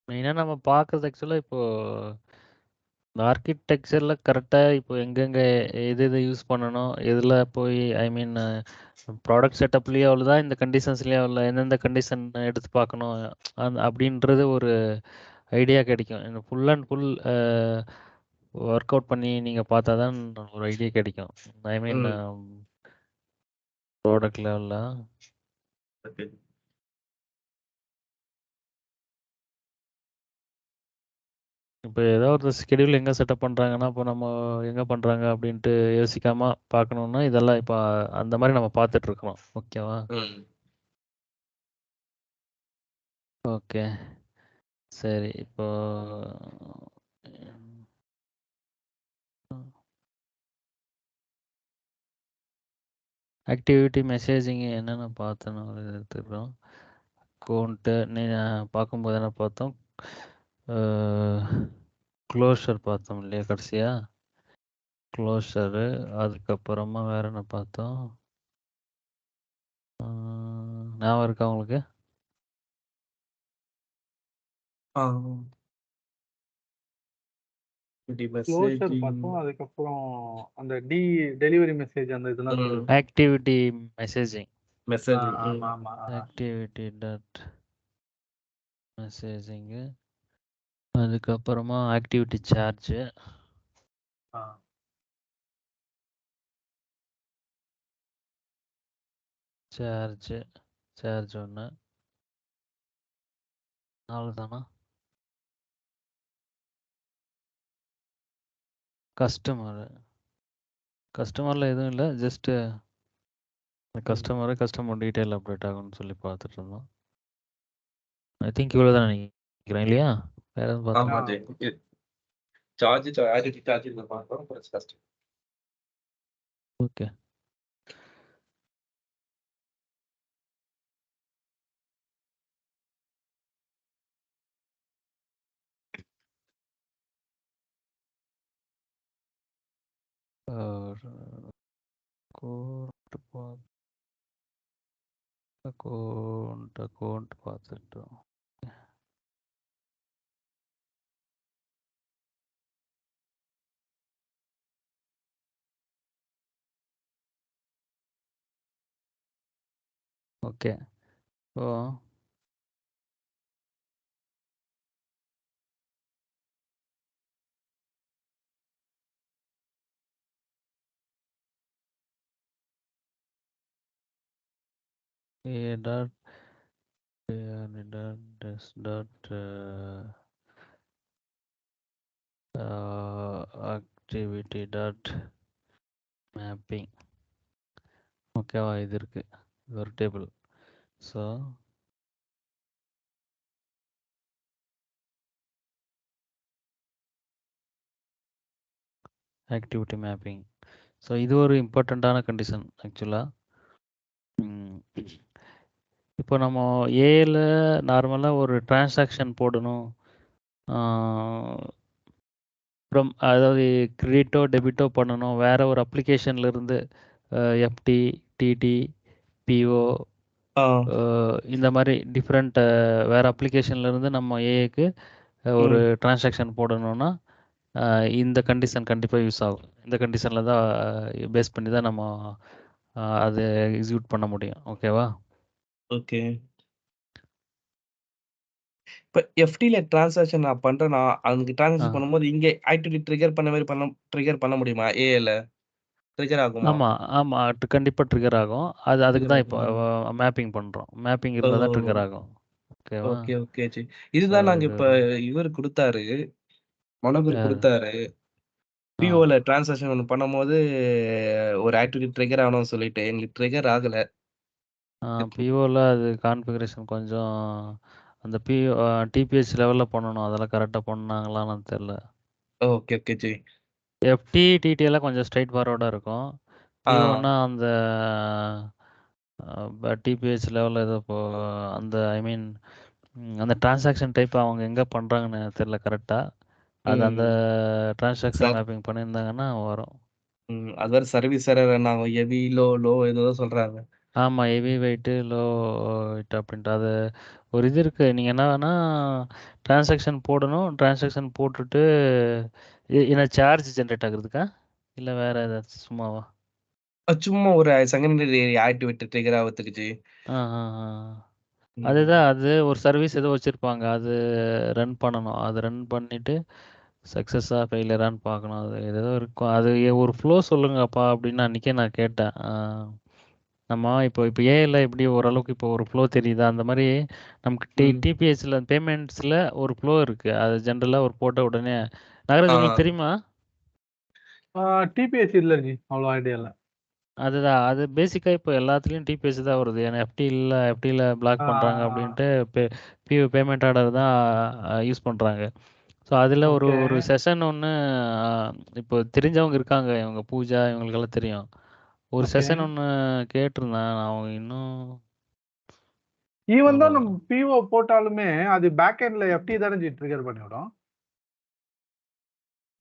மெயினா நம்ம பார்க்கறது ஆக்சுவலா இப்போ இந்த ஆர்கிடெக்சர்ல கரெக்டா இப்போ எங்கெங்க எது எது யூஸ் பண்ணணும், எதுல போய் ஐ மீன் ப்ராடக்ட் செட்டப்லயே அவ்வளோதான், இந்த கண்டிஷன்ஸ்லயே அவ்வளோ எந்தெந்த கண்டிஷன் எடுத்து பார்க்கணும் அப்படின்றது ஒரு ஐடியா கிடைக்கும். Full and full work out பண்ணி நீங்கள் பார்த்தா தான் ஒரு ஐடியா கிடைக்கும். ஐ மீன் ம். ப்ராடக்ட் லெவலில். ஓகே. இப்போ ஏதோ ஒரு ஸ்கெடியூல் எங்கே செட்டப் பண்ணுறாங்கன்னா, இப்போ நம்ம எங்கே பண்ணுறாங்க அப்படின்ட்டு யோசிக்காம பார்க்கணுன்னா இதெல்லாம் இப்போ அந்த மாதிரி நம்ம பார்த்துட்டு இருக்கிறோம். ஓகேவா? ம். ஓகே, சரி. இப்போ ஆக்டிவிட்டி மெசேஜிங் என்னென்ன பார்த்தோன்னு எடுத்துக்கிறோம். அக்கௌண்ட்டு பார்க்கும்போது என்ன பார்த்தோம், க்ளோஷர் பார்த்தோம் இல்லையா கடைசியா? க்ளோஷரு, அதுக்கப்புறமா வேற என்ன பார்த்தோம்? ஞாபகம் இருக்கா உங்களுக்கு? க்ளோஷர் பார்த்தோம். அதுக்கப்புறம் அந்த டெலிவரி மெசேஜ் அந்த இதெல்லாம் இருந்தது. Activity messaging. மெசேஜிங். ஆமா ஆமா. ஆக்டிவிட்டி டாட் மெசேஜிங்கு, அதுக்கப்புறமா ஆக்டிவிட்டி சார்ஜு, சார்ஜ் ஒன்று. அவ்வளோதானா? கஸ்டமரில் எதுவும் இல்லை, ஜஸ்ட்டு கஸ்டமர் டீட்டெயில் அப்டேட் ஆகும்னு சொல்லி பார்த்துட்டு இருந்தோம். ஐ திங்க் இவ்வளோ தான் நினைக்கிறேன் இல்லையா? வேற எதுவும் பார்த்தோம்? ஆமா ஜெய். ஆக்டிவிட்டி சார்ஜ் பார்த்தோம். கஸ்டம். ஓகே. அக்கௌண்ட் பார்த்துட்டோம். Okay. So A dot this dot activity dot mapping. ஓகேவா? இது இருக்கு, இது ஒரு table. So activity mapping. So இது ஒரு இம்பார்ட்டண்ட்டான கண்டிஷன் ஆக்சுவலாக. இப்போ நம்ம ஏல நார்மலாக ஒரு டிரான்சாக்ஷன் போடணும், அப்புறம் அதாவது கிரெடிட்டோ டெபிட்டோ பண்ணணும், வேறு ஒரு அப்ளிகேஷன்லேருந்து எஃப்டி, டிடி, பிஓ, இந்த மாதிரி டிஃப்ரெண்ட் வேறு அப்ளிகேஷன்லேருந்து நம்ம ஏக்கு ஒரு டிரான்சாக்ஷன் போடணும்னா இந்த கண்டிஷன் கண்டிப்பாக யூஸ் ஆகும். இந்த கண்டிஷனில் தான் பேஸ் பண்ணி தான் நம்ம அதை எக்ஸிக்யூட் பண்ண முடியும். ஓகேவா? ஓகே. இப்போ எஃப்டில டிரான்சாக்ஷன் நான் பண்றேன்னா, அதுக்கு டிரான்சாக்ஷன் பண்ணும்போது இங்கே ஆக்டிவிட்டி ட்ரிகர் பண்ண முடியுமா? ஏல ட்ரிகர் ஆகுமா? ஆமாம், கண்டிப்பாக ட்ரிகர் ஆகும். அதுக்கு தான் இப்போ மேப்பிங் பண்ணுறோம். மேப்பிங் இருந்தால் தான் ட்ரிகர் ஆகும். ஓகேவா? Okay okay G. இதுதான் நாங்க இப்போ இவர் கொடுத்தாரு, மனோகர் கொடுத்தாரு. பிஓல டிரான்சாக்ஷன் ஒன்று பண்ணும்போது ஒரு ஆக்டிவிட்டி ட்ரிகர் ஆகணும்னு சொல்லிட்டு எங்களுக்கு ட்ரிகர் ஆகலை. பிஓவில் அது கான்ஃபிகரேஷன் கொஞ்சம் அந்த டிபிஹெச் லெவலில் பண்ணணும். அதெல்லாம் கரெக்டாக பண்ணாங்களான்னு தெரில. Okay okay G. எஃப்டி டிடிஎல்லாம் கொஞ்சம் ஸ்ட்ரைட் ஃபார்வர்டாக இருக்கும். பிஓன்னா அந்த டிபிஹெச் லெவலில் ஏதோ இப்போ அந்த ஐ மீன் அந்த டிரான்சாக்ஷன் டைப் அவங்க எங்கே பண்ணுறாங்கன்னு தெரில கரெக்டாக. அது அந்த டிரான்சாக்ஷன் மேப்பிங் பண்ணியிருந்தாங்கன்னா வரும். அது வேறு சர்வீஸ் எரர் நாங்கள் ஹெவி லோ ஏதோ சொல்கிறாங்க. ஆமா. ஹெவி வெயிட்டு, லோ வெயிட் அப்படின்ட்டு. அது ஒரு இது இருக்கு. நீங்க என்ன வேணா டிரான்சாக்ஷன் போடணும். டிரான்சாக்ஷன் போட்டுட்டு என்ன சார்ஜ் ஜெனரேட் ஆகுறதுக்கா? இல்ல வேற ஏதாச்சும் சும்மாவா? சும்மா ஒரு செகண்டரி ஆக்டிவிட்டி ட்ரிகர் ஆவறதுக்கு ஜி. ஆ, ஆ, ஆ. ம். அதுதான். அது ஒரு சர்வீஸ் ஏதோ வச்சிருப்பாங்க. அது ரன் பண்ணணும். அது ரன் பண்ணிட்டு சக்ஸஸா, ஃபெயிலியரான்னு பார்க்கணும். அது ஏதேதோ இருக்கும். அது ஒரு ஃப்ளோ சொல்லுங்கப்பா அப்படின்னு அன்னைக்கே நான் கேட்டேன். நம்ம இப்போ ஏஐல எப்படி ஓரளவுக்கு இப்போ ஒரு ஃப்ளோ தெரியுதா? அந்த மாரி நமக்கு ம். டிபிஎஸ்ல பேமெண்ட்ஸ்ல ஒரு ஃப்ளோ இருக்கு. அது ஜென்ரலா ஒரு போட்ட உடனே நாகராஜ் ஆ. உங்களுக்கு தெரியுமா? டிபிஎஸ் இல்ல ஜி, அவ்வளோ ஐடியா இல்ல. அதுதான். அது பேசிக்கா இப்போ எல்லாத்துலயும் டிபிஎஸ் தான் வருது. ஏன்னா எஃப்டில பிளாக் பண்றாங்க அப்படின்ட்டு பேமெண்ட் ஆர்டர் தான் யூஸ் பண்றாங்க. ஸோ அதில் ஒரு ஓகே. ஒரு செஷன் ஒன்று இப்போ தெரிஞ்சவங்க இருக்காங்க. இவங்க பூஜா இவங்களுக்கெல்லாம் தெரியும். ஒரு ஓகே. செஷன் ஒன்று கேட்டிருந்தேன். அவங்க இன்னும் ஈவன் ஒரு தான் நம்ம பிஓ போட்டாலுமே அது பேக் எண்ட்ல எஃப்டி தானே ஜி ட்ரிகர் பண்ணிவிடும்.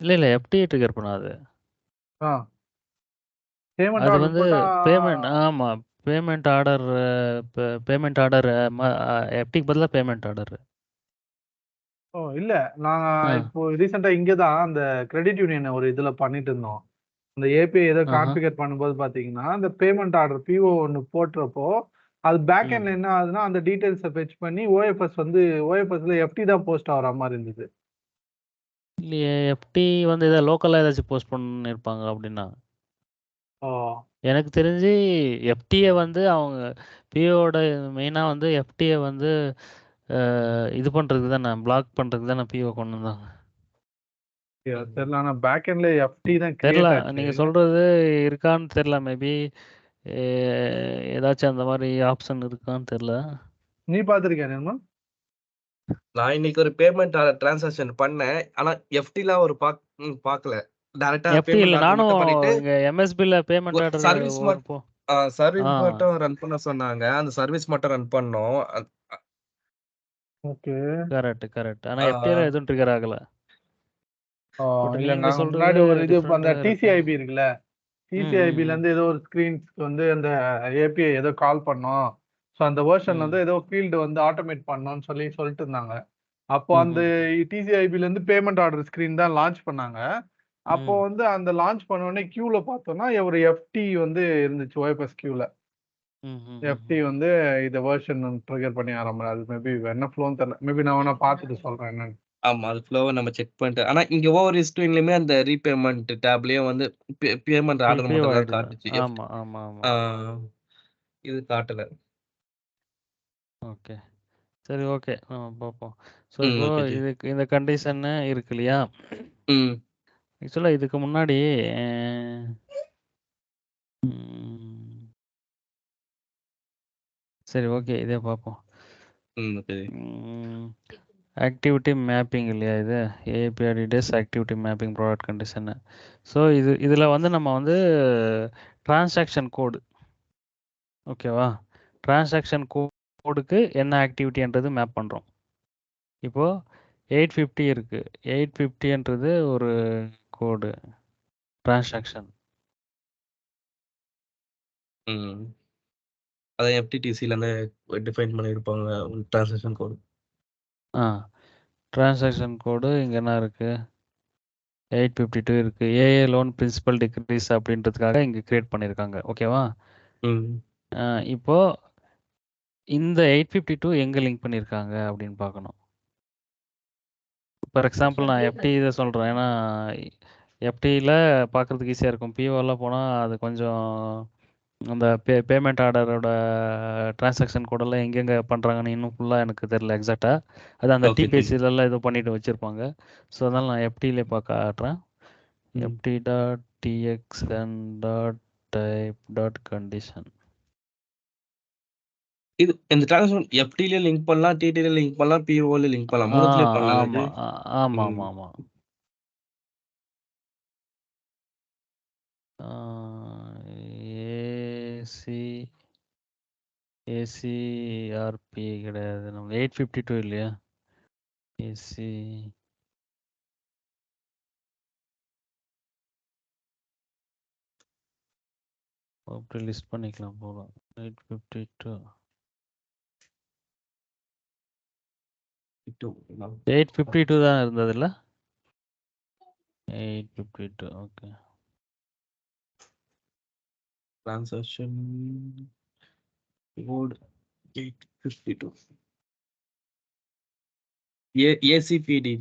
இல்லை எஃப்டி ட்ரிகர் பண்ணாது. ஆ பேமெண்ட் அது ஆர்டர் வந்து போட்டா பேமெண்ட் ஆமாம். பேமெண்ட் ஆர்டர் பேமெண்ட் ஆர்டர் எஃப்டிக்கு பதிலாக பேமெண்ட் ஆர்டர். ஓ இல்ல, நாங்க ஆ இப்போ ரீசெண்டா இங்க தான் அந்த கிரெடிட் யூனியன் ஒரு இதுல பண்ணிட்டு இருந்தோம். அந்த ஏபிஐ ஏதோ ஆஹா கான்ஃபிகர் பண்ணும்போது பாத்தீங்கன்னா அந்த பேமெண்ட் ஆர்டர் பிஓ ஒன்னு போட்டுறப்போ அது பேக் ம் எண்ட்ல என்ன ஆகுதுன்னா அந்த டீடைல்ஸை ஃபெச் பண்ணி ஓஎஃப்எஸ் வந்து ஓஎஃப்எஸ்ல எஃப்டி தான் போஸ்ட் ஆகிற மாதிரி இருந்தது. இல்லையே எஃப்டி வந்து ஏதாவது லோக்கலாக ஏதாச்சும் போஸ்ட் பண்ணியிருப்பாங்க அப்படின்னா. ஓ எனக்கு தெரிஞ்சு எஃப்டியை வந்து அவங்க பிஓட மெயினாக வந்து எஃப்டியை வந்து இது பண்ணுறதுக்கு தானே பிளாக் பண்ணுறதுக்கு தானே பிஓ கொண்டு வந்தாங்க. ம். தெரியல, ஆனா பேக் எண்ட்ல எஃப்டி தான் தெரில. கிரியேட் ஆச்சு. நீங்கள் சொல்கிறது இருக்கான்னு தெரில. மேபி ஏதாச்சும் அந்த மாதிரி ஆப்ஷன் இருக்கான்னு தெரில. நீ பாத்திருக்கியா நிர்மல்? நான் இன்னைக்கு ஒரு பேமெண்ட் டிரான்சாக்ஷன் பண்ணேன். ஆனா எஃப்டிலாம் ஒரு பார்க்கல. டைரக்ட்டா எஃப்டி பேமெண்ட் இல்லை. ஆர்டர் நானும் மட்டும் பண்ணிட்டு, இங்கே எம்எஸ்பியில் பேமெண்ட் ஒரு ஆர்டர் சர்வீஸ் ஒரு போ ஆ சர்வீஸ் மட்டும் ரன் பண்ண சொன்னாங்க. அந்த சர்வீஸ் மட்டும் ரன் பண்ணோம். ஓகே. Correct correct. ஆனால் எஃப்டியில் ஆ. எதுவும் ட்ரிகர் ஆகலை. பட் இல்ல, நீங்கள் நாங்க சொல்கிறது முன்னாடி ஒரு இது அந்த டிஃப்ரெண்ட்டாக இருக்கு. டிசிஐபி இருக்குல்ல, ம் ம் டிசிஐபில ம் இருந்து ஏதோ ஒரு ஸ்கிரீன்ஸ்க்கு வந்து அந்த ஏபிஐ ஏதோ கால் பண்ணோம். ஸோ அந்த வெர்ஷன் ம் வந்து ஏதோ ஃபீல்டு வந்து ஆட்டோமேட் பண்ணோம்னு சொல்லிட்டு இருந்தாங்க. அப்போ ம் அந்த ம் டிசிஐபில இருந்து பேமெண்ட் ஆர்டர் ஸ்கிரீன் தான் லான்ச் பண்ணாங்க. அப்போ ம் வந்து அந்த லான்ச் பண்ண உடனே கியூல பார்த்தோம்னா ஒரு எஃப்டி வந்து இருந்துச்சு ஓஎஃப்எஸ் கியூல. ம் ம் ம் எஃப்டி வந்து இந்த வெர்ஷன் ட்ரிகர் பண்ணி ஆரம்பிச்சு. அது மேபி என்ன ஃப்ளோன்னு தெரியல. மேபி நான் வேணா பார்த்துட்டு சொல்றேன் என்னன்னு. ஆமா. அது ஃப்ளோவ நம்ம செக் பண்ணிட்டு ஆனா இங்க ஓவர் ஸ்க்ரீன்லயுமே அந்த ரீபேமெண்ட் டேப்லயும் வந்து பேமெண்ட் ஆர்டர் பிஓ மட்டும் தான் ஐடி தான். காட்டுச்சு. ஆமாம் ஆமாம் ஆ ஆமாம். இது காட்டல. ஓகே. சரி ஓகே. நம்ம பார்ப்போம். ஸோ ம். இப்போ ஓகே ஜி. இதுக்கு இந்த கண்டிஷன்னு இருக்கு இல்லையா? ம். ஆக்சுவலாக இதுக்கு முன்னாடி ம், சரி ஓகே இதே பார்ப்போம். ம். Okay G. ஆக்டிவிட்டி மேப்பிங் இல்லையா இது? API days activity mapping product condition. So இதில் வந்து நம்ம வந்து டிரான்சாக்ஷன் கோடு ஓகேவா? டிரான்சாக்ஷன் கோடுக்கு என்ன ஆக்டிவிட்டின்றது மேப் பண்ணுறோம். இப்போது 850 இருக்குது. 850ன்றது ஒரு கோடு டிரான்சாக்ஷன். ம். அத எஃப்டிடிசிலருந்து டிஃபைன் பண்ணியிருப்பாங்க டிரான்சாக்ஷன் கோடு. ஆ டிரான்சாக்ஷன் கோடு இங்கே என்ன இருக்குது? 852 இருக்குது. ஏஏ லோன் பிரின்சிபல் டிக்ரீஸ் அப்படின்றதுக்காக இங்கே கிரியேட் பண்ணியிருக்காங்க ஓகேவா? ம். இப்போ இந்த 852 எங்கே லிங்க் பண்ணியிருக்காங்க அப்படின்னு பார்க்கணும். ஃபார் எக்ஸாம்பிள் நான் எஃப்டி இதை சொல்கிறேன். ஏன்னா எஃப்டியில் பார்க்குறதுக்கு ஈஸியாக இருக்கும். பிஓலாம் போனால் அது கொஞ்சம் அந்த பேமெண்ட் ஆர்டரோட டிரான்சாக்ஷன் கோடெல்லாம் எங்கெங்கே பண்ணுறாங்கன்னு இன்னும் ஃபுல்லாக எனக்கு தெரில எக்ஸாக்டாக. அது அந்த ஓகே ஜி. டிபிஎஸ்சிலெல்லாம் ஏதோ பண்ணிட்டு வச்சுருப்பாங்க. ஸோ அதனால் நான் எஃப்டியிலே பார்க்க காட்டுறேன். ம். FT dot TXN dot type dot condition. இது இந்த டிரான்சாக்ஷன் எஃப்டிலயும் லிங்க் பண்ணலாம், டிடிலயும் லிங்க் பண்ணலாம், பிஓலயும் லிங்க் பண்ணலாம். 3த்துலயும் பண்ணலாம்ல இது? ஆமாம் ஆமாம் ம். ஆமாம் ஆமாம். ஏசி ஏசிஆர்பி கிடையாது. நம்ம 852 இல்லையா? ஏசி அப்படி லிஸ்ட் பண்ணிக்கலாம் போதும். 852 852 தான் இருந்ததுல்ல. 852 okay. Transaction code 852 ACPT.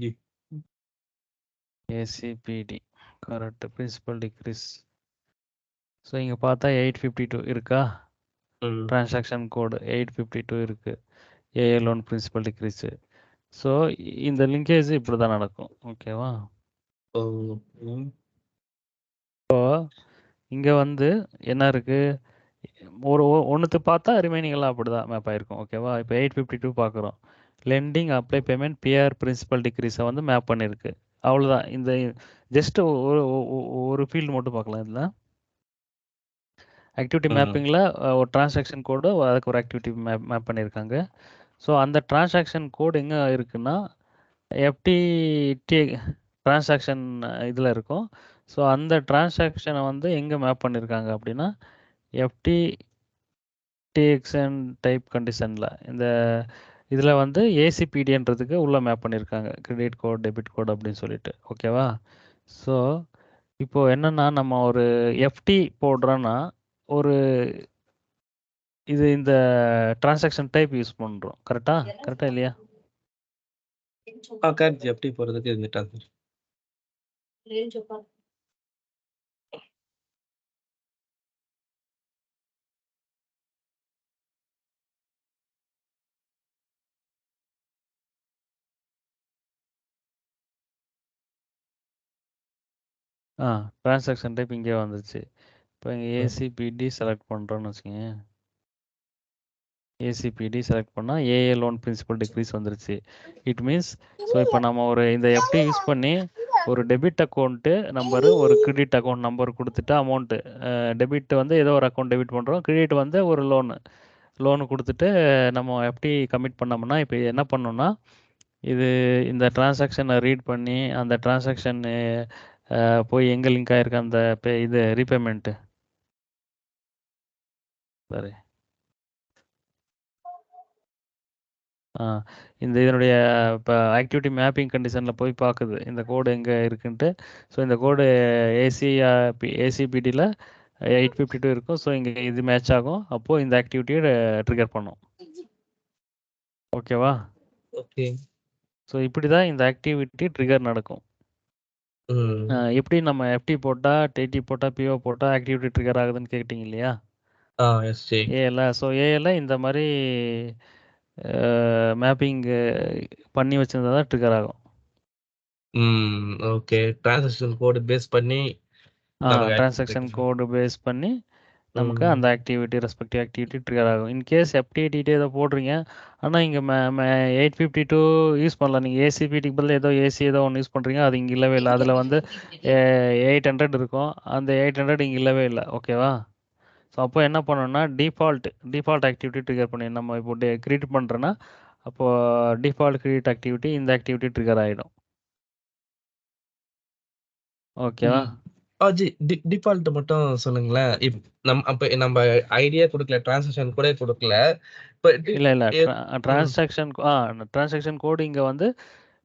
ACPT correct. Principal decrease. So இங்கே பார்த்தா 852 இருக்கா. டிரான்சாக்ஷன் கோடு 852 இருக்கு. ஏஏ லோன் பிரின்சிபல் டிக்ரீஸு. ஸோ இந்த லிங்கேஜ் இப்படி தான் நடக்கும். ஓகேவா. இங்கே வந்து என்ன இருக்கு, ஒரு ஒன்றுத்து பார்த்தா ரிமைனிங் எல்லாம் அப்படி தான் மேப் ஆயிருக்கும். ஓகேவா. இப்போ 852 பார்க்குறோம். Lending apply payment PR principal டிக்ரீஸை வந்து மேப் பண்ணியிருக்கு. அவ்வளோதான். இந்த ஜஸ்ட் ஒரு ஃபீல்டு மட்டும் பார்க்கலாம். இதில் ஆக்டிவிட்டி மேப்பிங்கில் ஒரு டிரான்சாக்ஷன் கோடு, அதுக்கு ஒரு ஆக்டிவிட்டி மேப் பண்ணியிருக்காங்க. ஸோ அந்த டிரான்சாக்ஷன் கோடு எங்கே இருக்குன்னா எஃப்டிடி டிரான்சாக்ஷன் இதில் இருக்கும். ஸோ அந்த டிரான்சாக்ஷனை வந்து எங்கே மேப் பண்ணியிருக்காங்க அப்படின்னா எஃப்டிடிஎக்ஸ்என் டைப் கண்டிஷனில் இந்த இதில் வந்து ஏசிபிடின்றதுக்கு உள்ளே மேப் பண்ணியிருக்காங்க. கிரெடிட் கோட் டெபிட் கோட் அப்படின்னு சொல்லிட்டு. ஓகேவா. ஸோ இப்போது என்னென்னா நம்ம ஒரு எஃப்டி போடுறோன்னா ஒரு இது இந்த டிரான்சாக்ஷன் டைப் யூஸ் பண்ணுறோம். கரெக்டா இல்லையா. கரெக்ட். எப்படி போகிறதுக்கு இந்த டிரான்சாக்ஷன் டிரான்சாக்ஷன் டைப் இங்கே வந்துருச்சு. இப்போ இங்கே ஏசிபிடி செலக்ட் பண்ணுறோன்னு வச்சுக்கோங்க. ஏசிபிடி செலக்ட் பண்ணால் ஏஏ லோன் பிரின்சிபல் டிக்ரீஸ் வந்துருச்சு. இட் மீன்ஸ் ஸோ இப்போ நம்ம ஒரு இந்த எஃப்டி யூஸ் பண்ணி ஒரு டெபிட் அக்கௌண்ட்டு நம்பரு ஒரு கிரெடிட் அக்கௌண்ட் நம்பர் கொடுத்துட்டு அமௌண்ட்டு டெபிட் வந்து ஏதோ ஒரு அக்கௌண்ட் டெபிட் பண்ணுறோம், கிரெடிட் வந்து ஒரு லோனு கொடுத்துட்டு நம்ம எஃப்டி கமிட் பண்ணோம்னா இப்போ என்ன பண்ணோம்னா இது இந்த டிரான்சாக்ஷனை ரீட் பண்ணி அந்த டிரான்சாக்ஷன் போய் எங்கே லிங்க் ஆகிருக்கு அந்த இது ரீபேமெண்ட்டு சரி இந்த இதனுடைய இப்போ ஆக்டிவிட்டி மேப்பிங் கண்டிஷனில் போய் பார்க்குது இந்த கோடு எங்கே இருக்குன்ட்டு. ஸோ இந்த கோடு ஏசிபிடியில் 852 இருக்கும். ஸோ இங்கே இது மேட்ச் ஆகும். அப்போது இந்த ஆக்டிவிட்டியை ட்ரிகர் பண்ணும். ஓகேவா. ஓகே. ஸோ இப்படி தான் இந்த ஆக்டிவிட்டி ட்ரிகர் நடக்கும். எப்படி நம்ம எஃப்டி போட்டால் டிடி போட்டால் பிஓ போட்டால் ஆக்டிவிட்டி ட்ரிகர் ஆகுதுன்னு கேட்டிங்க இல்லையா. ஏஎல்ல. ஸோ ஏஎல்ல இந்த மாதிரி மேப்பிங் பண்ணி வச்சிருந்தா தான் ட்ரிகர் ஆகும். ஓகே. டிரான்சாக்ஷன் கோடு பேஸ் பண்ணி டிரான்சாக்ஷன் கோடு பேஸ் பண்ணி நமக்கு அந்த ஆக்டிவிட்டி ரெஸ்பெக்டிவ் ஆக்டிவிட்டி ட்ரிகர் ஆகும். இன்கேஸ் எஃப்டிடிடி ஏதோ போடுறீங்க ஆனால் இங்கே 852 யூஸ் பண்ணலாம். நீங்கள் ஏசிபிடிக்கு பதில் ஏதோ ஒன்று யூஸ் பண்ணுறீங்க, அது இங்கே இல்லவே இல்லை. அதில் வந்து 800 இருக்கும், அந்த 800 இங்கே இல்லவே இல்லை. ஓகேவா. ஸோ அப்போ என்ன பண்ணணும்னா டிஃபால்ட் ஆக்டிவிட்டி ட்ரிகர் பண்ணி நம்ம இப்போ கிரியேட் பண்ணுறோன்னா அப்போது டிஃபால்ட் கிரியேட் ஆக்டிவிட்டி இந்த ஆக்டிவிட்டி ட்ரிகர் ஆகிடும். ஓகேவா. டிஃபால்ட் மட்டும் சொல்லுங்களேன். நம்ம ஐடியா கொடுக்கல, டிரான்சாக்ஷன் கூட கொடுக்கல. இல்லை டிரான்சாக்ஷன் கோடு இங்கே வந்து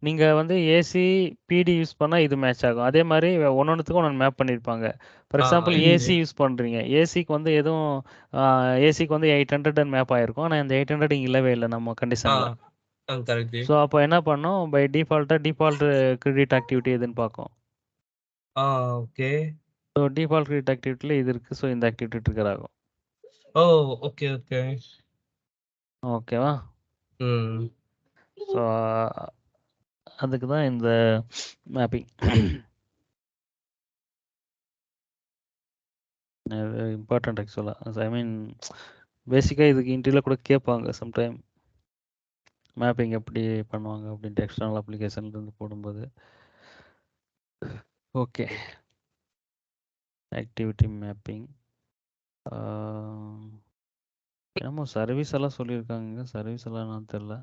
நீங்கள் வந்து ஏசிபிடி யூஸ் பண்ணால் இது மேட்ச் ஆகும். அதே மாதிரி ஒன்னொன்றுத்துக்கும் ஒன்று மேப் பண்ணியிருப்பாங்க. ஃபார் எக்ஸாம்பிள் ஏசி யூஸ் பண்ணுறீங்க, ஏசிக்கு வந்து எதுவும் ஏசிக்கு வந்து 800 மேப் ஆகிருக்கும். ஆனால் இந்த 800 இங்கே இல்லவே இல்லை நம்ம கண்டிஷனில். ஸோ அப்போ என்ன பண்ணோம், பை டிஃபால்ட் கிரெடிட் ஆக்டிவிட்டி எதுன்னு பார்க்கும். ஓகே. ஸோ டிஃபால்ட் கிரெடிட் ஆக்டிவிட்டியில் இது இருக்குது. ஸோ இந்த ஆக்டிவிட்டி ட்ரிகர் ஆகும். ஓகே. ஓகேவா. ஸோ அதுக்கு தான் இந்த மேப்பிங். இம்பார்ட்டன்ட் ஆக்சுவலாக. ஐ மீன் பேசிக்காக இதுக்கு இன்டர்வியூல கூட கேட்பாங்க சம்டைம் மேப்பிங் எப்படி பண்ணுவாங்க அப்படின்ட்டு எக்ஸ்டர்னல் அப்ளிகேஷன்லேருந்து போடும்போது. ஓகே. ஆக்டிவிட்டி மேப்பிங் என்னமோ சர்வீஸ் எல்லாம் சொல்லியிருக்காங்க. சர்வீஸ் எல்லாம் நான் தெரில.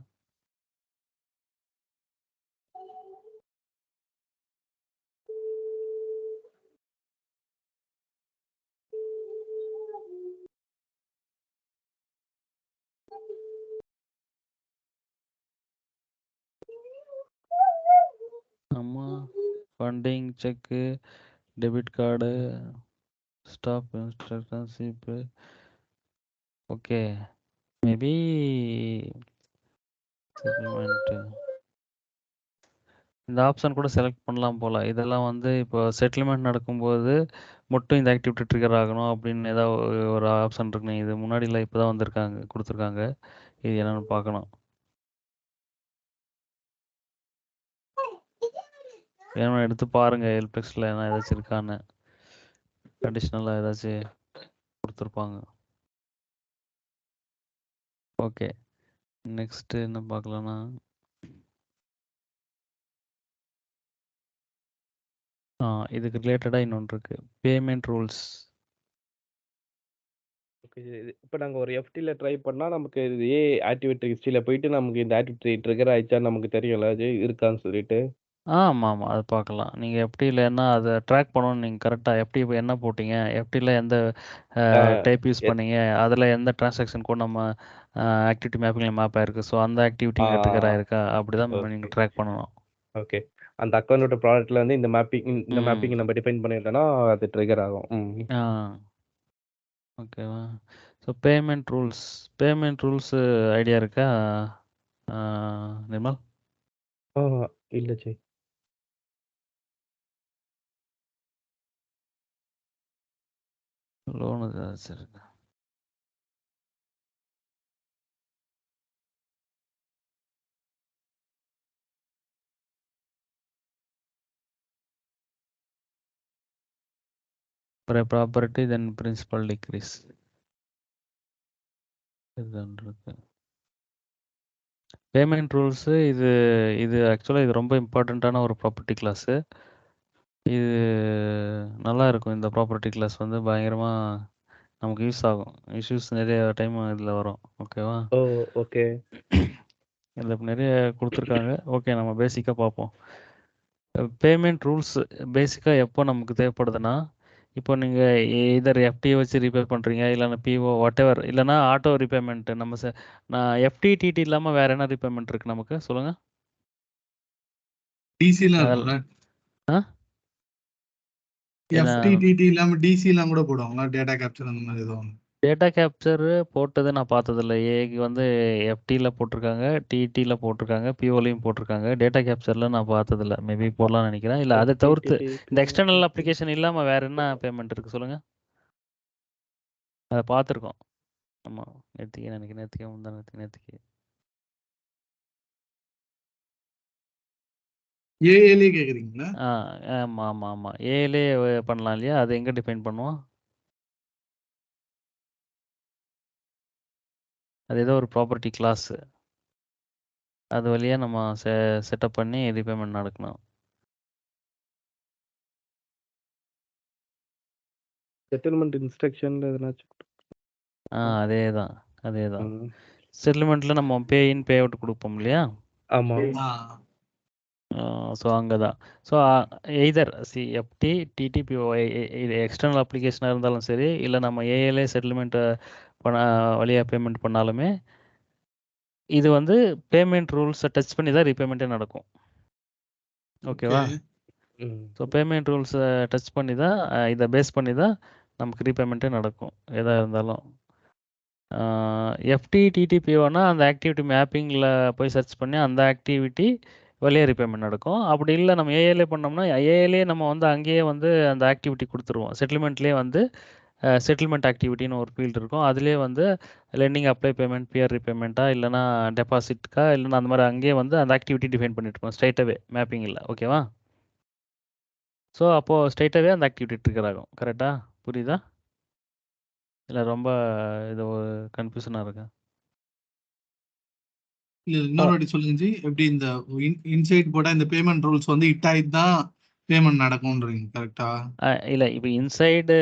ஆமா. Funding, cheque, debit card, stop இன்ஸ்ட்ரக்ஷன்ஷிப். ஓகே. Maybe settlement. இந்த ஆப்ஷன் கூட செலக்ட் பண்ணலாம் போல. இதெல்லாம் வந்து இப்போ செட்டில்மெண்ட் நடக்கும்போது மட்டும் இந்த ஆக்டிவிட்டி ட்ரிகர் ஆகணும் அப்படின்னு ஏதாவது ஒரு ஆப்ஷன் இருக்குன்னு இது முன்னாடிலாம் இப்போ தான் வந்திருக்காங்க கொடுத்துருக்காங்க. இது என்னன்னு பார்க்கணும். வேணும்னா எடுத்து பாருங்க எல்பிளெக்ஸில் என்ன ஏதாச்சும் இருக்கான்னு. அடிஷ்னலாக ஏதாச்சும் கொடுத்துருப்பாங்க. ஓகே. நெக்ஸ்ட் என்ன பார்க்கலாம்னா இதுக்கு ரிலேட்டடாக இன்னொன்று இருக்கு. Payment rules. ஓகே. இப்போ நாங்கள் ஒரு எஃப்டியில் ட்ரை பண்ணால் நமக்கு இது ஆக்டிவிட்டி ஹிஸ்ட்ரியில் போயிட்டு நமக்கு இந்த ஆக்டிவிட்டி ட்ரிகர் ஆயிடுச்சான்னு நமக்கு தெரியும்ல அது இருக்கான்னு சொல்லிட்டு. ஆமாம் ஆமாம் அது பார்க்கலாம். நீங்கள் எஃப்டிலன்னா அதை ட்ராக் பண்ணணும். நீங்கள் கரெக்டாக எஃப்டி என்ன போட்டீங்க, எஃப்டியில் எந்த டைப் யூஸ் பண்ணீங்க, அதில் எந்த டிரான்சாக்ஷன் கூட நம்ம ஆக்டிவிட்டி மேப்பிங்கில் மேப் ஆயிருக்கு. ஸோ அந்த ஆக்டிவிட்டி இங்கே ட்ரிகர் ஆயிருக்கா அப்படி தான் நீங்கள் ட்ராக் பண்ணணும். ஓகே. அந்த அக்கௌண்டோட ப்ராடக்ட்ல வந்து இந்த மேப்பிங் நம்ம டிஃபைன் பண்ணிட்டோம்னா அது ட்ரிகர் ஆகும். ஓகேவா. ஸோ பேமெண்ட் ரூல்ஸ் ஐடியா இருக்கா நிர்மல்? இல்லை ஜெய். லோனு ஏதாச்சும் இருக்கா? ப்ராப்பர்ட்டி தென் பிரின்சிபல் டிக்ரீஸ் இதுதான் இருக்கு. பேமெண்ட் ரூல்ஸு இது ஆக்சுவலாக இது ரொம்ப இம்பார்ட்டண்ட்டான ஒரு ப்ராப்பர்ட்டி கிளாஸு. இது நல்லா இருக்கும். இந்த ப்ராப்பர்ட்டி கிளாஸ் வந்து பயங்கரமாக நமக்கு யூஸ் ஆகும். இஷ்யூஸ் நிறைய டைம் இதில் வரும். ஓகேவா. ஓகே. இதில் நிறைய கொடுத்துருக்காங்க. ஓகே நம்ம பேசிக்காக பார்ப்போம். பேமெண்ட் ரூல்ஸ் பேசிக்காக எப்போ நமக்கு தேவைப்படுதுன்னா, இப்போ நீங்கள் இதர் எஃப்டியை வச்சு ரீபே பண்ணுறீங்க, இல்லைன்னா பிஓ வாட் எவர், இல்லைனா ஆட்டோ ரீபேமெண்ட். நான் எஃப்டி டிடி இல்லாமல் வேறு என்ன ரீபேமெண்ட் இருக்குது நமக்கு சொல்லுங்கள். எஃப்டிடிடி இல்லாம டிசிலாம் கூட போடுவாங்களா? டேட்டா கேப்சர் அந்த மாதிரி ஏதோ ஒன்று. டேட்டா கேப்சர் போட்டது நான் பார்த்ததில்ல. ஏக்கு வந்து எஃப்டியில் போட்டிருக்காங்க, டிடியில் போட்டிருக்காங்க, பிஓலையும் போட்டிருக்காங்க. டேட்டா கேப்சரில் நான் பார்த்ததில்ல. மேபி போடலாம்னு நினைக்கிறேன். இல்லை அதை தவிர்த்து இந்த எக்ஸ்டர்னல் அப்ளிகேஷன் இல்லாமல் வேறு என்ன பேமெண்ட் இருக்குது சொல்லுங்கள். அதை பார்த்துருக்கோம். ஆமாம் நேற்றுக்கு நேற்றுக்கு ஏஏலே கேக்குறீங்களா? ஆமாம் ஆமாம் ஆமாம் ஏலே பண்ணலாம் இல்லையா? அது எங்கே டிஃபைன் பண்ணுவோம்? அது ஏதோ ஒரு ப்ராப்பர்ட்டி கிளாஸு. அது வழியாக நம்ம செட்டப் பண்ணி ரீபேமெண்ட் நடக்கணும். செட்டில்மெண்ட் இன்ஸ்ட்ரக்ஷன்ல எதனாச்சும் அதே தான். செட்டில்மெண்ட்டில் நம்ம பே இன் பே அவுட் கொடுப்போம் இல்லையா? ஆமாம். ஸோ அங்கே தான். ஸோ எய்தர் எஃப்டி டிடிபிஓ இது எக்ஸ்டர்னல் அப்ளிகேஷனாக இருந்தாலும் சரி, இல்லை நம்ம ஏஎல்ஏ செட்டில்மெண்ட்டை வழியாக பேமெண்ட் பண்ணாலுமே இது வந்து பேமெண்ட் ரூல்ஸை டச் பண்ணி தான் ரீபேமெண்ட்டே நடக்கும். ஓகேவா. ஸோ பேமெண்ட் ரூல்ஸை டச் பண்ணி தான் இதை பேஸ் பண்ணி தான் நமக்கு ரீபேமெண்ட்டே நடக்கும் எதாக இருந்தாலும். எஃப்டி டிடிபிஓனா அந்த ஆக்டிவிட்டி மேப்பிங்கில் போய் சர்ச் பண்ணி அந்த ஆக்டிவிட்டி வழியாக ரீபேமெண்ட் நடக்கும். அப்படி இல்லை நம்ம ஏஏலே பண்ணோம்னா ஏஏலே நம்ம வந்து அங்கேயே வந்து அந்த ஆக்டிவிட்டி கொடுத்துருவோம். செட்டில்மெண்ட்லேயே வந்து செட்டில்மெண்ட் ஆக்டிவிட்டின்னு ஒரு ஃபீல்டு இருக்கும். அதுலேயே வந்து லெண்டிங் அப்ளை பேமெண்ட், பியர் ரீபேமெண்ட்டா, இல்லைனா டெபாசிட்க்கா, இல்லைனா அந்த மாதிரி அங்கேயே வந்து அந்த ஆக்டிவிட்டி டிஃபைன் பண்ணிட்டுருக்கோம் ஸ்ட்ரைட்டாகவே மேப்பிங்கில். ஓகேவா. ஸோ அப்போது ஸ்ட்ரைட்டாகவே அந்த ஆக்டிவிட்டி ட்ரிகர் ஆகும். கரெக்டாக புரியுதா? இல்லை ரொம்ப இது கன்ஃபியூஷனாக இருக்கா? இல்ல இன்னொரு வாட்டி சொல்லுங்க ஜி. எப்படி இந்த இன்சைட் போட்டா இந்த பேமெண்ட் ரூல்ஸ் வந்து ஹிட் ஆயிட்டு தான் பேமெண்ட் நடக்கும்ன்றீங்க கரெக்டா? இல்லை இப்போ இன்சைடு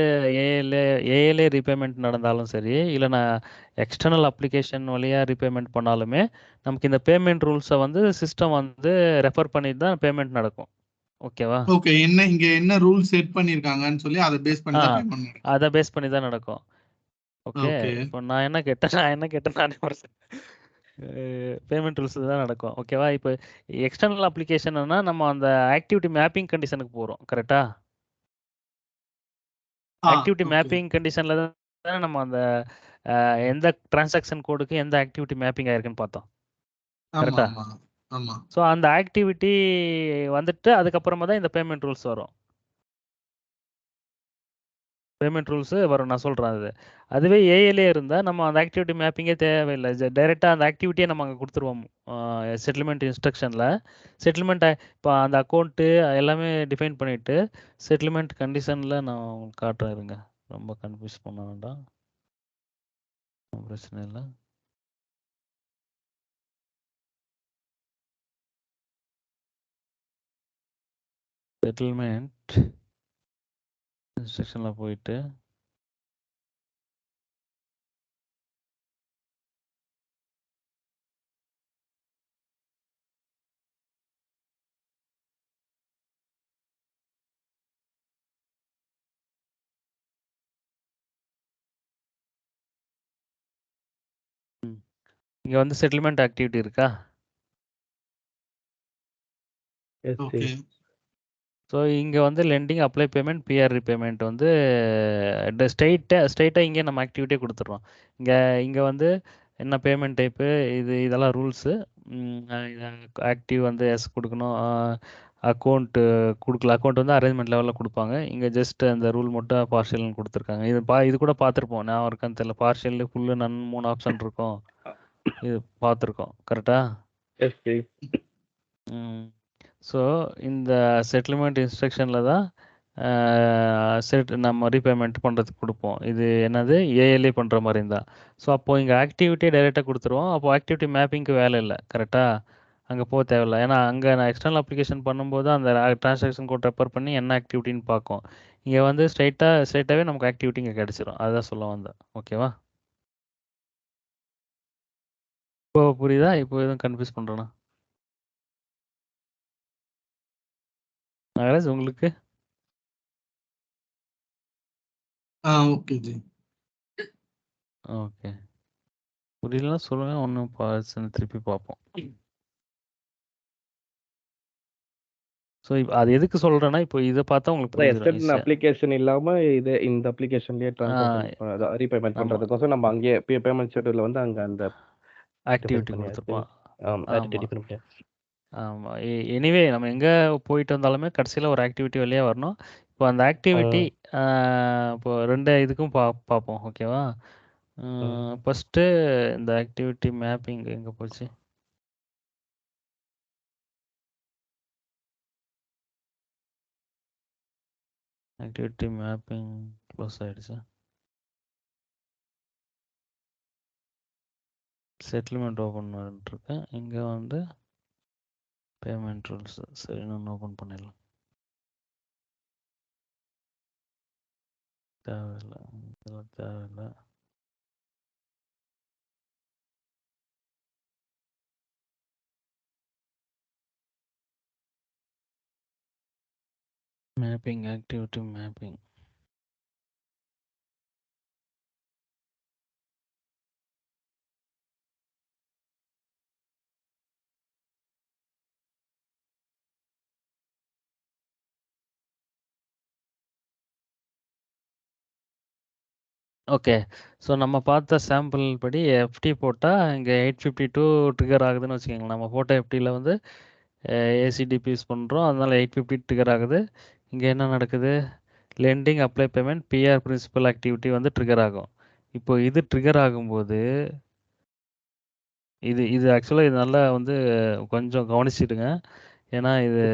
ஏஎல்ஏ ரீபேமெண்ட் நடந்தாலும் சரி, இல்லை நான் எக்ஸ்டர்னல் அப்ளிகேஷன் வழியாக ரீபேமெண்ட் பண்ணாலுமே நமக்கு இந்த பேமெண்ட் ரூல்ஸை வந்து சிஸ்டம் வந்து ரெஃபர் பண்ணி தான் பேமெண்ட் நடக்கும். ஓகேவா. ஓகே. இங்க என்ன ரூல் செட் பண்ணிருக்காங்கன்னு சொல்லி அதை பேஸ் பண்ணி தான் பேமெண்ட் நடக்கும். அதை பேஸ் பண்ணி தான் நடக்கும். ஓகே. இப்போ நான் என்ன கேட்டேன் நானே பேமெண்ட் ரூல்ஸ் தான் நடக்கும். ஓகேவா? இப்போ எக்ஸ்டர்னல் அப்ளிகேஷன்னா நம்ம அந்த ஆக்டிவிட்டி மேப்பிங் கண்டிஷனுக்கு போகிறோம். கரெக்டா? Activity okay. மேப்பிங் கண்டிஷனில் தான் நம்ம அந்த எந்த டிரான்சாக்ஷன் கோடுக்கு எந்த ஆக்டிவிட்டி மேப்பிங் ஆயிருக்குன்னு பார்த்தோம். ஆமா கரெக்டா? ஆமா ஆமா. ஸோ அந்த ஆக்டிவிட்டி வந்துட்டு அதுக்கப்புறமா தான் இந்த பேமெண்ட் ரூல்ஸ் வரும். பேமெண்ட் ரூல்ஸு வரும், நான் சொல்கிறேன் அது. அதுவே ஏஎல்ஏ இருந்தால் நம்ம அந்த ஆக்டிவிட்டி மேப்பிங்கே தேவையில்லை. டைரெக்டாக அந்த ஆக்டிவிட்டியை நம்ம அங்கே கொடுத்துருவோம். செட்டில்மெண்ட் இன்ஸ்ட்ரக்ஷனில் செட்டில்மெண்ட் இப்போ அந்த அக்கௌண்ட்டு எல்லாமே டிஃபைன் பண்ணிவிட்டு செட்டில்மெண்ட் கண்டிஷனில் நான் உங்களுக்கு காட்டுறேன். இருங்க, ரொம்ப கன்ஃபியூஸ் பண்ண வேண்டாம், ஒண்ணும் பிரச்சனை இல்லை. செட்டில்மெண்ட் இன்ஸ்ட்ரக்ஷனில் போயிட்டு இங்கே வந்து செட்டில்மெண்ட் ஆக்டிவிட்டி இருக்கா? ஓகே. ஸோ இங்கே வந்து lending, apply payment, PR repayment வந்து ஸ்ட்ரைட்டாக இங்கே நம்ம ஆக்டிவிட்டியே கொடுத்துட்றோம். இங்கே வந்து என்ன பேமெண்ட் டைப்பு, இதெல்லாம் ரூல்ஸு. ஆக்டிவ் வந்து எஸ் கொடுக்கணும், அக்கௌண்ட்டு கொடுக்கல, அக்கௌண்ட் வந்து அரேஞ்ச்மெண்ட் லெவலில் கொடுப்பாங்க. இங்கே ஜஸ்ட் அந்த ரூல் மட்டும் பார்ஷியல்னு கொடுத்துருக்காங்க. இது கூட பார்த்துருப்போம், நான் இருக்கான்னு தெரியல. பார்ஷியல், ஃபுல்லு, நன் 3 ஆப்ஷன் இருக்கும். இது பார்த்துருக்கோம். கரெக்டா? ஸோ இந்த செட்டில்மெண்ட் இன்ஸ்ட்ரக்ஷனில் தான் நம்ம ரீபேமெண்ட் பண்ணுறதுக்கு கொடுப்போம். இது என்னது, ஏஎல்ஏ பண்ணுற மாதிரி இருந்தால். ஸோ அப்போது இங்கே ஆக்டிவிட்டியே டைரெக்டாக கொடுத்துருவோம். அப்போது ஆக்டிவிட்டி மேப்பிங்க்கு வேலை இல்லை. கரெக்டாக? அங்கே போக தேவையில்லை. ஏன்னா அங்கே நான் எக்ஸ்டர்னல் அப்ளிகேஷன் பண்ணும்போது அந்த டிரான்சாக்ஷன் கோட் ரெஃபர் பண்ணி என்ன ஆக்டிவிட்டின்னு பார்க்கும். இங்கே வந்து ஸ்ட்ரைட்டாகவே நமக்கு ஆக்டிவிட்டி இங்கே கிடச்சிரும். அதுதான் சொல்ல வந்தேன். ஓகேவா? இப்போ புரியுதா? இப்போ எதுவும் கன்ஃபியூஸ் பண்ணுறேன்னா நாகராஜ் உங்களுக்கு? Okay G. ஓகே, புரியலன்னா சொல்லுங்க, ஒன்றும் திருப்பி பார்ப்போம். ஸோ அது எதுக்கு சொல்கிறேன்னா, இப்போ இதை பார்த்தா உங்களுக்கு புரிஞ்சிடும் எக்ஸ்டர்னல் அப்ளிகேஷன் இல்லாம இந்த அப்ளிகேஷன்லயே ட்ரான்சாக்ஷன் ரீபேமெண்ட் பண்றதுக்கோசம் நம்ம அங்கேயே பேமெண்ட் ஷெட்யூல்ல வந்து அங்க அந்த ஆக்டிவிட்டி கொடுத்துருப்போம். ஆமா. ஆமாம். எனிவே நம்ம எங்கே போயிட்டு வந்தாலுமே கடைசியில் ஒரு ஆக்டிவிட்டி வழியாக வரணும். இப்போ அந்த ஆக்டிவிட்டி இப்போ 2 இதுக்கும் பார்ப்போம். ஓகேவா? ஃபஸ்ட்டு இந்த ஆக்டிவிட்டி மேப்பிங் எங்கே போச்சு? ஆக்டிவிட்டி மேப்பிங் க்ளோஸ் ஆகிடுச்சு. செட்டில்மெண்ட் ஓப்பன் பண்ணிட்டுருக்கேன். இங்கே வந்து பேமெண்ட் ரூல்ஸ். சரி, நான் ஓப்பன் பண்ணிடலாம். தேவையில்லை, இதெல்லாம் தேவையில்லை. Mapping, activity mapping. Okay, so நம்ம பார்த்த சாம்பிள் படி எஃப்டி போட்டால் இங்கே 852 ட்ரிகர் ஆகுதுன்னு வச்சுக்கோங்களேன். நம்ம போட்ட எஃப்டியில் வந்து ஏசிடிபி யூஸ் பண்ணுறோம், அதனால 850 ட்ரிகர் ஆகுது. இங்கே என்ன நடக்குது, lending, apply payment, PR principal activity வந்து ட்ரிகர் ஆகும். இப்போ இது ட்ரிகர் ஆகும்போது இது ஆக்சுவலாக இது நல்லா வந்து கொஞ்சம் கவனிச்சிடுங்க. ஏன்னா இது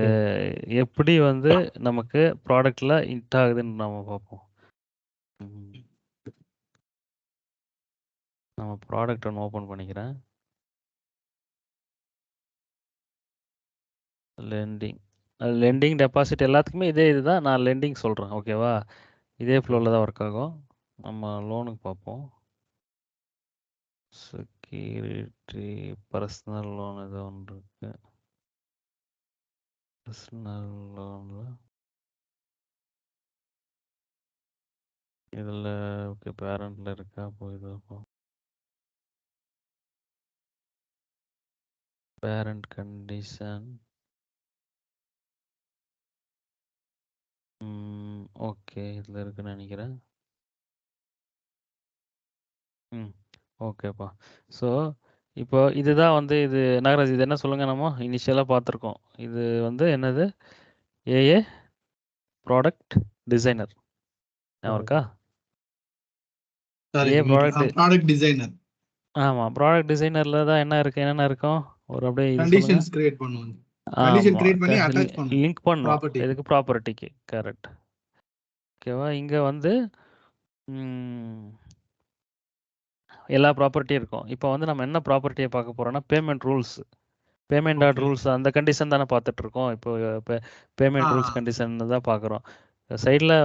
எப்படி வந்து நமக்கு ப்ராடக்டில் ஹிட் ஆகுதுன்னு நம்ம பார்ப்போம். நம்ம ப்ராடக்ட் ஒன்று ஓப்பன் பண்ணிக்கிறேன். லெண்டிங் டெபாசிட் எல்லாத்துக்குமே இதுதான் நான் லெண்டிங் சொல்கிறேன். ஓகேவா? இதே ஃப்ளோவில் தான் ஒர்க் ஆகும். நம்ம லோனுக்கு பார்ப்போம். செக்யூரிட்டி பர்சனல் லோன் ஏதோ ஒன்று இருக்கு. பர்சனல் லோனில் இதில் ஓகே பேரண்டில் இருக்கா? போய் பார்ப்போம். Parent condition. ஓகே, இதில் இருக்குன்னு நினைக்கிறேன். ஓகேப்பா. ஸோ இப்போ இதுதான் வந்து இது நாகராஜ், இது என்ன சொல்லுங்க, நம்ம இனிஷியலாக பார்த்துருக்கோம். இது வந்து என்னது, ஏஏ ப்ராடக்ட் டிசைனர் ஞாபகம் இருக்கா? ஏ ப்ராடக்ட் ப்ராடக்ட் டிசைனர் ஆமாம், ப்ராடக்ட் டிசைனரில் தான் என்ன இருக்குது, என்னென்ன இருக்கும், ஒரு அப்படியே இது சொல்லுங்க. கண்டிஷன்ஸ் கிரியேட் பண்ணுவாங்க. கண்டிஷன் கிரியேட் பண்ணி அட்டாச் பண்ணுவோம் லிங்க் பண்ணோம் ப்ராப்பர்ட்டி. இதுக்கு ப்ராப்பர்ட்டிக்கு. கரெக்ட். ஓகேவா? இங்கே வந்து எல்லா ப்ராப்பர்ட்டியும் இருக்கும். இப்போ வந்து நம்ம என்ன ப்ராப்பர்ட்டியை பார்க்க போகிறோம்னா payment rules. Payment dot rules அந்த கண்டிஷன் தானே பார்த்துட்ருக்கோம். இப்போ பேமெண்ட் ரூல்ஸ் கண்டிஷன் தான் பார்க்குறோம். சைடில்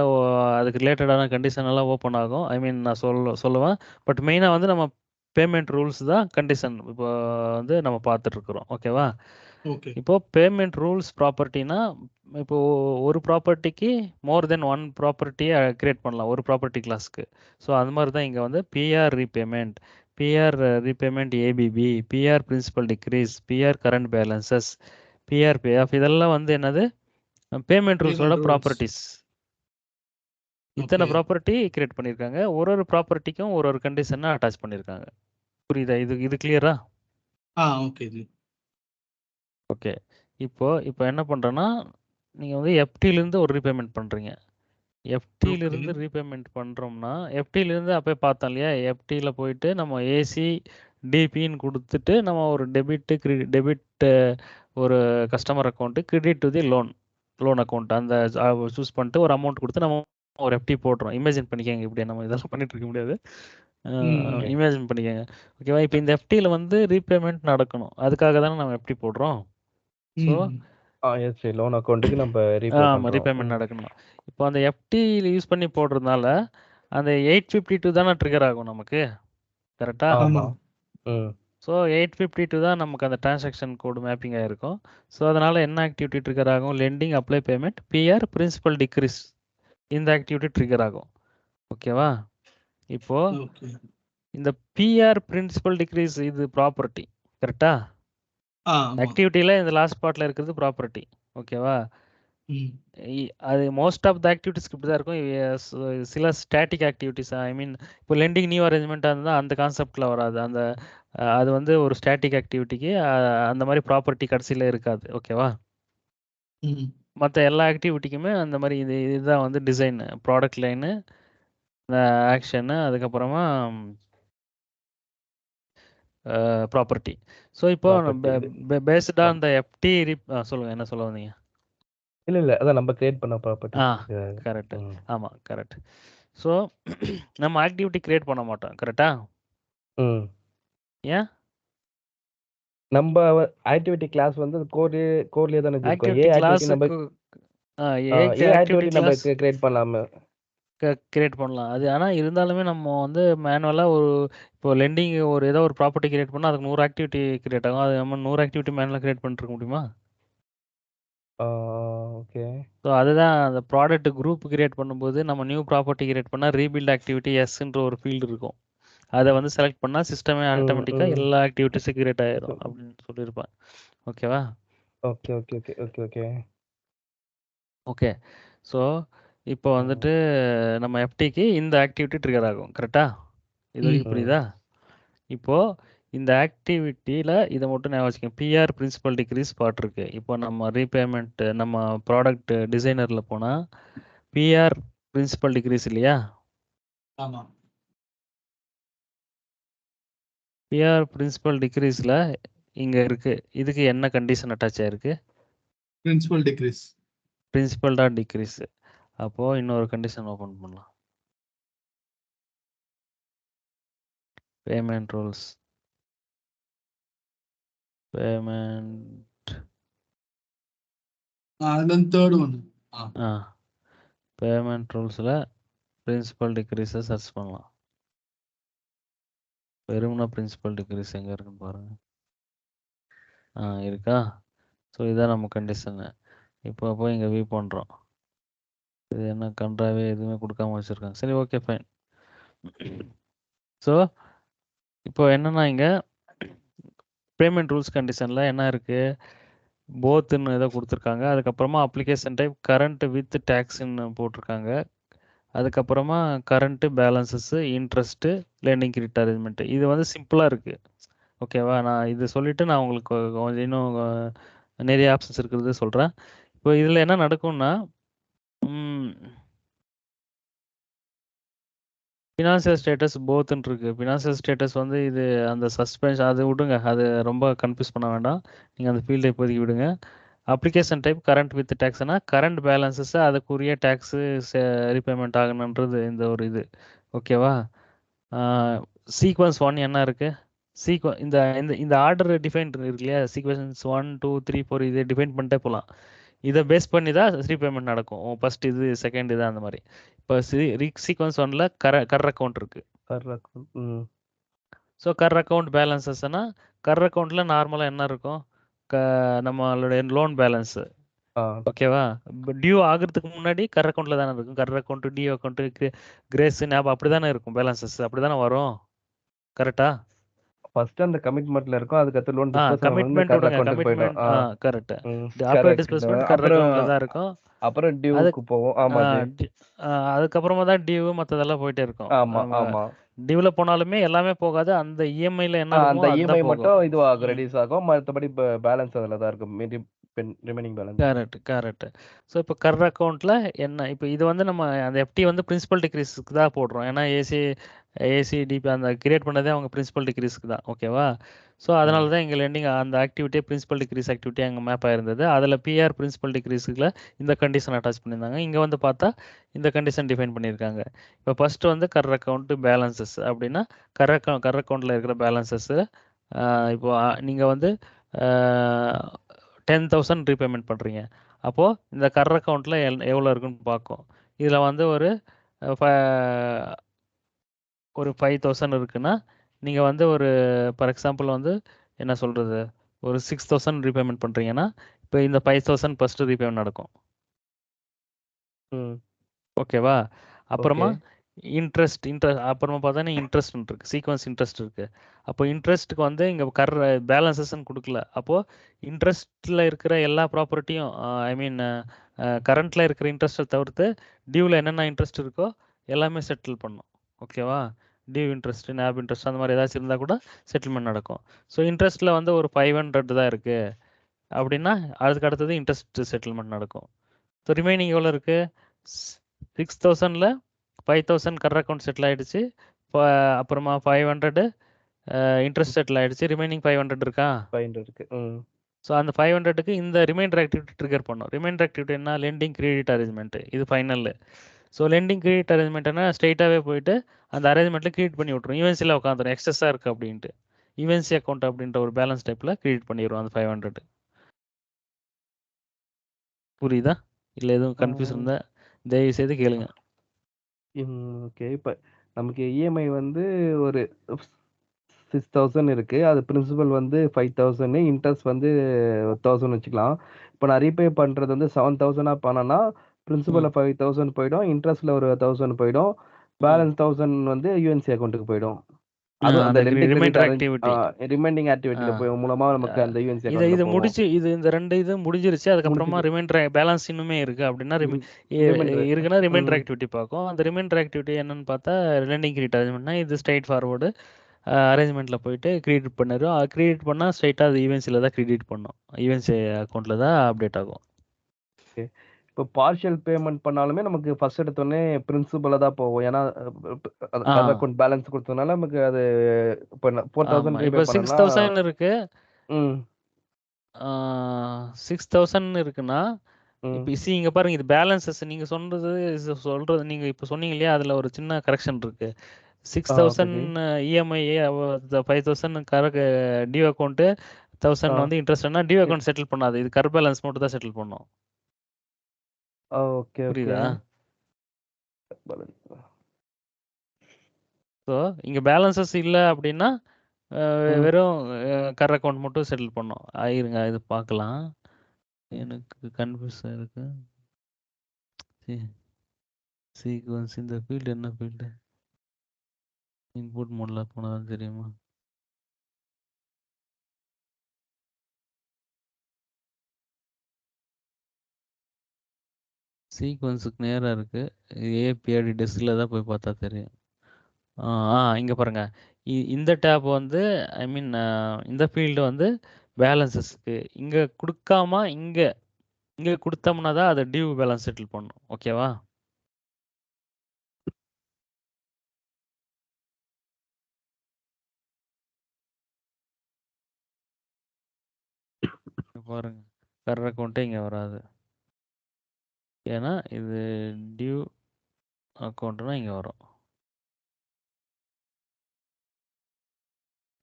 அதுக்கு ரிலேட்டடான கண்டிஷன் எல்லாம் ஓப்பன் ஆகும். ஐ மீன் நான் சொல்லுவேன். பட் மெயினாக வந்து நம்ம பேமெண்ட் ரூல்ஸ் தான் கண்டிஷன் இப்போ வந்து நம்ம பார்த்துட்ருக்குறோம். ஓகேவா? இப்போ பேமெண்ட் ரூல்ஸ் ப்ராப்பர்ட்டினா இப்போ ஒரு ப்ராப்பர்ட்டிக்கு மோர் தென் ஒன் ப்ராப்பர்ட்டியை கிரியேட் பண்ணலாம் ஒரு ப்ராப்பர்ட்டி கிளாஸ்க்கு. ஸோ அது மாதிரி தான் இங்கே வந்து PR repayment, PR repayment APP, PR principal decrease, PR current balances, PR pay off, இதெல்லாம் வந்து என்னது பேமெண்ட் ரூல்ஸோட ப்ராப்பர்ட்டிஸ். இத்தனை ப்ராப்பர்ட்டி கிரியேட் பண்ணியிருக்காங்க. ஒரு ஒரு ப்ராப்பர்ட்டிக்கும் ஒரு ஒரு கண்டிஷனை அட்டாச் பண்ணியிருக்காங்க. புரியுதா? இது கிளியரா? ஓகே. இப்போ என்ன பண்ணுறேன்னா, நீங்கள் வந்து எஃப்டிலேருந்து ஒரு ரீபேமெண்ட் பண்ணுறீங்க. எஃப்டியிலிருந்து ரீபேமெண்ட் பண்ணுறோம்னா, எஃப்டியிலேருந்து அப்போயே பார்த்தோம் இல்லையா, எஃப்டியில் போயிட்டு நம்ம ஏசி டிபின்னு கொடுத்துட்டு நம்ம ஒரு டெபிட் ஒரு customer account, credit to the loan account அந்த சூஸ் பண்ணிட்டு ஒரு அமௌண்ட் கொடுத்து நம்ம ஒரு எஃப்டி போடுறோம். இமேஜின் பண்ணிக்கோங்க, இப்படி நம்ம இதெல்லாம் பண்ணிட்டு இருக்க முடியாது. இமேஜின் பண்ணிக்கோங்க. ஓகேவா? இப்போ இந்த எஃப்டியில் வந்து ரீபேமெண்ட் நடக்கணும், அதுக்காக தானே நம்ம எஃப்டி போடுறோம். ஸோ லோன் அக்கௌண்ட்டுக்கு நம்ம ரீபேமெண்ட் நடக்கணும். இப்போ அந்த எஃப்டி யூஸ் பண்ணி போடுறதுனால அந்த 852 தானே ட்ரிகர் ஆகும் நமக்கு, கரெக்டா? ஸோ 852 தான் நமக்கு அந்த டிரான்சாக்ஷன் கோடு மேப்பிங் ஆகிருக்கும். ஸோ அதனால் என்ன ஆக்டிவிட்டி ட்ரிகர் ஆகும்? Lending, apply payment, PR principal decrease, இந்த ஆக்டிவிட்டி ட்ரிகர் ஆகும். ஓகேவா? இப்போ இந்த பிஆர் பிரின்சிபல் டிக்ரீஸ் இது ப்ராப்பர்ட்டி, கரெக்டா? ஆக்டிவிட்டியில் இந்த லாஸ்ட் பார்ட்டில் இருக்கிறது ப்ராப்பர்ட்டி. ஓகேவா? அது மோஸ்ட் ஆஃப் த ஆக்டிவிட்டிஸ்க்கு இப்படி தான் இருக்கும். சில ஸ்டாட்டிக் ஆக்டிவிட்டிஸ், ஐ மீன் இப்போ லெண்டிங் நியூ அரேஞ்ச்மெண்ட்டாக இருந்தால் அந்த கான்செப்டில் வராது. அது வந்து ஒரு ஸ்டாட்டிக் ஆக்டிவிட்டிக்கு அந்த மாதிரி ப்ராப்பர்ட்டி கடைசியில் இருக்காது. ஓகேவா? மற்ற எல்லா ஆக்டிவிட்டிக்குமே அந்த மாதிரி இதுதான் வந்து டிசைன், ப்ராடக்ட் லைனு, ஆக்ஷனு, அதுக்கப்புறமா ப்ராப்பர்ட்டி. ஸோ இப்போ பேஸ்டாக அந்த எஃப்டி சொல்லுங்கள், என்ன சொல்ல வந்தீங்க? இல்ல அதான் நம்ம கிரியேட் பண்ண ப்ராப்பர்ட்டி. கரெக்ட். ஆமாம், கரெக்ட். ஸோ நம்ம ஆக்டிவிட்டி கிரியேட் பண்ண மாட்டோம், கரெக்டா? ஏன்? நம்ம ஆக்டிவிட்டி கிளாஸ் வந்து கோர்லயே தானே இருக்கும். ஆக்டிவிட்டி கிளாஸ் நம்ம ஆக்டிவிட்டி நம்ம கிரியேட் பண்ணலாமே, கிரியேட் பண்ணலாம். அது ஆனால் இருந்தாலுமே நம்ம வந்து மேனுவலாக இப்போ லெண்டிங் ஏதோ ஒரு ப்ராப்பர்ட்டி கிரியேட் பண்ணால் அதுக்கு 100 ஆக்டிவிட்டி கிரியேட் ஆகும். அது நம்ம 100 ஆக்டிவிட்டி மேனுவலாக கிரியேட் பண்ணிட்டு இருக்க முடியுமா? ஓகே. ஸோ அதுதான் அந்த ப்ராடக்ட் குரூப் கிரியேட் பண்ணும்போது நம்ம நியூ ப்ராப்பர்ட்டி கிரியேட் பண்ணால் ரீபில்ட் ஆக்டிவிட்டி எஸ்ன்ற ஒரு ஃபீல்டு இருக்கும். அதை வந்து செலக்ட் பண்ணால் சிஸ்டமே ஆட்டோமேட்டிக்காக எல்லா ஆக்டிவிட்டிஸும் கிரியேட் ஆயிரும் அப்படின்னு சொல்லியிருப்பேன். ஓகேவா? ஓகே. ஸோ இப்போ வந்துட்டு நம்ம எஃப்டிக்கு இந்த ஆக்டிவிட்டி ட்ரிகர் ஆகும், கரெக்டா? இது வரைக்கும் புரியுதா? இப்போது இந்த ஆக்டிவிட்டியில் இதை மட்டும் ஞாபகம் வச்சுக்கோங்க, பிஆர் பிரின்சிபல் டிக்ரீஸ் பார்ட் இருக்குது. இப்போ நம்ம ரீபேமெண்ட் நம்ம ப்ராடக்ட் டிசைனரில் போனால் பிஆர் பிரின்சிபல் டிக்ரீஸ் இல்லையா? ஆமாம். பிஆர் பிரின்சிபல் டிக்ரீஸில் இங்கே இருக்குது. இதுக்கு என்ன கண்டிஷன் அட்டாச் ஆகிருக்கு? Principal decrease. Principal dot decrease. அப்போது இன்னொரு கண்டிஷன் ஓப்பன் பண்ணலாம். Payment rules, payment third one. Payment ரூல்ஸில் பிரின்சிபல் டிக்ரீஸை சர்ச் பண்ணலாம். வெறும்னா பிரின்சிபல் டிக்ரீஸ் எங்கே இருக்குன்னு பாருங்கள். இருக்கா? ஸோ இதான் நம்ம கண்டிஷனு. இப்போ போய் இங்கே வியூ பண்ணுறோம். இது என்ன கன்றாவே எதுவுமே கொடுக்காம வச்சுருக்காங்க. சரி, ஓகே, ஃபைன். ஸோ இப்போ என்னன்னா இங்கே பேமெண்ட் ரூல்ஸ் கண்டிஷனில் என்ன இருக்குது, போத்துன்னு ஏதோ கொடுத்துருக்காங்க. அதுக்கப்புறமா அப்ளிகேஷன் டைப் கரண்ட் வித் டேக்ஸ்ன்னு போட்டிருக்காங்க. அதுக்கப்புறமா current, balances, interest, lending credit arrangement. இது வந்து சிம்பிளாக இருக்குது. ஓகேவா? நான் இது சொல்லிவிட்டு நான் உங்களுக்கு கொஞ்சம் இன்னும் நிறைய ஆப்ஷன்ஸ் இருக்கிறது சொல்கிறேன். இப்போ இதில் என்ன நடக்கும்னா, ஃபினான்சியல் ஸ்டேட்டஸ் போத்துன்னு இருக்கு. ஃபினான்சியல் ஸ்டேட்டஸ் வந்து இது அந்த சஸ்பென்ஷன் அது விடுங்க, அது ரொம்ப கன்ஃபியூஸ் பண்ண வேண்டாம். நீங்கள் அந்த ஃபீல்டை இப்போதைக்கு விடுங்க. அப்ளிகேஷன் டைப் கரண்ட் வித் டேக்ஸ்னா கரண்ட் பேலன்சஸ் அதுக்குரிய டேக்ஸு ரீபேமெண்ட் ஆகணுன்றது இந்த ஒரு இது. ஓகேவா? சீக்வன்ஸ் 1 என்ன இருக்குது, இந்த இந்த இந்த ஆர்டர் டிஃபைன் இருக்கு இல்லையா, சீக்வன்ஸ் 1 2 3 4 இதை டிஃபைன் பண்ணிட்டே போகலாம். இதை பேஸ் பண்ணி தான் ரீபேமெண்ட் நடக்கும். ஃபர்ஸ்ட் இது, செகண்ட் இது, அந்த மாதிரி. இப்போ சீக்வன்ஸ் 1ல கர் அக்கௌண்ட் இருக்கு. ஸோ கர் அக்கௌண்ட் பேலன்சஸ்னா கர் அக்கௌண்ட்டில் நார்மலாக என்ன இருக்கும், நம்மளுடைய லோன் பேலன்ஸு. ஓகேவா? டியூ ஆகிறதுக்கு முன்னாடி கர் அக்கௌண்ட்டில் தானே இருக்கும். கர் அக்கௌண்ட், டியூ அக்கௌண்ட்டு, கிரேஸ் ஞாபகம் அப்படி தானே இருக்கும். பேலன்சஸ் அப்படி தானே வரும். கரெக்டா? ஃபர்ஸ்ட் அந்த கமிட்மெண்ட்ல இருக்கும், அதுக்கடுத்து லோன் டிஸ்பர்ஸ்மென்ட் கமிட்மெண்ட் கர் விடுங்க, அக்கவுண்ட்க்கு போய்டும். Commitment correct. After correct. Disbursement கர் அப்புறம் அக்கௌண்ட்ல தான் இருக்கும். அப்புறம் டியூக்கு போவோம். ஆமா ஜி. அதுக்கப்புறமா தான் டியூ மற்றதெல்லாம் போயிட்டே இருக்கும். ஆமா ஆமா. டியூல போனாலுமே எல்லாமே போகாது, அந்த இஎம்ஐல என்ன இருக்குமோ அந்த அதுதான் இஎம்ஐ போகும். மட்டும் இதுவாகும், ரெடியூஸ் ஆகும். மற்றபடி பேலன்ஸ் அதில் தான் இருக்கும், ரிமைனிங் பேலன்ஸ். கரெக்ட். ஸோ இப்போ கர் அக்கௌண்ட்டில் என்ன, இப்போ இது வந்து நம்ம அந்த எஃப்டி வந்து பிரின்சிபல் டிக்ரீஸ்க்கு தான் போடுறோம். ஏன்னா ஏசிடிபி அந்த கிரியேட் பண்ணதே அவங்க பிரின்சிபல் டிக்ரீஸ்க்கு தான். ஓகேவா? ஸோ அதனால தான் இங்கே லெண்டிங் அந்த ஆக்டிவிட்டியே பிரின்சிபல் டிக்ரீஸ் ஆக்டிவிட்டி அங்கே மேப் ஆயிருந்தது. அதில் பிஆர் பிரின்சிபல் டிக்ரீஸுக்குள்ள இந்த கண்டிஷன் அட்டாச் பண்ணியிருந்தாங்க. இங்கே வந்து பார்த்தா இந்த கண்டிஷன் டிஃபைன் பண்ணியிருக்காங்க. இப்போ ஃபர்ஸ்ட் வந்து கர் அக்கௌண்ட் பேலன்சஸ் அப்படின்னா கர் அக்கௌண்ட்டில் இருக்கிற பேலன்சஸ்ஸு இப்போ நீங்கள் வந்து 10,000 ரீபேமெண்ட் பண்ணுறீங்க. அப்போது இந்த கர் அக்கௌண்ட்டில் எவ்வளோ இருக்குன்னு பார்க்கும். இதில் வந்து ஒரு 5,000 இருக்குன்னா நீங்கள் வந்து ஒரு ஃபார் எக்ஸாம்பிள் வந்து என்ன சொல்கிறது, ஒரு 6,000 ரீபேமெண்ட் பண்ணுறீங்கன்னா இப்போ இந்த 5,000 ஃபஸ்ட்டு ரீபேமெண்ட் நடக்கும். ஓகேவா? அப்புறமா இன்ட்ரெஸ்ட் அப்புறமா பார்த்தா இன்ட்ரெஸ்ட் இருக்குது, சீக்வன்ஸ் இன்ட்ரெஸ்ட் இருக்குது. அப்போ இன்ட்ரெஸ்ட்டுக்கு வந்து இங்கே பேலன்சஸ்ன்னு கொடுக்கல. அப்போது இன்ட்ரெஸ்ட்டில் இருக்கிற எல்லா ப்ராப்பர்ட்டியும் ஐ மீன் கரண்ட்டில் இருக்கிற இன்ட்ரெஸ்ட்டை தவிர்த்து டியூவில் என்னென்ன இன்ட்ரெஸ்ட் இருக்கோ எல்லாமே செட்டில் பண்ணும். ஓகேவா? டியூ இன்ட்ரெஸ்ட், நேப் இன்ட்ரெஸ்ட் அந்த மாதிரி ஏதாச்சும் இருந்தால் கூட செட்டில்மெண்ட் நடக்கும். ஸோ இன்ட்ரெஸ்ட்டில் வந்து ஒரு 500 தான் இருக்குது அப்படின்னா அதுக்கு அடுத்தது இன்ட்ரெஸ்ட் செட்டில்மெண்ட் நடக்கும். ஸோ ரிமைனிங் எவ்வளோ இருக்குது, 6,000ல் 5,000 கர் அக்கௌண்ட் செட்டில் ஆகிடுச்சு. அப்புறமா 500 இன்ட்ரெஸ்ட் செட்டில் ஆகிடுச்சு. ரிமைனிங் 500 இருக்கா? 500 இருக்கு. ஸோ அந்த 500க்கு இந்த ரிமைண்டர் ஆக்டிவிட்டி ட்ரிகர் பண்ணும். ரிமைண்டர் ஆக்டிவிட்டி என்ன, லெண்டிங் கிரெடிட் அரேஞ்ச்மெண்ட். இது ஃபைனல். ஸோ லெண்டிங் கிரெடிட் அரேஞ்ச்மெண்ட்னா ஸ்ட்ரெயிட்டாகவே போயிட்டு அந்த அரேஞ்ச்மெண்ட்டில் கிரியேட் பண்ணி விட்ரும். ஈவென்சியில் உட்காந்துரும், எக்ஸஸாக இருக்குது அப்படின்ட்டு. ஈவென்சி அக்கௌண்ட் அப்படின்ற ஒரு பேலன்ஸ் டைப்பில் கிரியேட் பண்ணிடுவோம் அந்த 500. புரியுதா? இல்லை எதுவும் கன்ஃபியூஸ் இருந்தால் தயவு செய்து கேளுங்க. ஓகே. இப்போ நமக்கு இஎம்ஐ வந்து ஒரு 6,000 இருக்கு. அது பிரின்சிபல் வந்து 5,000, இன்ட்ரெஸ்ட் வந்து 1,000 வச்சுக்கலாம். இப்போ நான் ரீபே பண்றது வந்து 7,000 பண்ணனா பிரின்சிபல்ல 5,000 போயிடும், இன்ட்ரெஸ்ட்ல ஒரு 1,000 போயிடும், பேலன்ஸ் 1,000 வந்து யூஎன்சி அக்கௌண்ட்டுக்கு போயிடும். அது அந்த ரிமைண்டர் ஆக்டிவிட்டி ரிமைண்டிங் ஆக்டிவிட்டில போய் மூலமா நமக்கு அந்த யூஎன்சி இது அக்கௌண்ட்ல முடிச்சு இந்த 2 இது முடிஞ்சிருச்சு. அதுக்கப்புறமா ரிமைண்டர் பேலன்ஸ் இன்னுமே இருக்கு அப்படின்னா இருக்குன்னா ரிமைண்டர் ஆக்டிவிட்டி பார்க்கும். அந்த ரிமைண்டர் ஆக்டிவிட்டி என்னன்னு பார்த்தா லெண்டிங் கிரெடிட் அரேஞ்ச்மெண்ட்னா இது ஸ்ட்ரைட் ஃபார்வர்டு அரேஞ்ச்மெண்ட்டில் போயிட்டு கிரியேட் பண்ணிடும். கிரியேட் பண்ணால் ஸ்ட்ரைட்டாக அது ஈவென்சியில் தான் கிரெடிட் பண்ணும், ஈவென்சி அக்கௌண்ட்டில் தான் அப்டேட் ஆகும். ஓகே. இப்போ பார்ஷியல் பேமெண்ட் பண்ணாலுமே நமக்கு ஃபர்ஸ்ட் எடுத்தோடனே பிரின்சிபல்ல தான் போகும். ஏன்னா கரண்ட் அக்கௌண்ட் பேலன்ஸ் கொடுத்ததுனால நமக்கு அது இப்போ 4,000 இப்போ ரீபே பண்ணனா 6,000 இருக்கு. 6,000 இருக்குன்னா இப்போ இங்க பாருங்க, இது பேலன்சஸ். நீங்க சொல்றது நீங்க இப்போ சொன்னீங்க இல்லையா, அதுல ஒரு சின்ன கரெக்ஷன் இருக்கு. 6,000 இஎம்ஐ, 5,000 டியூ அக்கௌண்ட், 1,000 வந்து இன்ட்ரெஸ்ட்னா டியூ அக்கௌண்ட் செட்டில் பண்ணாது. இது கர் பேலன்ஸ் மட்டும் தான் செட்டில் பண்ணும். ஓகே. புரியுதா? ஸோ இங்க பேலன்சஸ் இல்லை அப்படின்னா வெறும் கர் அக்கௌண்ட் மட்டும் செட்டில் பண்ணும். இருங்க இது பார்க்கலாம், எனக்கு கன்ஃபியூஸாக இருக்கு. சீக்வன்ஸ் இந்த ஃபீல்டு என்ன ஃபீல்டு, இன்புட் மோடில் போனதான் தெரியுமா? சீக்வன்ஸுக்கு நேரா இருக்கு. ஏபிஐடி டெஸ்க்ல தான் போய் பார்த்தா தெரியும். இங்க பாருங்க. இந்த டேப் வந்து ஐ மீன் இந்த ஃபீல்டு வந்து பேலன்ஸஸ்க்கு இங்க குடுக்காம இங்க இங்க குடுத்தோம்னா தான் அத டியூ பேலன்ஸ் செட்டில் பண்ணும். ஓகேவா? இங்க பாருங்க. கரண்ட் அக்கவுண்ட்டே இங்க வராது. ஏன்னா இது டியூ அக்கவுண்ட்னா இங்க வரும்.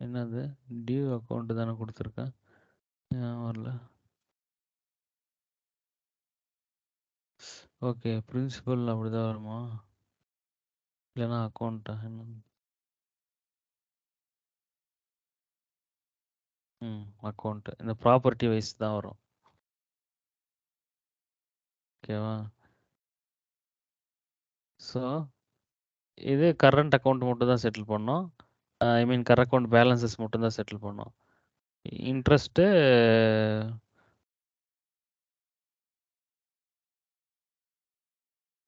என்னது? டியூ அக்கவுண்ட் தானே குடுத்துருக்கேன். ஏன் வரல? ஓகே. பிரின்சிபல் அப்படிதான் வருமா? இல்லைன்னா அக்கவுண்ட்டா? என்ன? அக்கவுண்ட். இந்த ப்ராப்பர்ட்டி வைஸ் தான் வரும். ஓகேவா? ஸோ இது கரண்ட் அக்கவுண்ட் மட்டும் தான் செட்டில் பண்ணோம். ஐ மீன் கரண்ட் அக்கவுண்ட் பேலன்சஸ் மட்டும் தான் செட்டில் பண்ணோம். இன்ட்ரெஸ்ட்டு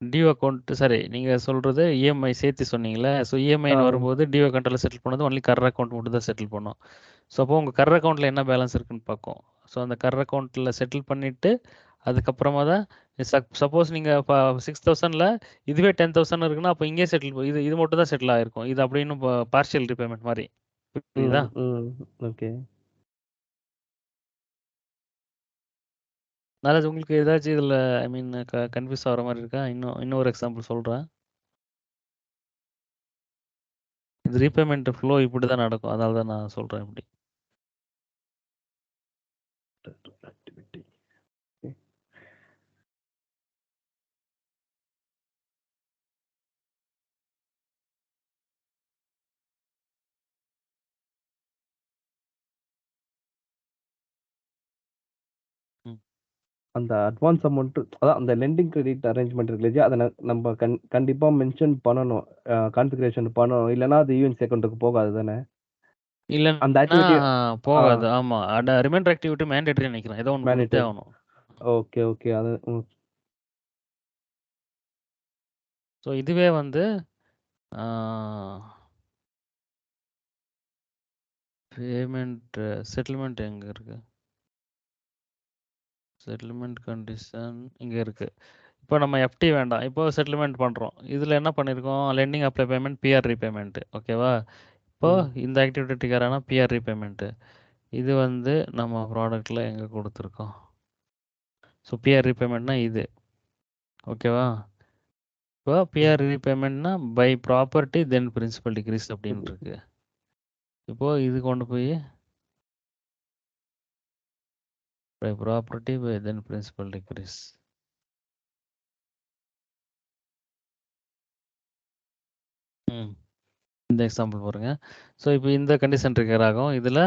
டியூ அக்கவுண்ட் சரி நீங்கள் சொல்கிறது இஎம்ஐ சேர்த்து சொன்னீங்களே. ஸோ இஎம்ஐன்னு வரும்போது டியூ அக்கௌண்ட்டில் செட்டில் பண்ணது ஒன்லி கரண்ட் அக்கௌண்ட் மட்டும் தான் செட்டில் பண்ணோம். ஸோ அப்போ உங்கள் கரண்ட் அக்கௌண்ட்டில் என்ன பேலன்ஸ் இருக்குன்னு பார்க்கும். ஸோ அந்த கரண்ட் அக்கௌண்ட்டில் செட்டில் பண்ணிவிட்டு அதுக்கப்புறமா தான் சப்போஸ் நீங்கள் இப்போ 6,000ல் இதுவே 10,000 இருக்குன்னா அப்போ இங்கே செட்டில் இது இது மட்டும் தான் செட்டில் ஆகிருக்கும். இது அப்படின்னு பார்ஷியல் ரீபேமெண்ட் மாதிரி புரியுதா? ஓகே. அதாவது உங்களுக்கு ஏதாச்சும் இதில் ஐ மீன் கன்ஃபியூஸ் ஆகிற மாதிரி இருக்கா? இன்னொரு எக்ஸாம்பிள் சொல்கிறேன். இது ரீபேமெண்ட் ஃப்ளோ இப்படி தான் நடக்கும். அதனால தான் நான் சொல்கிறேன் இப்படி. ஆக்டிவிட்டி. அந்த அட்வான்ஸ் அமௌண்ட் அதான் அந்த லெண்டிங் கிரெடிட் அரேஞ்ச்மெண்ட் இருக்கு இல்லையா, அதை நம்ம கண்டிப்பா மென்ஷன் பண்ணணும், கான்ஃபிகரேஷன் பண்ணணும். இல்லைன்னா அது ஈவென்ட்ஸ் அக்கௌண்ட்டுக்கு போகாது தானே? அந்த இல்லைன்னா ஆக்டிவிட்டி போகாது. ஆமாம். ரிமைண்டர் ஆக்டிவிட்டி மேண்டேட்டரி நினைக்கிறேன். ஏதோ ஒன்று கொடுத்தே மேனிட்டரி. ஆகணும். Okay okay. அது ஸோ இதுவே வந்து பேமெண்ட் செட்டில்மெண்ட் எங்கே இருக்கு? செட்டில்மெண்ட் கண்டிஷன் இங்கே இருக்கு. இப்போ நம்ம எஃப்டி வேண்டாம். இப்போ செட்டில்மெண்ட் பண்ணுறோம். இதில் என்ன பண்ணியிருக்கோம்? Lending apply payment PR repayment. ஓகேவா? இப்போ இந்த ஆக்டிவிட்டி ட்ரிகரான பிஆர் ரீபேமெண்ட். இது வந்து நம்ம ப்ராடக்ட்டில் எங்கே கொடுத்துருக்கோம்? ஸோ பிஆர் ரீபேமெண்ட்னா இது. ஓகேவா? இப்போ பிஆர் ரீபேமெண்ட்னா by property then principal decrease அப்படின்னு இருக்கு. இப்போ இது கொண்டு போய் by property by then principal decrease. இந்த எக்ஸாம்பிள் பாருங்க. ஸோ இப்போ இந்த கண்டிஷன் ட்ரிகர் ஆகும். இதில்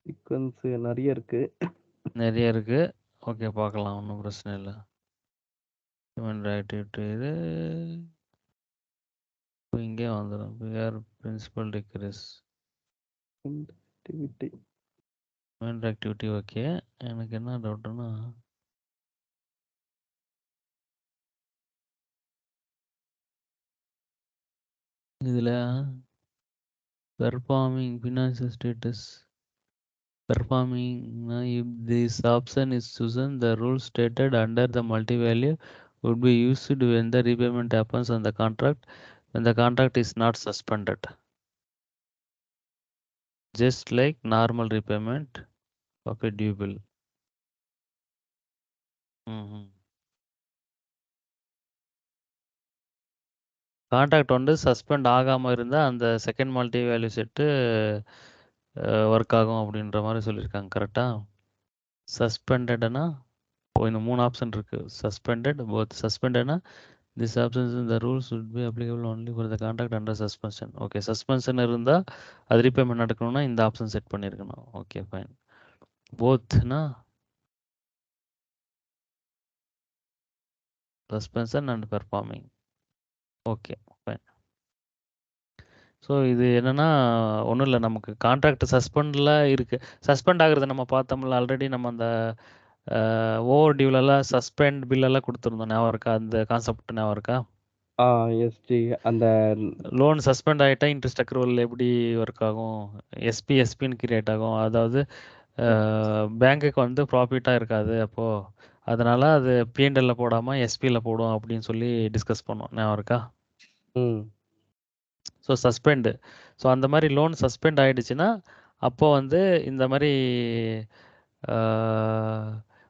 சீக்வன்ஸ் நிறைய இருக்கு. ஓகே, பார்க்கலாம். ஒன்றும் பிரச்சனை இல்லை. ஹியூமன் ஆக்டிவிட்டி இது இங்கே வந்துடும். PR principal decrease activity. Okay, எனக்கு என்ன டவுட்னா இதில் performing financial status performing if this option is chosen, the rules stated under the multi-value would be used when the repayment happens on the contract when the contract is not suspended, just like normal repayment of a due bill. Contract வந்து suspend ஆகாமல் இருந்தால் அந்த second multi value set work ஆகும் அப்படின்ற மாதிரி சொல்லியிருக்காங்க. கரெக்டாக? சஸ்பெண்டட்னா இந்த 3 ஆப்ஷன் இருக்குது. சஸ்பெண்டட், போத் சஸ்பெண்டட்னா this options in the rules would be applicable only for the contract under suspension. Okay, suspension இருந்தால் அது ரீபேமெண்ட் நடக்கணும்னா இந்த ஆப்ஷன் செட் பண்ணியிருக்கணும். Okay, fine. போத்னா suspension and performing. Okay, fine. So இது என்னென்னா ஒன்றும் இல்லை, நமக்கு கான்ட்ராக்ட் சஸ்பெண்டில் இருக்குது. சஸ்பெண்ட் ஆகுறது நம்ம பார்த்தோம்ல ஆல்ரெடி. நம்ம அந்த ஓவர் டியூலெல்லாம் சஸ்பெண்ட் பில்லெல்லாம் கொடுத்துருந்தோம், ஞாபகம் இருக்கா? அந்த கான்செப்ட் ஞாபகம் இருக்கா? எஸ்டி அந்த லோன் சஸ்பெண்ட் ஆகிட்டா இன்ட்ரெஸ்ட் அக்ரூவல் எப்படி ஒர்க் ஆகும்? எஸ்பின்னு கிரியேட் ஆகும். அதாவது பேங்க்குக்கு வந்து ப்ராஃபிட்டாக இருக்காது அப்போது, அதனால் அது பிஎன்எல்ல போடாமல் எஸ்பியில் போடும் அப்படின்னு சொல்லி டிஸ்கஸ் பண்ணோம், ஞாபகம் இருக்கா? So suspend. ஸோ அந்த மாதிரி லோன் சஸ்பெண்ட் ஆகிடுச்சுன்னா அப்போ வந்து இந்த மாதிரி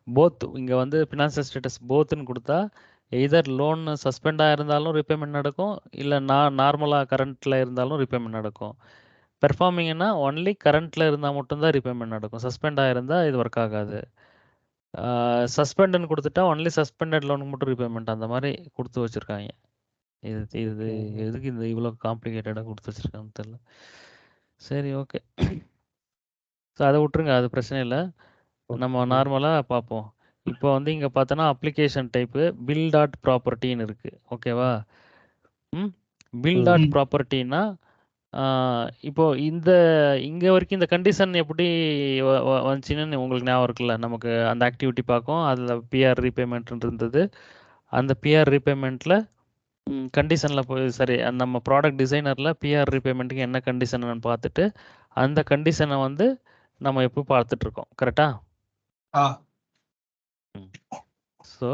போத் இங்கே வந்து ஃபினான்ஷியல் ஸ்டேட்டஸ் போத்துன்னு கொடுத்தா எய்தர் லோன் சஸ்பெண்டாக இருந்தாலும் ரீபேமெண்ட் நடக்கும், இல்லை நார்மலாக கரண்ட்டில் இருந்தாலும் ரீபேமெண்ட் நடக்கும். பெர்ஃபார்மிங்னா ஒன்லி கரண்ட்டில் இருந்தால் மட்டும்தான் ரீபேமெண்ட் நடக்கும். சஸ்பெண்டாக இருந்தால் இது ஒர்க் ஆகாது. சஸ்பெண்டுன்னு கொடுத்துட்டா ஒன்லி சஸ்பெண்டட் லோனுக்கு மட்டும் ரீபேமெண்ட், அந்த மாதிரி கொடுத்து வச்சுருக்காங்க. இது எதுக்கு இந்த இவ்வளோ காம்ப்ளிகேட்டடாக கொடுத்து வச்சுருக்காங்கன்னு தெரியல. சரி, ஓகே. ஸோ அதை விட்டுருங்க, அது பிரச்சனை இல்லை. நம்ம நார்மலாக பார்ப்போம். இப்போ வந்து இங்கே பார்த்தோன்னா அப்ளிகேஷன் டைப்பு பில் டாட் ப்ராப்பர்ட்டின்னு இருக்குது, ஓகேவா? பில் டாட் ப்ராப்பர்ட்டின்னா இப்போ இங்கே வரைக்கும் இந்த கண்டிஷன் எப்படி வந்துச்சுன்னு உங்களுக்கு ஞாபகம் இருக்குல்ல? நமக்கு அந்த ஆக்டிவிட்டி பார்க்கும், அதில் பிஆர் ரீபேமெண்ட் இருந்தது. அந்த பிஆர் ரீபேமெண்ட்டில் கண்டிஷனில் போய் சரி, நம்ம ப்ராடக்ட் டிசைனரில் பிஆர் ரீபேமெண்ட்டுக்கு என்ன கண்டிஷன் பார்த்துட்டு அந்த கண்டிஷனை வந்து நம்ம எப்போ பார்த்துட்ருக்கோம், கரெக்டாக? ஸோ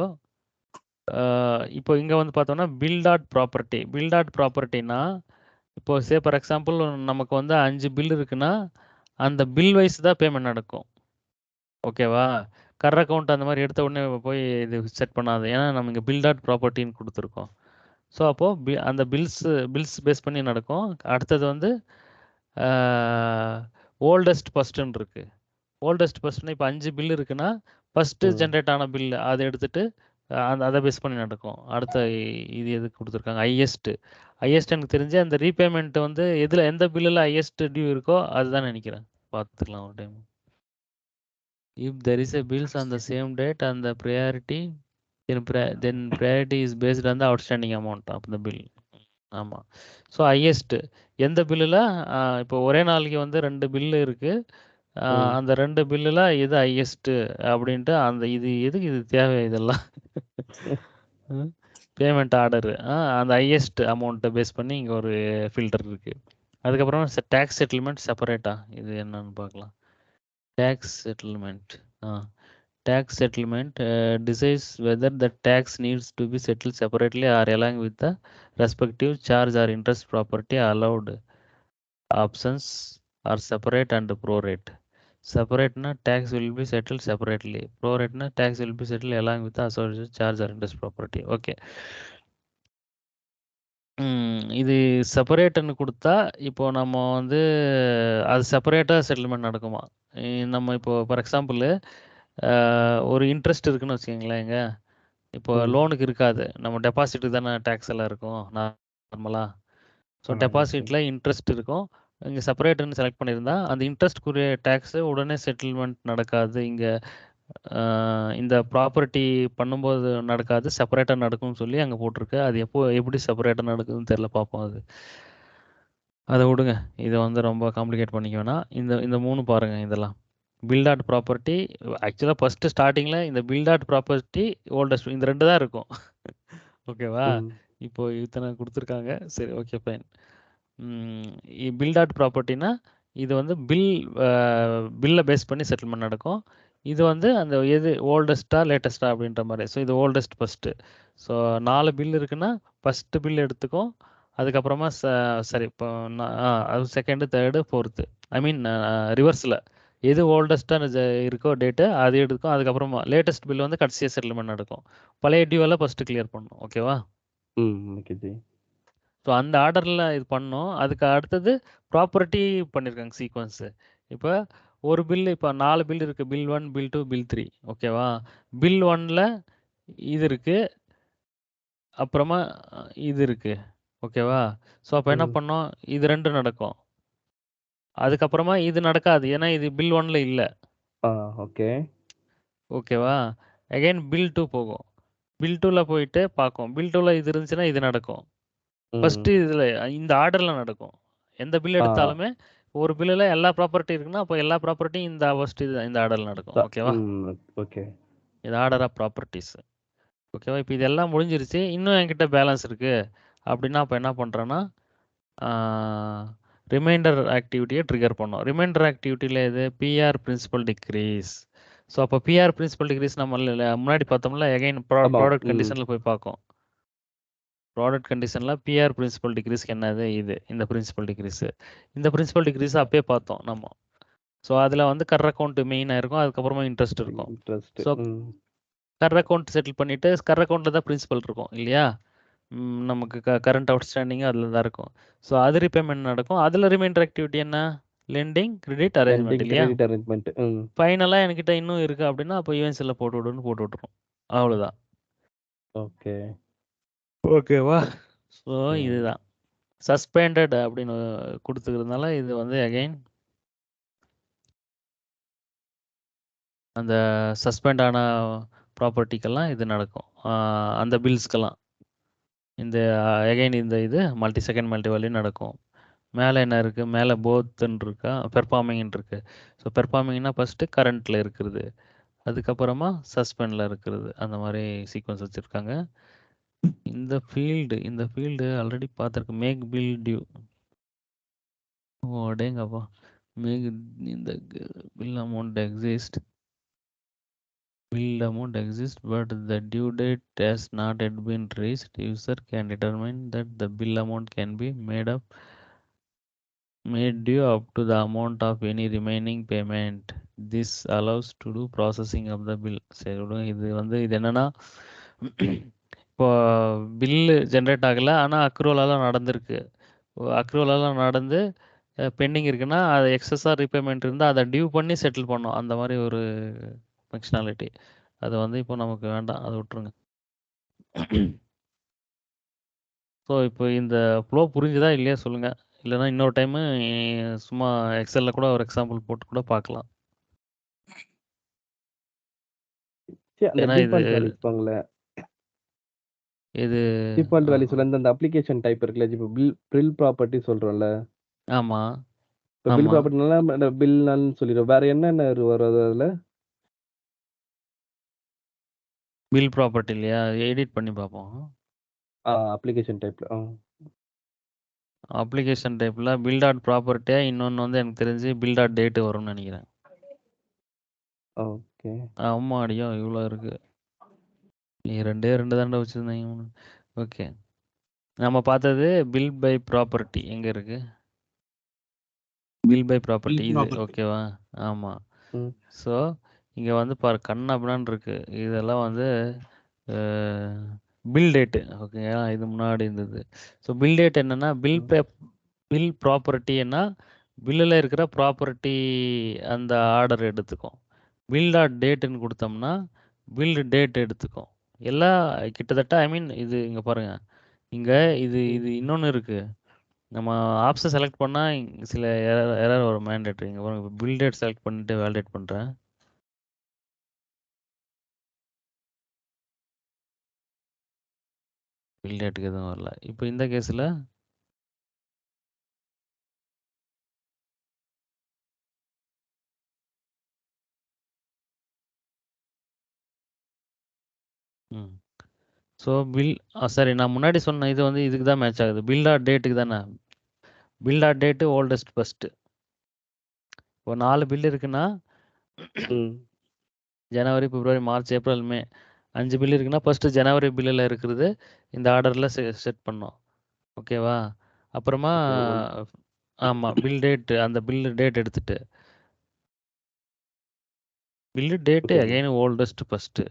இப்போ இங்கே வந்து பார்த்தோம்னா பில் டாட் ப்ராப்பர்ட்டினா இப்போ ஃபார் எக்ஸாம்பிள் நமக்கு வந்து 5 பில் இருக்குன்னா அந்த பில் வைஸ் தான் பேமெண்ட் நடக்கும், ஓகேவா? கர் அக்கௌண்ட் அந்த மாதிரி எடுத்த உடனே போய் இது செட் பண்ணாது, ஏன்னா நம்ம இங்கே பில் டாட் ப்ராப்பர்ட்டின்னு கொடுத்துருக்கோம். ஸோ அப்போது அந்த பில்ஸ் பேஸ் பண்ணி நடக்கும். அடுத்தது வந்து ஓல்டஸ்ட் ஃபஸ்ட்டுன்னு இருக்குது. ஓல்டஸ்ட் ஃபஸ்ட்டுன்னு இப்போ 5 பில் இருக்குன்னா ஃபஸ்ட்டு ஜென்ரேட் ஆன பில் அதை எடுத்துகிட்டு அதை பேஸ் பண்ணி நடக்கும். அடுத்த இது எது கொடுத்துருக்காங்க? ஹையஸ்ட் எனக்கு தெரிஞ்சு அந்த ரீபேமெண்ட் வந்து எந்த பில்லில் ஹையஸ்ட் டியூ இருக்கோ அதுதான் நினைக்கிறேன். பார்த்துக்கலாம் ஒரு time. If there is a bills on the same date and the priority then priority is based on the outstanding amount of the bill. ஆமாம். ஸோ ஹையஸ்ட்டு எந்த பில்லில் இப்போ ஒரே நாளைக்கு வந்து 2 பில்லு இருக்குது, அந்த 2 பில்லில் எது ஹையஸ்ட்டு அப்படின்ட்டு இது எதுக்கு இது தேவை இதெல்லாம்? பேமெண்ட் ஆர்டரு அந்த ஹையஸ்ட் அமௌண்ட்டை பேஸ் பண்ணி இங்கே ஒரு ஃபில்டர் இருக்குது. அதுக்கப்புறம் டேக்ஸ் செட்டில்மெண்ட் செப்பரேட்டாக, இது என்னன்னு பார்க்கலாம். Tax settlement decides whether the tax needs to be settled separately or along with the respective charge or interest property. Allowed options are separate and prorate. Separate na tax will be settled separately. Prorate na tax will be settled along with the associated charge or interest property. Okay. இது செப்பரேட்டுன்னு கொடுத்தா இப்போ நம்ம வந்து அது செப்பரேட்டாக settlement நடக்குமா? நம்ம இப்போ ஃபார் எக்ஸாம்பிள் ஒரு இன்ட்ரெஸ்ட் இருக்குன்னு வச்சுக்கோங்களேங்க. இப்போ லோனுக்கு இருக்காது, நம்ம டெபாசிட்டுக்கு தானே டேக்ஸ் எல்லாம் இருக்கும் நார்மலாக. ஸோ டெபாசிட்டில் இன்ட்ரெஸ்ட் இருக்கும். இங்கே செப்பரேட்டுன்னு செலக்ட் பண்ணியிருந்தா அந்த இன்ட்ரெஸ்ட்க்குரிய டேக்ஸு உடனே செட்டில்மெண்ட் நடக்காது. இங்கே இந்த ப்ராப்பர்ட்டி பண்ணும்போது நடக்காது, செப்பரேட்டாக நடக்கும்னு சொல்லி அங்கே போட்டிருக்கு. அது எப்படி செப்பரேட்டாக நடக்குதுன்னு தெரில, பார்ப்போம். அதை விடுங்க, இதை வந்து ரொம்ப காம்ப்ளிகேட் பண்ணிக்க வேணாம். இந்த 3 பாருங்கள். இதெல்லாம் பில் டாட் ப்ராப்பர்ட்டி. ஆக்சுவலாக ஃபஸ்ட்டு ஸ்டார்டிங்கில் இந்த பில் டாட் ப்ராப்பர்ட்டி ஓல்டஸ்ட் இந்த 2 தான் இருக்கும், ஓகேவா? இப்போ இத்தனை கொடுத்துருக்காங்க, சரி, ஓகே, ஃபைன். பில் டாட் ப்ராப்பர்ட்டினா இது வந்து பில்லை பேஸ் பண்ணி செட்டில்மெண்ட் நடக்கும். இது வந்து அந்த எது ஓல்டஸ்ட்டா லேட்டஸ்ட்டா அப்படின்ற மாதிரி. ஸோ இது ஓல்டஸ்ட் ஃபஸ்ட்டு. ஸோ 4 பில் இருக்குன்னா ஃபஸ்ட்டு பில் எடுத்துக்கும், அதுக்கப்புறமா சரி இப்போ அது செகண்டு, தேர்டு, ஃபோர்த்து, ஐ மீன் ரிவர்ஸில் எது ஓல்டஸ்ட்டாக இருக்கோ டேட்டு அது எடுக்கும். அதுக்கப்புறமா லேட்டஸ்ட் பில் வந்து கடைசியாக செட்டில்மெண்ட் நடக்கும். பழைய டியூவெல்லாம் ஃபஸ்ட்டு கிளியர் பண்ணணும், ஓகேவா? ஸோ அந்த ஆர்டரில் இது பண்ணோம். அதுக்கு அடுத்தது ப்ராப்பர்ட்டி பண்ணியிருக்காங்க சீக்வன்ஸு. இப்போ ஒரு பில், இப்போ 4 பில் இருக்குது, பில் 1, பில் 2, பில் 3, ஓகேவா? பில் 1ல் இது இருக்குது, அப்புறமா இது இருக்குது, ஓகேவா? ஸோ அப்போ என்ன பண்ணோம், இது 2 நடக்கும். அதுக்கப்புறமா இது நடக்காது, ஏன்னா இது பில் 1ல் இல்லை, ஓகேவா? அகைன் பில் 2 போகும், பில் 2ல் போயிட்டு பார்க்கும், பில் 2ல் இது இருந்துச்சுன்னா இது நடக்கும். ஃபஸ்ட்டு இதில் இந்த ஆர்டரில் நடக்கும். எந்த பில் எடுத்தாலுமே ஒரு பில்லில் எல்லா ப்ராப்பர்ட்டி இருக்குன்னா அப்போ எல்லா ப்ராப்பர்ட்டியும் இந்த ஃபஸ்ட்டு இந்த ஆர்டரில் நடக்கும், ஓகேவா? இது ஆர்டர் ஆஃப் ப்ராப்பர்ட்டிஸ். ஓகேவா? இப்போ இதெல்லாம் முடிஞ்சிருச்சு, இன்னும் என்கிட்ட பேலன்ஸ் இருக்குது அப்படின்னா அப்போ என்ன பண்ணுறேன்னா ரிமைண்டர் ஆக்டிவிட்டியை ட்ரிகர் பண்ணோம். ரிமைண்டர் ஆக்டிவிட்டியில் எது? PR principal decrease. ஸோ அப்போ பிஆர் பிரின்சிபல் டிக்ரீஸ் நம்ம முன்னாடி பார்த்தோம்ல, எகைன் ப்ராடக்ட் கண்டிஷனில் போய் பார்க்கும். ப்ராடக்ட் கண்டிஷனில் பிஆர் பிரின்சிபல் டிக்ரீஸ்க்கு என்னது? இந்த பிரின்சிபல் டிக்ரீஸு. இந்த பிரின்சிபல் டிக்ரீஸ் அப்பயே பார்த்தோம் நம்ம. ஸோ அதில் வந்து கர் அக்கௌண்ட் மெயினாக இருக்கும், அதுக்கப்புறமா இன்ட்ரெஸ்ட் இருக்கும். ஸோ கர் அக்கௌண்ட் செட்டில் பண்ணிவிட்டு கர் அக்கௌண்ட்டில் தான் பிரின்சிபல் இருக்கும் இல்லையா? நமக்கு கரண்ட் அவுட்ஸ்டாண்டிங் அதில் தான் இருக்கும். ஸோ அது ரீபேமெண்ட் நடக்கும். அதில் ரிமைண்டர் ஆக்டிவிட்டி என்ன? லெண்டிங், கிரெடிட், அரேஞ்ச்மெண்ட் இல்லையா? ஃபைனலாக என்கிட்ட இன்னும் இருக்குது அப்படின்னா அப்போ யூஎன்சியில் போட்டு விட்டுரும். அவ்வளோதான். ஓகேவா? ஸோ இதுதான் சஸ்பெண்டட் அப்படின்னு கொடுத்துக்கிறதுனால இது வந்து அகைன் அந்த சஸ்பெண்ட் ஆன ப்ராப்பர்ட்டிக்கெல்லாம் இது நடக்கும். அந்த பில்ஸ்க்கெல்லாம் இந்த அகைன் இந்த இது மல்டி செகண்ட் மல்டி வேல்யூ நடக்கும். மேலே என்ன இருக்குது? மேலே போத்துன்னு இருக்கா, பெர்ஃபார்மிங்னு இருக்குது. ஸோ பெர்ஃபார்மிங்னா ஃபஸ்ட்டு கரண்ட்டில் இருக்கிறது, அதுக்கப்புறமா சஸ்பெண்டில் இருக்கிறது. அந்த மாதிரி சீக்வன்ஸ் வச்சுருக்காங்க. இந்த ஃபீல்டு ஆல்ரெடி பார்த்துருக்கு. Make bill due. அடேங்கப்பா. மேக் இந்த bill amount exist but the due date has not yet been reached. User can determine that the bill amount can be made due up to the amount of any remaining payment. This allows to do processing of the bill. சரி விடுங்க. இது என்னன்னா இப்போ bill generate ஆகலை, ஆனால் அக்ரூவலாலாம் நடந்திருக்கு. அக்ரூவலாலாம் நடந்து bending இருக்குன்னா அது எக்ஸஸாக ரீபேமெண்ட் இருந்தால் அதை டியூ பண்ணி செட்டில் பண்ணோம். அந்த மாதிரி ஒரு ஃபங்க்ஷனாலிட்டி. அது வந்து இப்போ நமக்கு வேண்டாம், அதை விட்டுருங்க. ஸோ இப்போ இந்த ஃப்ளோ புரிஞ்சுதா இல்லையா சொல்லுங்கள். இல்லைன்னா இன்னொரு டைமு சும்மா எக்ஸலில் கூட ஒரு எக்ஸாம்பிள் போட்டு கூட பார்க்கலாம். ஏன்னா இது டிஃபால்ட் வேல்யூ சொல்ல அந்த அப்ளிகேஷன் டைப் இருக்குல்ல, இப்போ பில் ப்ராப்பர்ட்டி சொல்றோம்ல. ஆமாம். இப்போ பில் ப்ராப்பர்ட்டினால பில்னாலும் சொல்லிடுவோம். வேற என்னென்ன வரும் அதில்? பில் ப்ராப்பர்ட்டி இல்லையா? எடிட் பண்ணி பார்ப்போம். அப்ளிகேஷன் டைப்ல. அப்ளிகேஷன் டைப்பில் பில் டாட் ப்ராப்பர்ட்டியா, இன்னொன்று வந்து எனக்கு தெரிஞ்சு பில் டாட் டேட்டு வரும்னு நினைக்கிறேன். ஓகே. ஆமாம், அடியோ இவ்வளோ இருக்குது. நீ ரெண்டே தாண்டா வச்சுருந்தீங்க. ஓகே, நம்ம பார்த்தது பில் பை ப்ராப்பர்ட்டி எங்கே இருக்குது? பில் பை ப்ராப்பர்ட்டி இது. ஓகேவா? ஆமாம். ஸோ இங்கே வந்து பாரு கண்ணா அப்படின்னான்னு இருக்குது. இதெல்லாம் வந்து பில் டேட்டு. ஓகேங்களா? இது முன்னாடி இருந்தது. ஸோ பில் டேட் என்னென்னா பில் ப்ராப்பர்ட்டின்னா பில்லில் இருக்கிற ப்ராப்பர்ட்டி அந்த ஆர்டர் எடுத்துக்கும். பில் டாட் டேட்டுன்னு கொடுத்தோம்னா பில் டேட் எடுத்துக்கும். எல்லாம் கிட்டத்தட்ட இது இங்கே பாருங்கள், இங்கே இது இன்னொன்று இருக்குது. நம்ம ஆப்ஸை செலக்ட் பண்ணால் சில எரர் வரும் மேண்டேட்ரி. இங்கே பாருங்க, பில் டேட் செலக்ட் பண்ணிட்டு வேலிடேட் பண்ணுறேன். பில் டேட்டுக்கு எதுவும் வரல. இப்போ இந்த கேஸில் ஸோ பில் சரி, நான் முன்னாடி சொன்ன இது வந்து இதுக்கு தான் மேட்ச் ஆகுது. பில் டாட் டேட்டுக்கு தானே. Bill dot date oldest first. இப்போ 4 பில் இருக்குன்னா ஜனவரி, பிப்ரவரி, மார்ச், ஏப்ரல், மே 5 பில் இருக்குன்னா ஃபஸ்ட்டு ஜனவரி பில்லில் இருக்கிறது இந்த ஆர்டரில் செட் பண்ணோம். ஓகேவா? அப்புறமா ஆமாம், பில் டேட்டு அந்த பில்லு டேட் எடுத்துட்டு bill date again oldest first.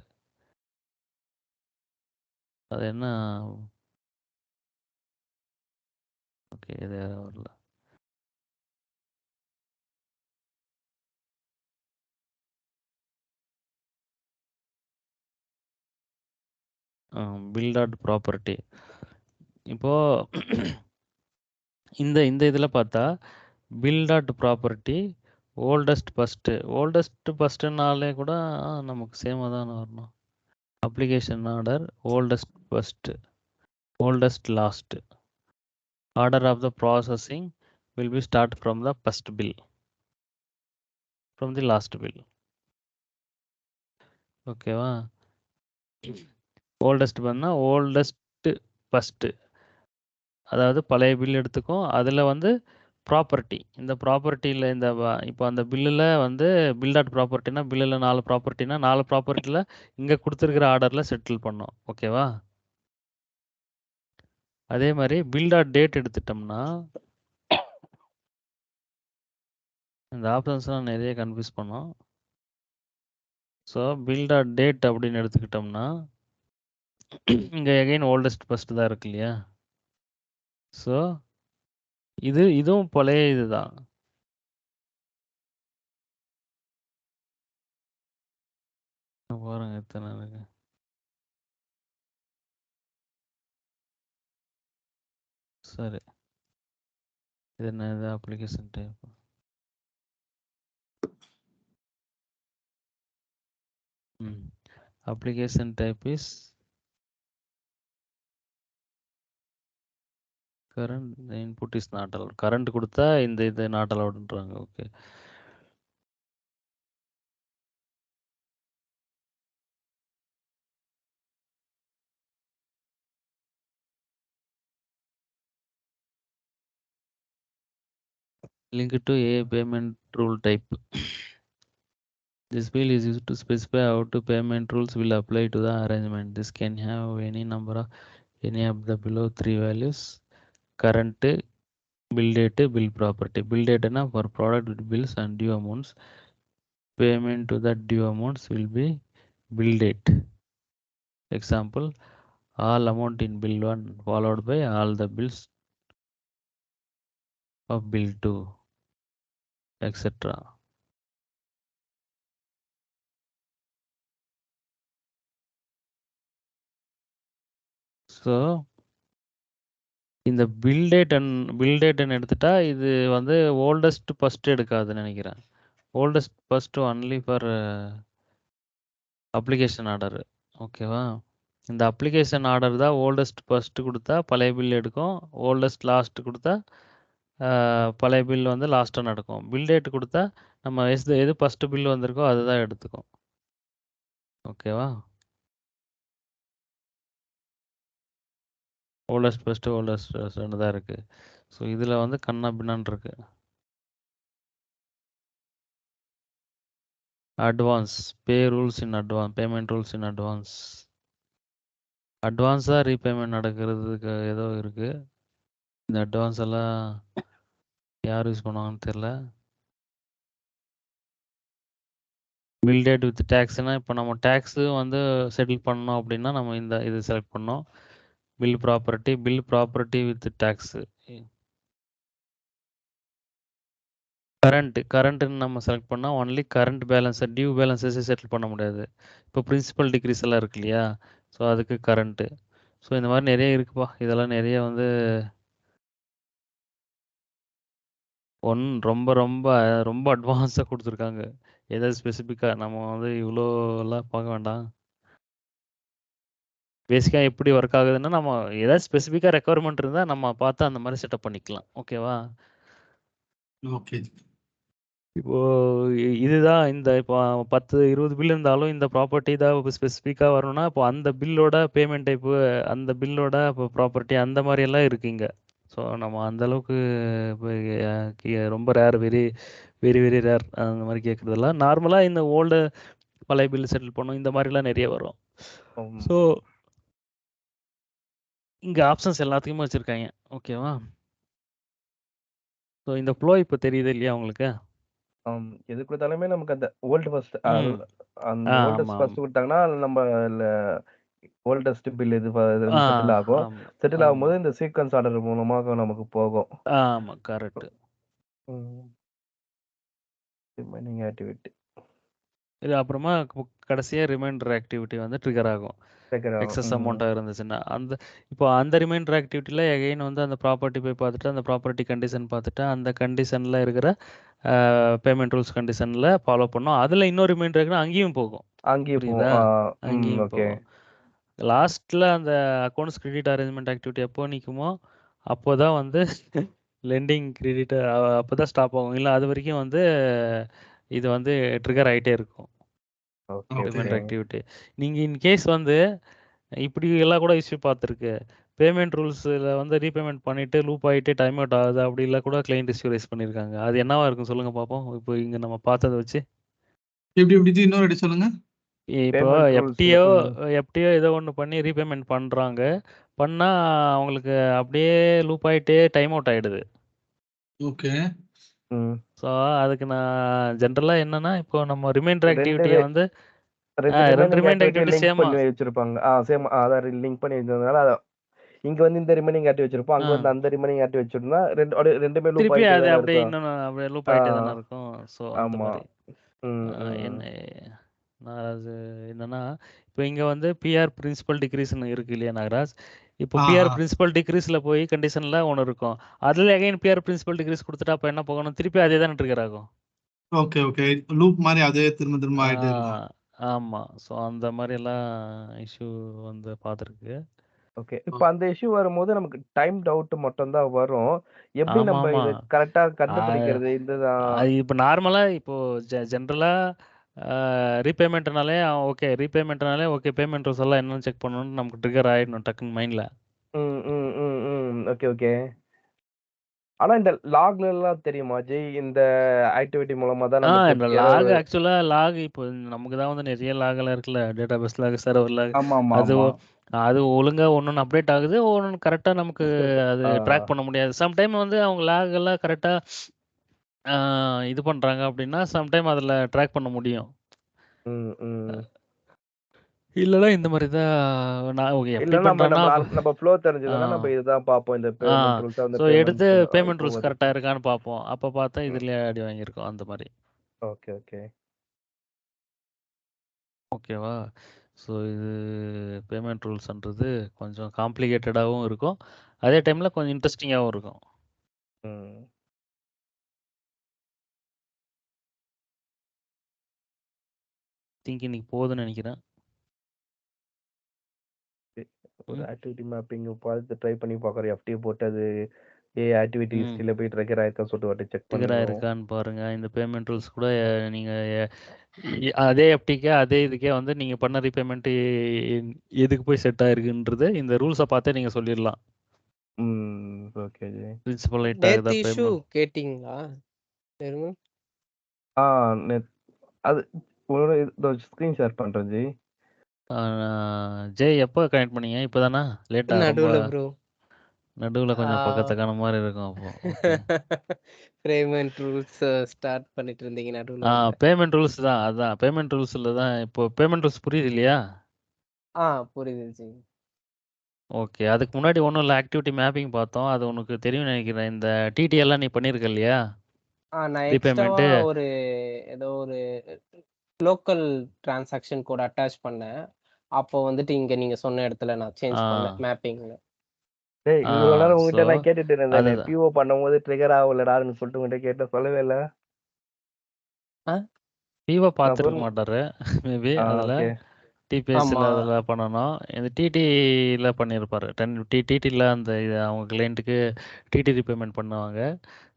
அது என்ன? ஓகே, இது வரல. Bill dot property. இப்போது இந்த இதில் பார்த்தா பில் டாட் ப்ராப்பர்ட்டி ஓல்டஸ்ட் ஃபஸ்ட்டுனாலே கூட நமக்கு சேமாக தானே வரணும். Application order oldest first, oldest last. Order of the processing will be start from the first bill, from the last bill. ஓகேவா? ஓல்டஸ்ட் பண்ணா ஓல்டஸ்ட் ஃபர்ஸ்ட், அதாவது பழைய பில் எடுத்துக்கும். அதில் வந்து ப்ராப்பர்ட்டி, இந்த ப்ராப்பர்ட்டியில் இந்த இப்போ அந்த பில்லில் வந்து பில் டாட் ப்ராப்பர்ட்டினா பில்லில் 4 ப்ராப்பர்ட்டினா 4 ப்ராப்பர்ட்டியில் இங்கே கொடுத்துருக்கிற ஆர்டரில் செட்டில் பண்ணோம். ஓகேவா? அதே மாதிரி பில் டாட் டேட் எடுத்துட்டோம்னா இந்த ஆப்ஷன்ஸ்லாம் நிறைய கன்ஃபியூஸ் பண்ணோம். ஸோ பில் டாட் டேட் அப்படின்னு எடுத்துக்கிட்டோம்னா இங்கே எகைன் ஓல்டஸ்ட் ஃபர்ஸ்ட் தான் இருக்கு இல்லையா? ஸோ இதுவும் பழைய இதுதான். பாருங்க எத்தனை இருக்கு. சரி, இது என்ன? இது application type. Application type is current, input is not allowed. Current கொடுத்தா இந்த இது நாட் அலவுட்ன்றாங்க. Okay, link to a payment rule type. This field is used to specify how to payment rules will apply to the arrangement. This can have any number of any of the below 3 values: current, bill date, bill property. Bill date na for product with bills and due amounts. Payment to the due amounts will be bill date. Example, all amount in bill 1 followed by all the bills of bill 2, etc. So இந்த bill டேட்னு எடுத்துட்டா இது வந்து oldest first எடுக்காதுன்னு நினைக்கிறேன். Oldest first only for application order. ஓகேவா? இந்த application order தான் oldest first கொடுத்தா பழைய பில் எடுக்கும், ஓல்டஸ்ட் லாஸ்ட் கொடுத்தா பழைய பில் வந்து லாஸ்ட்டாக நடக்கும். பில் டேட் கொடுத்தா நம்ம எது ஃபர்ஸ்ட் பில் வந்திருக்கோ அதுதான் எடுத்துக்கும். ஓகேவா? ஓல்டஸ்ட் ஃபர்ஸ்ட் ஓல்டஸ்ட் தான் இருக்குது. ஸோ இதில் வந்து கண்ணா பின்னான் இருக்கு. Advance, pay rules in advance, payment rules in advance. அட்வான்ஸாக ரீபேமெண்ட் நடக்கிறதுக்கு ஏதோ இருக்குது. இந்த அட்வான்ஸ் எல்லாம் யார் யூஸ் பண்ணுவாங்கன்னு தெரில. பில் டேட் வித் டேக்ஸ்னா இப்போ நம்ம டேக்ஸு வந்து செட்டில் பண்ணோம் அப்படின்னா நம்ம இந்த இது செலக்ட் பண்ணோம். Bill property with tax. கரண்ட்டுன்னு நம்ம செலக்ட் பண்ணால் ஒன்லி கரண்ட் பேலன்ஸை, டியூ பேலன்ஸஸே செட்டில் பண்ண முடியாது. இப்போ பிரின்சிபல் டிக்ரீஸ் எல்லாம் இருக்கு இல்லையா? ஸோ அதுக்கு கரண்ட்டு. ஸோ இந்த மாதிரி நிறைய இருக்குப்பா. இதெல்லாம் நிறைய வந்து ரொம்ப ரொம்ப ரொம்ப அட்வான்ஸாக கொடுத்துருக்காங்க. ஏதாவது ஸ்பெசிஃபிக்காக நம்ம வந்து இவ்வளோலாம் பார்க்க வேண்டாம். பேசிக்காக எப்படி ஒர்க் ஆகுதுன்னா நம்ம ஏதாவது ஸ்பெசிஃபிக்காக ரெக்குவயர்மெண்ட் இருந்தால் நம்ம பார்த்து அந்த மாதிரி செட்டப் பண்ணிக்கலாம். ஓகேவா? ஓகே. இப்போ இதுதான் இந்த இப்போ 10-20 பில் இருந்தாலும் இந்த ப்ராப்பர்ட்டி தான் ஸ்பெசிஃபிக்காக வரணும்னா இப்போ அந்த பில்லோட பேமெண்ட் டைப்பு, அந்த பில்லோட இப்போ ப்ராப்பர்ட்டி அந்த மாதிரி எல்லாம் இருக்குங்க. ஸோ நம்ம அந்த அளவுக்கு ரொம்ப rare, very very very rare அந்த மாதிரி கேட்குறதெல்லாம். நார்மலாக இந்த ஓல்டு பழைய பில் செட்டில் பண்ணும் இந்த மாதிரிலாம் நிறைய வரும். ஸோ இங்கே ஆப்ஷன்ஸ் எல்லாத்துக்குமே வச்சுருக்காங்க. ஓகேவா? ஸோ இந்த ஃப்ளோ இப்போ தெரியுது இல்லையா உங்களுக்கு? எது கொடுத்தாலுமே நமக்கு அந்த ஓல்டு ஃபர்ஸ்ட், ம். அந்த ஆ, ஓல்டஸ்ட் ஆமாம் ஃபர்ஸ்ட் கொடுத்தாங்கன்னா நம்ம ஓல்டஸ்ட் பில் இது செட்டில் ஆகும். ஆமாம் செட்டில் ஆமாம் ஆகும்போது இந்த சீக்வன்ஸ் ஆர்டர் மூலமாக நமக்கு போகும். ஆமாம் கரெக்டு. ரிமைனிங் ஆக்டிவிட்டி இது அப்புறமா கடைசியாக ரிமைண்டர் ஆக்டிவிட்டி வந்து ட்ரிகர் ஆகும். எக்ஸஸ் அமௌண்ட்டாக இருந்துச்சுன்னா இப்போ அந்த ரிமைண்டர் ஆக்டிவிட்டியில் எகைன் வந்து அந்த ப்ராப்பர்ட்டி போய் பார்த்துட்டு அந்த ப்ராப்பர்ட்டி கண்டிஷன் பார்த்துட்டு அந்த கண்டிஷனில் இருக்கிற பேமெண்ட் ரூல்ஸ் கண்டிஷனில் ஃபாலோ பண்ணோம். அதில் இன்னொரு ரிமைண்டர் இருக்குன்னா அங்கேயும் போகும். புரியுதா? அங்கேயும் போகும். லாஸ்ட்டில் அந்த அக்கௌண்ட்ஸ் கிரெடிட் அரேஞ்ச்மெண்ட் ஆக்டிவிட்டி எப்போ நிற்குமோ அப்போ தான் வந்து லெண்டிங் கிரெடிட் அப்போ தான் ஸ்டாப் ஆகும். இல்லை அது வரைக்கும் வந்து இது வந்து ட்ரிகர் ஆகிட்டே இருக்கும். Okay okay. Payment okay activity. நீங்க இன் கேஸ் வந்து இப்படி எல்லாம் கூட இஷ்யூ பார்த்துருக்கு. பேமெண்ட் ரூல்ஸ்ல வந்து ரீபேமெண்ட் பண்ணிட்டு லூப் ஆயிட்டு டைம் அவுட் ஆகுது அப்படி எல்லாம் கூட கிளைண்ட் இஷ்யூ ரைஸ் பண்ணியிருக்காங்க. அது என்னவா இருக்கும் சொல்லுங்க பார்ப்போம். இப்போ இங்க நம்ம பார்த்ததை வச்சு எப்படி எப்படி ஜி? இன்னொரு வாட்டி சொல்லுங்க. இப்போ பேமெண்ட் ரூல்ஸ்ல எஃப்டியோ ஏதோ ஒன்று பண்ணி ரீபேமெண்ட் பண்ணுறாங்க. பண்ணால் அவங்களுக்கு அப்படியே லூப் ஆகிட்டே டைம் அவுட் ஆகிடுது. ஓகே. ம் ஸோ அதுக்கு நான் ஜென்ரலாக என்னன்னா இப்போ நம்ம ரிமைண்டர் ரெண்டு ஆக்டிவிட்டியை வந்து ரெண்டு ரெண்டு remaining reminder activity activity link சேமா பண்ணி வச்சிருப்பாங்க. சேம் அதான் லிங்க் பண்ணி வச்சிருந்தனால இங்க வந்து இந்த ரிமைனிங் ஆக்டிவ் வச்சிருப்போம், அங்க வந்து அந்த ரிமைனிங் ஆக்டிவ் வச்சிருந்தா ரெண்டுமே லூப் திருப்பி ஆயிட்டே அது தானே அப்படியே இருக்கும். இன்னும் அப்படியே லூப் ஆ, ஆகிட்டே தானே இருக்கும். ஸோ அந்த ஆமா. மாதிரி ம் என்ன ம் நான் அது என்னன்னா இப்போ இங்கே வந்து பிஆர் பிரின்சிபல் டிக்ரீஸ்னு இருக்கு இல்லையா நாகராஜ். இப்போ பிஆர் பிரின்சிபல் டிக்ரீஸில் போய் கண்டிஷனில் ஒன்று இருக்கும். அதில் அகைன் பிஆர் பிரின்சிபல் டிக்ரீஸ் கொடுத்துட்டா அப்போ என்ன போகணும், திருப்பி அதே தானே ட்ரிகர் ஆகும். Okay okay. லூப் மாதிரி அதே திரும்ப திரும்ப ஆயிட்டே இருக்கும். ஆமாம். ஸோ அந்த மாதிரியெல்லாம் இஷ்யூ வந்து பார்த்துருக்கு. ஓகே. இப்போ அந்த இஷ்யூ வரும்போது நமக்கு டைம் டவுட் மட்டும் தான் வரும். எப்படி ஆமாம் நம்ம இதை ஆமாம். கரெக்டா கண்டுபிடிக்கிறது? இதுதான். அது இப்போ நார்மலாக இப்போ ஜென்ரலாக ரீபேமெண்ட்னாலே ஓகே ரீபேமெண்ட்னாலே ஓகே பேமெண்ட் ரூல்ஸ் எல்லாம் என்னன்னு செக் பண்ணணும்னு நமக்கு ட்ரிகர் ஆகிடணும் டக்குன்னு மைண்டில். ம் ம் ம் ம் ஓகே ஓகே. ஆனா இந்த லாக்ல எல்லாம் தெரியுமா ஜி? இந்த ஆக்டிவிட்டி மூலமா தான் நமக்கு இந்த error லாக் ஆக்சுவலாக லாக் இப்போ நமக்கு தான் வந்து நிறைய லாகெல்லாம் இருக்குல்ல, database log server log. ஆமா ஆமா அது ஆமா. அது ஒழுங்காக ஒன்று அப்டேட் ஆகுது, ஒன்று கரெக்டாக நமக்கு அது ஆ, ட்ராக் பண்ண முடியாது. சம்டைம் வந்து அவங்க லாக் எல்லாம் கரெக்டாக இது பண்ணுறாங்க அப்படின்னா சம்டைம் அதில் ட்ராக் பண்ண முடியும். ம் ம். இல்லைன்னா இந்த மாதிரி தான் நான் ஓகே எப்படி இல்லன்னா பண்ணுறேன்னா நம்ம ஃப்ளோ தெரிஞ்சதுன்னா நம்ம இதுதான் பார்ப்போம். இந்த பேமெண்ட் ரூல்ஸ் அந்த ஸோ எடுத்து பேமெண்ட் பேமெண்ட் ரூல்ஸ் போகுது. கரெக்டாக இருக்கான்னு பார்ப்போம். அப்போ பார்த்தா இதுலேயே அடி வாங்கியிருக்கோம் அந்த மாதிரி. Okay okay. ஓகேவா. ஸோ இது பேமெண்ட் ரூல்ஸ்ன்றது கொஞ்சம் காம்ப்ளிகேட்டடாகவும் இருக்கும், அதே டைமில் கொஞ்சம் இன்ட்ரெஸ்டிங்காகவும் இருக்கும். ம். திங்க் இன்னைக்கு போகுதுன்னு நினைக்கிறேன். ஒரு ஆக்டிவிட்டி மேப்பிங் பார்த்து ட்ரை பண்ணி பார்க்குறோம். எஃப்டி போட்டு அது ஆக்டிவிட்டி ஹிஸ்ட்ரியில போய் ட்ரிகர் ஆயிருக்கான்னு சொல்லிட்டு வாட்டி செக் ட்ரிகர் பண்ணணும். ஆயிருக்கான்னு பாருங்க. இந்த பேமெண்ட் ரூல்ஸ் கூட நீங்கள் அதே எஃப்டிக்கே அதே இதுக்கே வந்து நீங்கள் பண்ண ரீபேமெண்ட் எதுக்கு போய் செட் ஆயிருக்குன்றது இந்த ரூல்ஸை பார்த்தே நீங்கள் சொல்லிடலாம். ம் ஓகே ஜி. பிரின்சிபல் ஹைட் ஆகுதா நேத்து இஷ்யூ பேமெண்ட். கேட்டிங்களா? தெரியுமா? ஆ அது ஒரு ஸ்க்ரீன் ஷேர் பண்றேன் ஜி. ஜெய் எப்போ கனெக்ட் பண்ணீங்க? இப்போ தானா? லேட்டாக ரொம்ப நடுவுல ப்ரோ. நடுவில் கொஞ்சம் பக்கத்துக்கான மாதிரி இருக்கும். அப்போ பேமெண்ட் ரூல்ஸ் ஸ்டார்ட் பண்ணிட்டு இருந்தீங்க நடுவுல. பேமெண்ட் ரூல்ஸ் தான், அதான் பேமெண்ட் ரூல்ஸில் தான். இப்போ பேமெண்ட் ரூல்ஸ் புரியுது இல்லையா? புரியுது ஜி. ஓகே. அதுக்கு முன்னாடி ஒன்றும் இல்லை, ஆக்டிவிட்டி மேப்பிங் பார்த்தோம். அது உனக்கு தெரியும் நினைக்கிறேன். இந்த டிடிஎல்லாம் நீ பண்ணியிருக்க இல்லையா? நான் ரீபேமெண்ட்டு எக்ஸ்ட்ராவா ஏதோ ஒரு லோக்கல் டிரான்சாக்ஷன் கோட் அட்டாச் பண்ணேன். அப்போ வந்துட்டு இங்க நீங்க சொன்ன இடத்துல நான் சேஞ்ச் பண்ணேன் மேப்பிங்ல. டேய் இவ்வளவு நேரம் உங்ககிட்ட ஸோ நான் கேட்டுட்டு இருந்தேன். அதுதான் பிஓ பண்ணும்போது ட்ரிகர் ஆகலடான்னு சொல்லிட்டு உங்ககிட்ட கேட்ட சொல்லவே இல்லை. பிஓ நான் பார்த்துருக்க சொன்ன மாட்டாரு மேபி. அதில் ஓகே. டிபிஎஸ்சில் ஆமா. அதில் பண்ணணும். இந்த டிடியில் பண்ணியிருப்பாரு. டிடியில் அந்த இது அவங்க கிளைண்ட்டுக்கு டிடி ரீபேமெண்ட் பண்ணுவாங்க.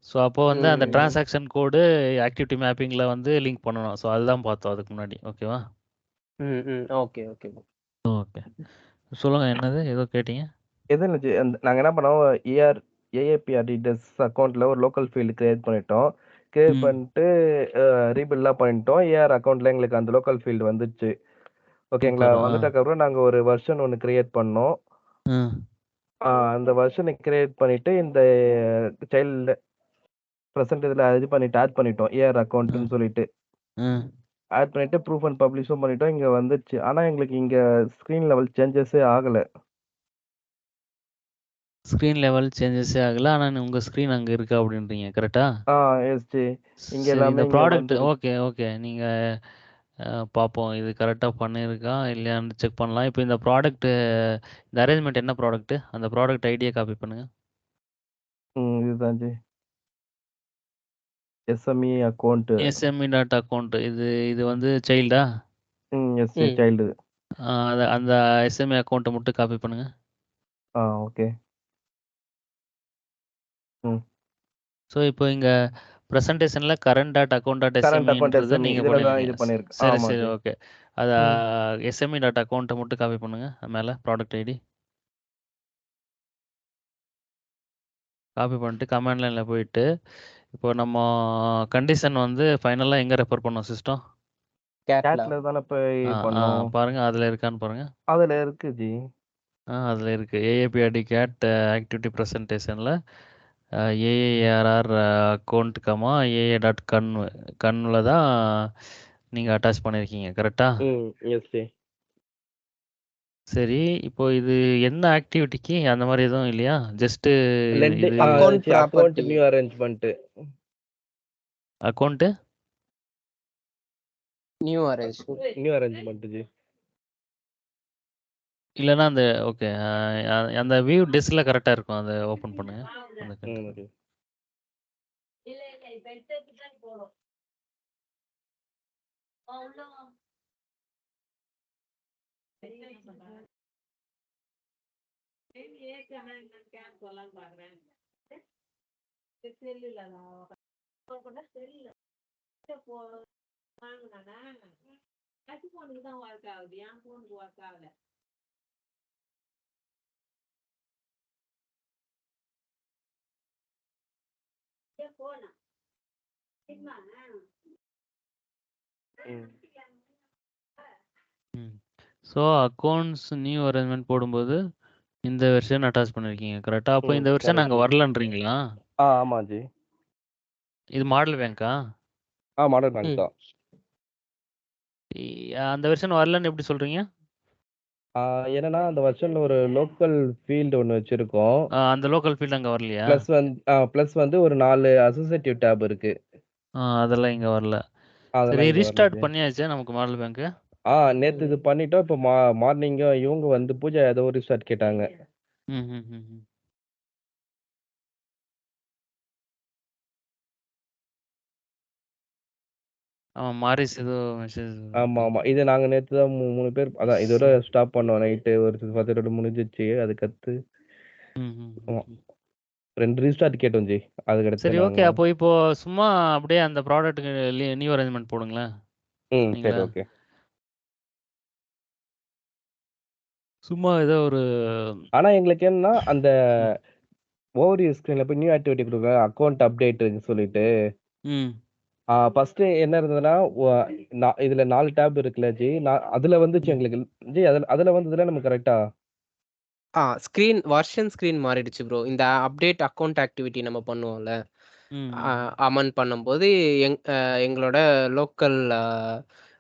ஸோ அப்போ வந்து அந்த டிரான்சாக்ஷன் கோடு ஆக்டிவிட்டி மேப்பிங்கில் வந்து லிங்க் பண்ணணும். ஸோ அதுதான் பார்த்தோம் அதுக்கு முன்னாடி. ஓகேவா? Okay okay. ஓகே சொல்லுங்கள், என்னது ஏதோ கேட்டீங்க? எதுவும் இல்லை ஜி. நாங்கள் என்ன பண்ணோம், ஏஏபிஆர்டி டெஸ் அக்கௌண்ட்ல ஒரு லோக்கல் ஃபீல்டு கிரியேட் பண்ணிட்டோம். கிரியேட் பண்ணிட்டு ரீபில்லாம் பண்ணிட்டோம். ஏஆர் அக்கௌண்ட்ல எங்களுக்கு அந்த லோக்கல் ஃபீல்டு வந்துச்சு. ஓகேங்களா? வந்துட்டக்கப்புறம் நாங்கள் ஒரு வெர்ஷன் ஒன்று கிரியேட் பண்ணோம். அந்த வெர்ஷனை கிரியேட் பண்ணிட்டு இந்த சைல்டு ப்ரெசென்ட் இதில் இது பண்ணிட்டு ஆட் பண்ணிட்டோம். ஏஆர் அக்கௌண்ட்னு சொல்லிட்டு ஆட் பண்ணிட்டு ப்ரூஃப் அண்ட் பப்ளிஷும் பண்ணிட்டோம். இங்கே வந்துச்சு. ஆனால் எங்களுக்கு இங்கே ஸ்க்ரீன் லெவல் சேஞ்சஸே ஆகலை. ஸ்க்ரீன் லெவல் சேஞ்சஸே ஆகல. ஆனால் உங்கள் ஸ்க்ரீன் அங்கே இருக்கா அப்படின்றீங்க, கரெக்டா? எஸ்ஜி. இங்கே சரி, எல்லாமே இந்த இங்கே ப்ராடக்ட் வந்து ஓகே நீங்கள் பார்ப்போம் இது கரெக்டாக பண்ணியிருக்கா இல்லையான்னு செக் பண்ணலாம். இப்போ இந்த ப்ராடக்ட்டு இந்த அரேஞ்ச்மெண்ட் என்ன ப்ராடக்ட்டு, அந்த ப்ராடக்ட் ஐடியா காப்பி பண்ணுங்கள். இதுதான் ji. SME account. SME dot account. இது வந்து சைல்டா? SC child. அந்த எஸ்எம்இ அக்கௌண்ட்டை மட்டும் காப்பி பண்ணுங்கள். ஓகே. ஸோ இப்போ இங்கே பிரசன்டேஷன்ல current dot account dot current account எஸ்எம்இன்றதை எஸ்எம்இ நீங்க இதுல தான் பண்ணிருக்கீங்க. இது பண்ணிருக்கு. சரி ஆமா சரி ஜி. ஓகே. அது ம். எஸ்எம்இ டாட் அக்கௌண்ட்டை மட்டும் காப்பி பண்ணுங்க. மேலே ப்ராடக்ட் ஐடி காப்பி பண்ணிட்டு கமாண்ட் லைனில் போயிட்டு இப்போ நம்ம கண்டிஷன் வந்து ஃபைனலாக எங்கே ரெஃபர் பண்ணோம் சிஸ்டம்? கேட்ல கேட்ல தானே போய் பண்ணோம். பாருங்க அதில் இருக்கான்னு பாருங்க. அதுல இருக்கு ஜி. அதில் இருக்குது ஏஏபிஆர்டி கேட் ஆக்டிவிட்டி ப்ரெசன்டேஷனில் AARR account comma AA dot கன்னில் தான் நீங்கள் அட்டாச் பண்ணியிருக்கீங்க கரெக்டா? எஸ் ஜி. சரி இப்போ இது என்ன ஆக்டிவிட்டிக்கு அந்த மாதிரி எதுவும் இல்லையா? ஜஸ்ட்டு இது Account account property. New arrangement. Account new arrangement. New arrangement G. இல்லைன்னா அந்த ஓகே அந்த வியூ டெஸ்கில் கரெக்டாக இருக்கும். அதை ஓப்பன் பண்ணுங்க. அந்த okay. So accounts new arrangement போடும்போது இந்த வெர்ஷன் அட்டாச் பண்ணியிருக்கீங்க கரெக்டா? அப்போ இந்த வெர்ஷன் correct. நாங்கள் வரலன்றீங்களா? ஆமா ஜி. இது மாடல் பேங்க்கா? மாடல் பேங்க் தான். அந்த வெர்ஷன் வரலன்னு எப்படி சொல்றீங்க? என்னன்னா அந்த வெர்ஷன்ல ஒரு லோக்கல் ஃபீல்டு ஒன்னு வச்சிருக்கோம். அந்த லோக்கல் ஃபீல்ட் அங்கே வரலையா? ப்ளஸ் வந்து ஒரு 4 அசோசியேட்டிவ் டேப் இருக்கு. அதெல்லாம் இங்கே வரல. அதெல்லாம் சரி இங்க ரீஸ்டார்ட் வரல. பண்ணியாச்சா நமக்கு மாடல் பேங்க்கு? நேத்து இது பண்ணிட்டோம். இப்போ மார்னிங் இவங்க வந்து பூஜா ஏதோ ஒரு ரீஸ்டார்ட் கேட்டாங்க. ம். மாரிஸ் ஏதோ மெசேஜ். ஆமா. இது நாங்க நேத்து தான் 3 பேர் அதான் இதோட ஸ்டாப் பண்ணோம். நைட்டு ஒரு 10 முடிஞ்சிச்சு. அதுக்கடுத்து ஆமா. 2 ரீஸ்டார்ட் கேட்டோம் ஜி. அதுக்கடுத்து சரி ஓகே. அப்போ இப்போ சும்மா அப்படியே அந்த ப்ராடக்ட்டுக்கு நியூ அரேஞ்ச்மெண்ட் போடுங்களேன். சரி ஓகே. சும்மா ஏதோ ஒரு ஆனா எங்களுக்கு என்னன்னா அந்த ஓவர்வியூ ஸ்கிரீன்ல போய் நியூ ஆக்டிவிட்டி கொடுங்க அக்கௌண்ட் அப்டேட்னு சொல்லிட்டு ஃபர்ஸ்ட் என்ன இருந்ததுன்னா இதுல 4 டேப் இருக்குல்ல ஜி. அதுல வந்துச்சு எங்களுக்கு ஜி. அதுல வந்ததுல நம்ம கரெக்டா ஸ்கிரீன் வெர்ஷன் மாறிடுச்சு ப்ரோ. இந்த அப்டேட் அக்கவுண்ட் ஆக்டிவிட்டி நம்ம பண்ணுவோம்ல, அமன் பண்ணும்போது எங்களோட லோக்கல்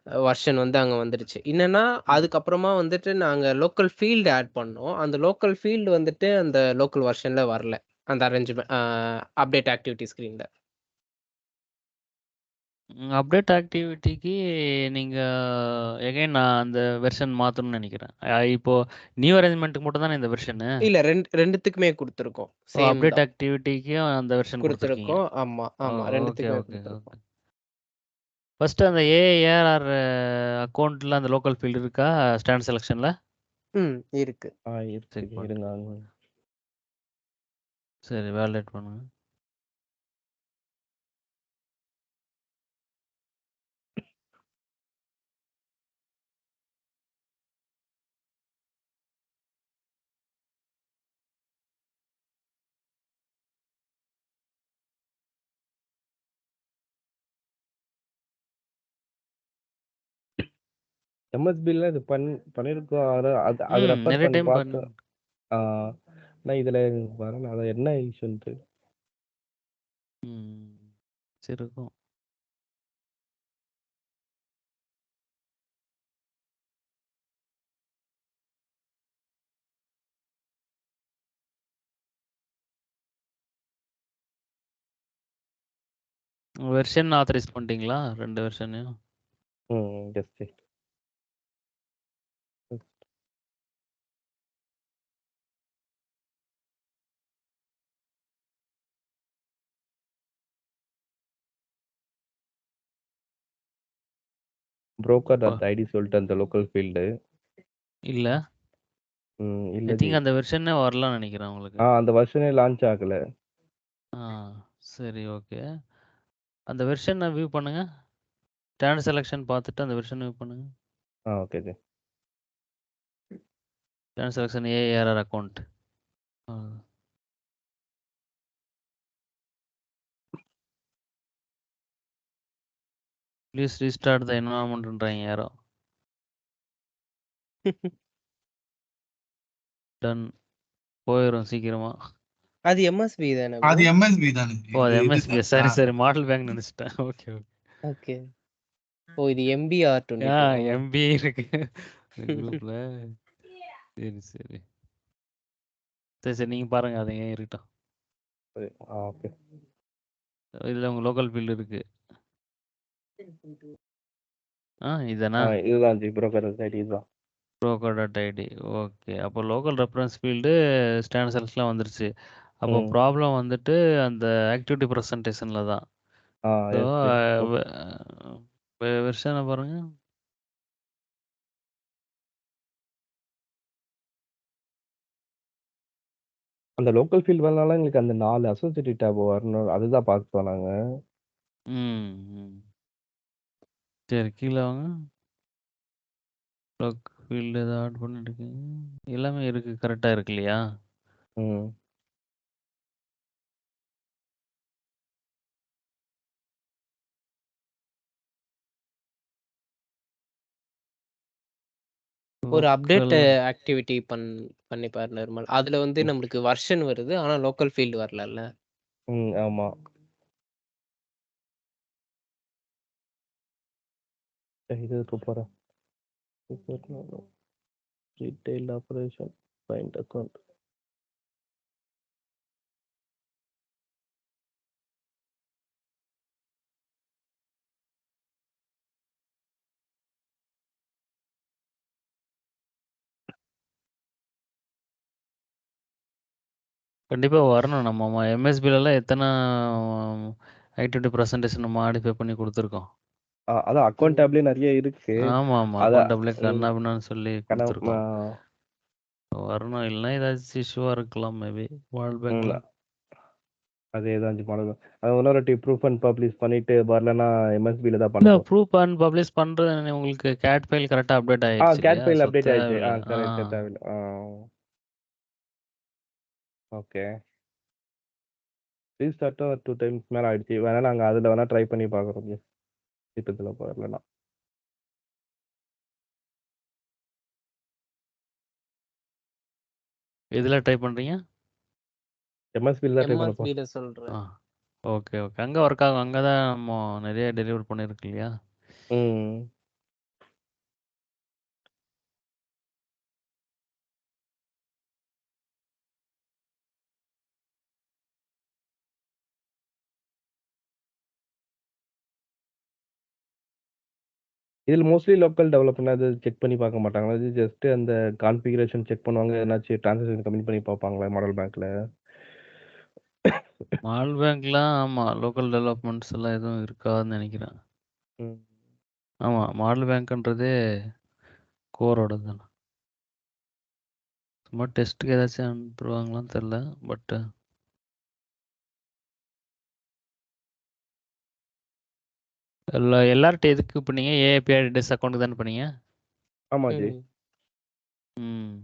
வெர்ஷன் வந்து அங்க வந்துடுச்சு. என்னன்னா அதுக்கப்புறமா வந்துட்டு நாங்க லோக்கல் ஃபீல்டு ஆட் பண்ணோம். அந்த லோக்கல் ஃபீல்டு வந்துட்டு அந்த லோக்கல் வெர்ஷன்ல வரல. அந்த அரேஞ்ச்மெண்ட் அப்டேட் ஆக்டிவிட்டி ஸ்கிரீன்ல. அப்டேட் ஆக்டிவிட்டிக்கு நீங்கள் எகைன் நான் அந்த வெர்ஷன் மாற்றணும்னு நினைக்கிறேன். இப்போ நியூ அரேஞ்ச்மெண்ட்டுக்கு மட்டும் தானே இந்த வெர்ஷனு? இல்ல ரெண்டுத்துக்குமே கொடுத்துருக்கோம். அப்டேட் ஆக்டிவிட்டிக்கும் அந்த வெர்ஷன் கொடுத்துருக்கோம். ஆமா ரெண்டுத்துக்குமே கொடுத்துருக்கோம். ஃபர்ஸ்ட் அந்த ஏஆர்ஆர் அக்கௌண்ட்ல அந்த லோக்கல் ஃபீல்டு இருக்கா ஸ்டாண்ட் செலெக்ஷன்ல? இருக்கு. இருங்க. சரி வேலிடேட் பண்ணுங்க. எம்எஸ்பில இது பண்ணிருக்கோம். அது ரெஃபர் நிறைய பண்ணி டைம் பார்த்தோம். நான் இதுல வரல. அது என்ன இஷ்யூன்ட்டு. சரி இருக்கும். வெர்ஷன் ஆத்தரைஸ் பண்ணிட்டீங்களா 2 வெர்ஷனையும்? ஜஸ்ட் broker.id சொல்லிட்டு அந்த லோக்கல் ஃபீல்டு இல்ல இல்ல ஐ திங்க் அந்த வெர்ஷனே வரலன்னு நினைக்கிறேன் உங்களுக்கு. அந்த வெர்ஷனே லான்ச் ஆகல. சரி ஓகே. அந்த வெர்ஷனை வியூ பண்ணுங்க. ஸ்டாண்டர்ட் செலெக்ஷன் பார்த்துட்டு அந்த வெர்ஷன் வியூ பண்ணுங்க. Okay ji. Standard selection ARR account. Please restart the என்வரான்மெண்ட்ன்றாங்க யாரோ. டன் போயிடும் சீக்கிரமா. அது எம்எஸ்பி தானே அது ப்ரோ? எம்எஸ்பி தானே ஓ அது எம்எஸ்பி. சரி மாடல் பேங்க் நினைச்சிட்டேன். Okay okay. ஓகே. ஓ இது எம்பிஆர் 22. எம்பி இருக்கு குரூப்ல. சரி சரி சரி சரி நீங்க பாருங்க, அதை ஏன் இருக்கட்டும். ஓகே. இதுல உங்க லோக்கல் ஃபீல்டு இருக்கு. இதுதானா இதுதான் ஜி broker ஐடி இதுதான். broker.id. ஓகே, அப்போ லோக்கல் ரெஃபரன்ஸ் ஃபீல்டு ஸ்டாண்டர்ட் செலக்ஷன்லாம் வந்துருச்சு. அப்போ ம். ப்ராப்ளம் வந்துட்டு அந்த ஆக்டிவிட்டி ப்ரெசன்டேஷனில் தான். So yes G. வெர்ஷனை பாருங்க. அந்த லோக்கல் ஃபீல்ட் வரனால எங்களுக்கு அந்த 4 அசோசியேட்டிவ் டேப் வரணும். அதுதான் பார்க்க நாங்க. ம் சரி கீழே வாங்க. லோக் ஃபீல்டு ஏதாவது ஆட் பண்ணிட்டுருக்கீங்க. எல்லாமே இருக்கு, கரெக்டாக இருக்கு இல்லையா? ம். ஒரு அப்டேட் local- ஆக்டிவிட்டி பண்ணி பாரு நிர்மல். அதுல வந்து நம்மளுக்கு வெர்ஷன் வருது, ஆனா லோக்கல் ஃபீல்டு வரலல்ல. ஆமா. இது போறேன். Retail operation find account. கண்டிப்பாக வரணும். நம்ம எம்எஸ்பிலலாம் எத்தனை ஆக்டிவிட்டி ப்ரெசன்டேஷன் மாடிஃபை பண்ணி கொடுத்துருக்கோம். அதான் அக்கௌண்ட் டேப்லயே நிறைய இருக்கு. ஆமாம் அக்கௌண்டபிளே கண்ணாபின்னு சொல்லி கொடுத்துருக்கோம். வரணும், இல்லைன்னா ஏதாச்சும் இஷ்யூவாக இருக்கலாம் மேபி வேர்ல்ட் பேங்க்ல. அதேதான் ஜி மாடல். அது இன்னொரு ப்ரூஃப் அண்ட் பப்ளிஷ் பண்ணிட்டு வரலன்னா எம்எஸ்பில தான் பண்ணுவோம். ப்ரூஃப் அண்ட் பப்ளிஷ் பண்ணுறது உங்களுக்கு கேட் ஃபைல் கரெக்டாக அப்டேட் ஆயிடுச்சு. கேட் ஃபைல் அப்டேட் ஆயிடுச்சு. தேவையில்லை. கரெக்ட் தேவையில்லை. ஓகே. ரீஸ்டார்ட்டும் 2 டைம்ஸ் மேல ஆயிடுச்சு. வேணா நாங்க அதுல வேணா ட்ரை பண்ணி பார்க்குறோம் ஜி. இதுல வரலன்னா. எதில் ட்ரை பண்ணுறீங்க? எம்எஸ்பில தான் ட்ரை பண்ண போறோம். எம்எஸ்பில சொல்றேன். ஓகே ஓகே, அங்கே ஒர்க் ஆகும். அங்கே தான் நம்ம நிறைய டெலிவரி பண்ணியிருக்கு இல்லையா? ம். இதில் மோஸ்ட்லி லோக்கல் டெவலப்மெண்ட் அது செக் பண்ணி பார்க்க மாட்டாங்களா? இது ஜஸ்ட் அந்த கான்ஃபிகரேஷன் செக் பண்ணுவாங்க. எதனாச்சும் டிரான்சாக்ஷன் கம்மி பண்ணி பார்ப்பாங்களா மாடல் பேங்க்ல? மால் பேங்க்லாம் ஆமாம், லோக்கல் டெவலப்மெண்ட்ஸ் எல்லாம் எதுவும் இருக்காதுன்னு நினைக்கிறேன். ம். ஆமாம், மாடல் பேங்க்ன்றதே கோரோட தானே. சும்மா டெஸ்ட்டுக்கு ஏதாச்சும் அனுப்புவாங்களான்னு தெரில. பட் எல்லார்ட்டும் எதுக்கு பண்ணீங்க? ஏஏபி டெஸ் அக்கௌண்ட்டுக்கு தானே பண்ணீங்க? ஆமா ஜி. ம்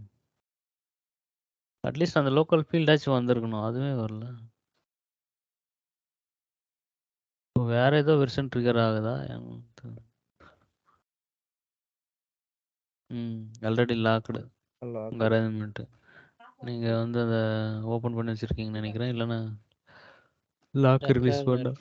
அட்லீஸ்ட் அந்த லோக்கல் ஃபீல்டாச்சும் வந்திருக்கணும், அதுவே வரல. வேற ஏதோ வெர்ஷன் ட்ரிகர் ஆகுதா? ஆல்ரெடி லாக்டு உங்கள் அரேஞ்ச்மெண்ட்டு. நீங்கள் வந்து அதை ஓப்பன் பண்ணி வச்சுருக்கீங்கன்னு நினைக்கிறேன். இல்லைன்னா லாக் ரிலீஸ் பண்ண.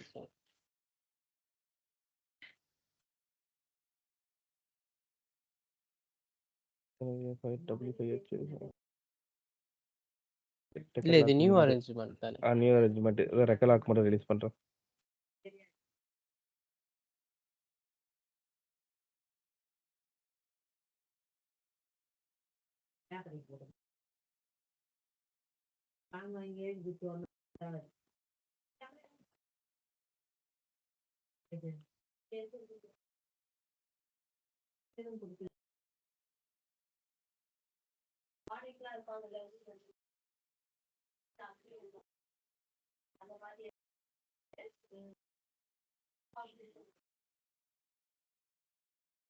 இல்ல இது நியூ அரேஞ்ச்மெண்ட் தானே. நியூ அரேஞ்ச்மெண்ட் ரெக்கலாக் மட்டும் ரிலீஸ் பண்றேன்.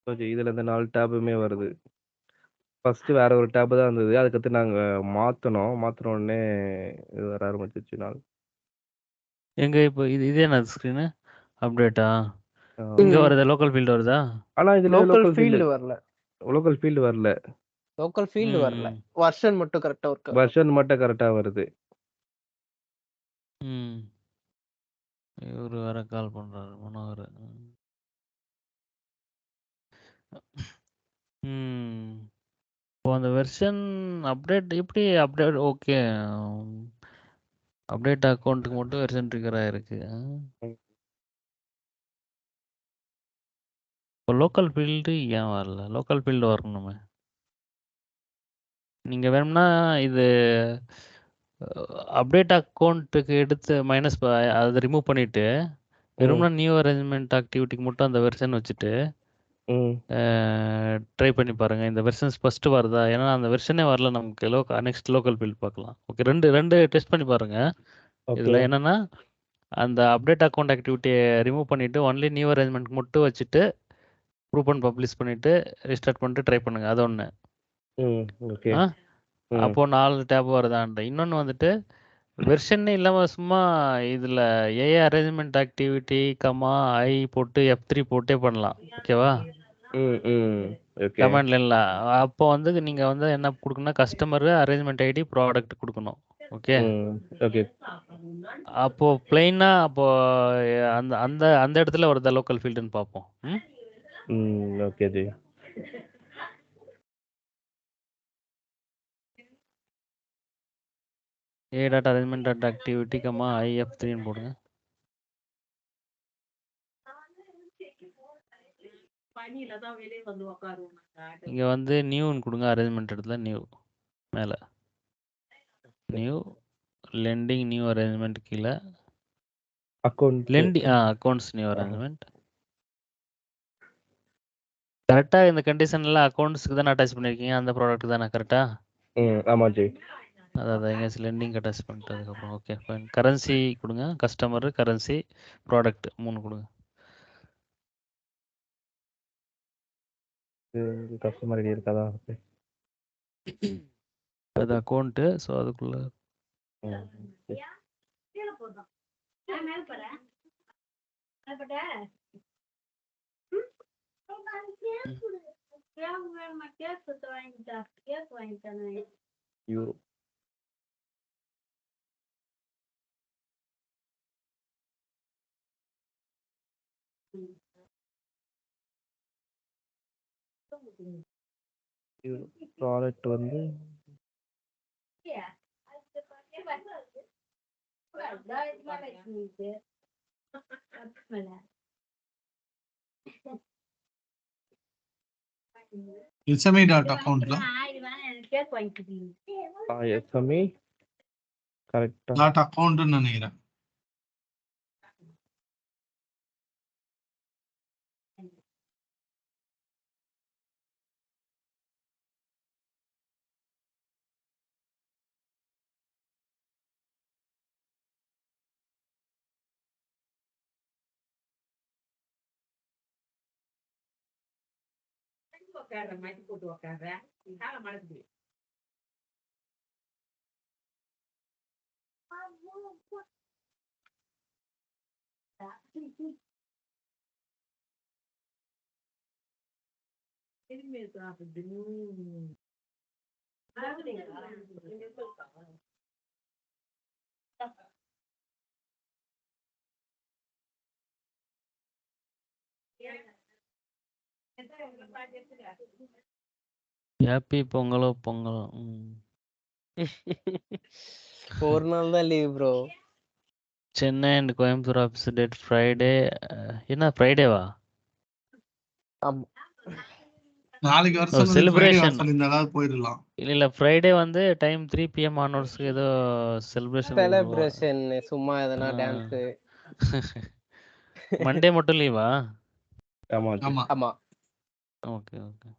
ஓகே, இதுல இந்த 4 டேபுமே வருது. ஃபர்ஸ்ட் வேற ஒரு டேப் தான் இருந்தது. அதுக்கடுத்து நாங்க மாத்துனோம். மாத்துன உடனே இது வர ஆரம்பிச்சிருச்சு 4. எங்க இப்போ இது என்னது ஸ்க்ரீனு? அப்டேட்டா? இங்க ஆ. வருதா? லோக்கல் ஃபீல்டு வருதா? ஆனா இதுல லோக்கல் லோக்கல் ஃபீல்டு ஃபீல்டு வரல. லோக்கல் ஃபீல்டு வரல. லோக்கல் ஃபீல்டு வரல. ம். வெர்ஷன் மட்டும் கரெக்ட்டா ஒர்க் ஆகுது. வெர்ஷன் மட்டும் கரெக்டா வருது. ம். இவரு வேற கால் பண்றாரு மனோகர். ம். இப்போ அந்த வெர்ஷன் அப்டேட் எப்படி அப்டேட் ஓகே. அப்டேட் அக்கவுண்ட்டுக்கு மட்டும் வெர்ஷன் ட்ரிகர் ஆயிருக்கு. ம். இப்போ லோக்கல் ஃபீல்டு ஏன் வரல? லோக்கல் ஃபீல்டு வரணுமே. நீங்க வேணும்னா இது அப்டேட் அக்கவுண்ட்டுக்கு எடுத்து மைனஸ் அதை ரிமூவ் பண்ணிட்டு வெறும்னா நியூ அரேஞ்ச்மெண்ட் ஆக்டிவிட்டிக்கு மட்டும் அந்த வெர்ஷன் வச்சுட்டு ம். ட்ரை பண்ணி பாருங்க. இந்த வெர்ஷன்ஸ் ஃபர்ஸ்ட் வருதா? ஏன்னா அந்த வெர்ஷனே வரல நமக்கு. நெக்ஸ்ட் லோக்கல் ஃபீல்ட் பார்க்கலாம். ஓகே, ரெண்டு டெஸ்ட் பண்ணி பாருங்க. ஓகே. இதுல என்னன்னா அந்த அப்டேட் அக்கவுண்ட் ஆக்டிவிட்டியை ரிமூவ் பண்ணிட்டு ஒன்லி நியூ அரேஞ்ச்மெண்ட் மட்டும் வச்சுட்டு ப்ரூவ் அண்ட் பப்ளிஷ் பண்ணிட்டு ரீஸ்டார்ட் பண்ணிட்டு ட்ரை பண்ணுங்க. அது ஒன்று. ம். ஓகே. அப்போ 4 டேப் வருதான்ற. இன்னொன்று வந்துட்டு வெர்ஷனே இல்லாமல் சும்மா இதில் ஏஏ அரேஞ்ச்மெண்ட் ஆக்டிவிட்டி ஐ போட்டு F3 போட்டே பண்ணலாம். ஓகேவா? ம். ம். ஓகே. கமாண்ட் லைனில். அப்போ வந்து நீங்கள் வந்து என்ன கொடுக்கணும்னா கஸ்டமர் அரேஞ்ச்மெண்ட் ஐடி ப்ராடக்ட் கொடுக்கணும். ஓகே. ம். ஓகே. அப்போ பிளைனா அப்போ அந்த அந்த அந்த இடத்துல வருதா லோக்கல் ஃபீல்டுன்னு பார்ப்போம். ம். Okay ji. A dot arrangement dot activity IF3ன்னு போடுங்க. இங்க வந்து நியூன்னு கொடுங்க. அரேஞ்ச்மெண்ட் இடத்துல நியூ மேலே நியூ லெண்டிங் நியூ அரேஞ்ச்மெண்ட் கீழே அக்கவுண்ட் அக்கௌண்ட்ஸ் நியூ அரேஞ்ச்மெண்ட். கரெக்டாக இந்த கண்டிஷன்ல அக்கௌண்ட்ஸ்க்கு தானே அட்டாச் பண்ணியிருக்கீங்க, அந்த ப்ராடக்ட் தானே கரெக்டா? ஆமா ஜி. அதான் எங்கே லெண்டிங் அட்டாச் பண்ணிட்டு அதுக்கப்புறம் ஓகே ஃபைன். கரன்சி கொடுங்க. கஸ்டமர் கரன்சி ப்ராடக்ட் 3 கொடுங்க. கஸ்டமர் ஐடி இருக்காதா? ஓகே. அது அக்கௌண்ட்டு. ஸோ அதுக்குள்ள யூ ப்ராடக்ட் வந்து எஸ்எம்ஐ டாட் அக்கௌண்ட்ல எஸ்எம்இ கரெக்டா டாட் அக்கௌண்ட்னு நினைக்கிறேன். ஹாப்பி பொங்கலோ பொங்கலோ. ஒரு நாள் தான் leave bro. Chennai and Coimbatore office date Friday. என்ன ஃப்ரைடேவா? ஆமா. நாளைக்கு வர சொன்னது ஃப்ரைடே வர சொல்லியிருந்தாலும் போயிடலாம். இல்லை ஃப்ரைடே வந்து டைம் 3 PM ஆனவர்ஸ்க்கு ஏதோ செலிப்ரேஷன். செலிப்ரேஷன் சும்மா எதனா டான்ஸ். மண்டே மட்டும் லீவா? ஆமா ஆமா. ஆமா. Okay okay.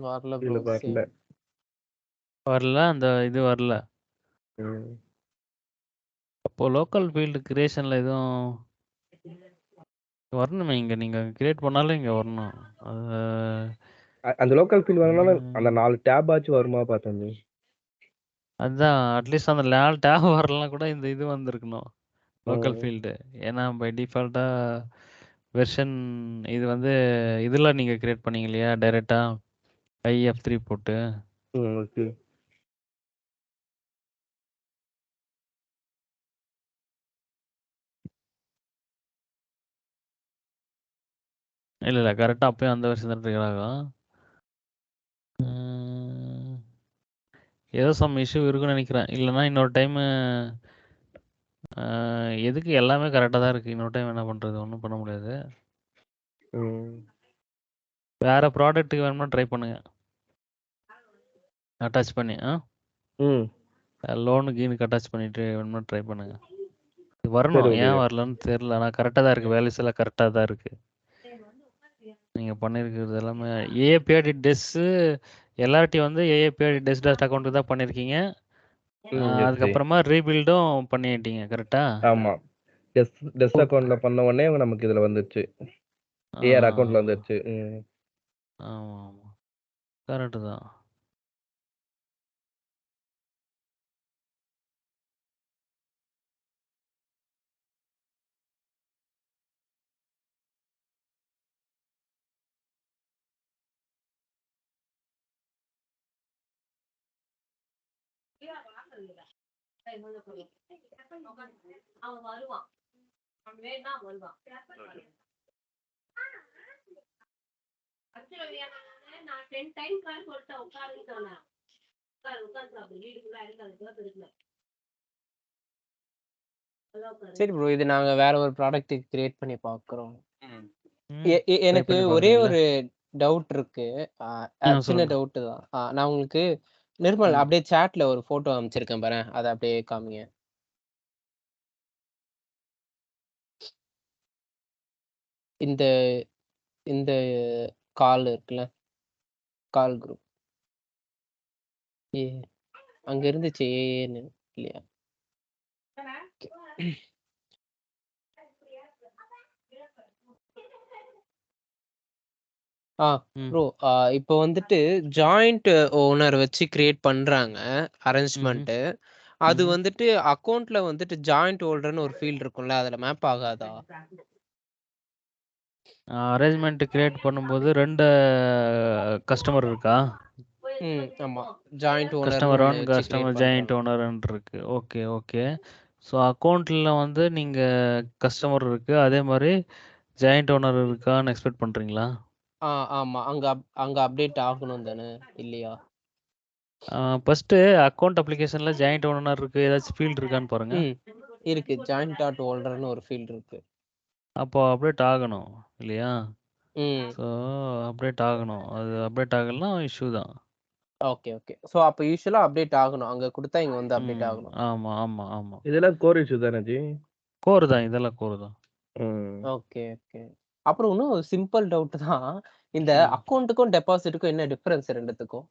வரல இல்ல ப்ரோ. வரல. வரல, அந்த இது வரல. ம். அப்போ லோக்கல் ஃபீல்டு கிரியேஷன்ல எதுவும் வரணுமே. இங்க நீங்க கிரியேட் பண்ணாலும் இங்க வரணும். அந்த லோக்கல் ஃபீல்ட் வரணும்னா அந்த ம், 4 டேப் ஆச்சும் வருமா பார்த்தேன் ஜி. அதுதான் அட்லீஸ்ட் அந்த லேல் டேப் வரலாம் கூட இந்த இது வந்திருக்கணும் லோக்கல் ம். ஃபீல்டு. ஏன்னா பை டிஃபால்ட்டா வெர்ஷன் இது வந்து இதில் நீங்கள் கிரியேட் பண்ணீங்க இல்லையா டைரெக்டாக IF3 போட்டு. ம். ஓகே. இல்லை இல்லை கரெக்டாக அப்பயும் அந்த வெர்ஷன் தான் ட்ரிகர் ஆகும். ஏதோ சம் இஷ்யூ இருக்குன்னு நினைக்கிறேன். இல்லைன்னா இன்னொரு டைமு எதுக்கு எல்லாமே கரெக்டாக தான் இருக்குது. இன்னொரு டைம் என்ன பண்ணுறது, ஒன்றும் பண்ண முடியாது. ம். வேறு ப்ராடக்ட்டுக்கு வேணும்னா ட்ரை பண்ணுங்க அட்டாச் பண்ணி. ம். லோனு கீனுக்கு அட்டாச் பண்ணிவிட்டு வேணும்னா ட்ரை பண்ணுங்க. இது சரி வரணும். ஓகே. ஏன் வரலன்னு தெரில. ஆனால் கரெக்டாக தான் இருக்குது. வேல்யூஸ் எல்லாம் கரெக்டாக தான் இருக்குது. நீங்கள் பண்ணியிருக்கிறது எல்லாமே ஏஏபிஆர்டி டெஸ்ஸு எல்லார்ட்டி வந்து ஏஏபிஆர்டி டெஸ் டாஸ்ட் அக்கௌண்ட்டு தான் பண்ணியிருக்கீங்க. ம். எஸ் ஜி. அதுக்கப்புறமா ரீபில்டும் பண்ணிட்டீங்க கரெக்டா? ஆமா. டெஸ் அக்கவுண்ட்ல பண்ண உடனே நமக்கு இதுல வந்துருச்சு. ஏஆர் அக்கவுண்ட்ல வந்துருச்சு. ம். ஆமாம் ஆமாம் கரெக்டு தான். சரி ப்ரோ, இது நாங்க வேற ஒரு ப்ராடக்ட் கிரியேட் பண்ணி பார்க்குறோம். ம். எனக்கு பண்ணி ஒரே பார்க்குறீங்களா? ஒரு டவுட் இருக்கு. சின்ன சொல்லுங்க. டவுட் தான். நான் உங்களுக்கு நிர்மல் ம். அப்படியே சாட்ல ஒரு போட்டோ அனுப்பிச்சிருக்கேன் பாரு, அதை அப்படியே காமிங்க. இந்த இந்த கால் இருக்குல்ல, கால் குரூப் அங்க இருந்துச்சு ஏன்னு இல்லையா? ம். ப்ரோ, இப்போ வந்துட்டு ஜாயிண்ட் ஓனர் வச்சு கிரியேட் பண்றாங்க ம்ஹும். அரேஞ்ச்மெண்ட். அது ம்ஹும். வந்துட்டு அக்கௌண்ட்ல வந்துட்டு ஜாயிண்ட் ஹோல்டர்னு ஒரு ஃபீல்ட் இருக்கும்ல, அதுல மேப் ஆகாதா? அரேஞ்ச்மெண்ட் கிரியேட் பண்ணும்போது 2 கஸ்டமர் இருக்கா? ஆமா. ஜாயிண்ட் ஓனர்னு கஸ்டமர் ஒண்ணு 1 வச்சு கஸ்டமர் கிரியேட் ஜாயிண்ட் பண்றாங்க. ஓனர்ன்னு இருக்கு. Okay okay. ஸோ அக்கௌண்ட்டில் வந்து நீங்கள் கஸ்டமர் இருக்குது, அதே மாதிரி ஜாயிண்ட் ஓனர் இருக்கான்னு எக்ஸ்பெக்ட் பண்ணுறீங்களா? ஆமா. அங்க அப்டேட் ஆகணும் தானே, இல்லையா? ஃபஸ்ட்டு அக்கௌண்ட் அப்ளிகேஷனில் ஜாயிண்ட் ஓனர் இருக்குது, ஏதாச்சும் ஃபீல்டு இருக்கான்னு பாருங்க. இருக்கு. ஜாயிண்ட் டாட் ஹோல்டர்னு ஒரு ஃபீல்ட் இருக்கு. அப்போ அப்டேட் ஆகணும் இல்லையா? ம். ஸோ அப்டேட் ஆகணும். அது அப்டேட் ஆகலைன்னா இஷ்யூ தான். Okay okay. ஸோ அப்போ யூசுவலா அப்டேட் ஆகணும். அங்க கொடுத்தா இங்க வந்து அப்டேட் ஆகணும். ஆமாம் ஆமாம் ஆமாம் இதெல்லாம் கோர் இஷ்யூ தானே ஜி? கோர் தான், இதெல்லாம் கோர் தான். ம். Okay okay. அப்புறம் இன்னும் சிம்பிள் டவுட் தான். இந்த அக்கௌண்ட்டுக்கும் டெபாசிட்டுக்கும் என்ன டிஃபரன்ஸ் ரெண்டுத்துக்கும்?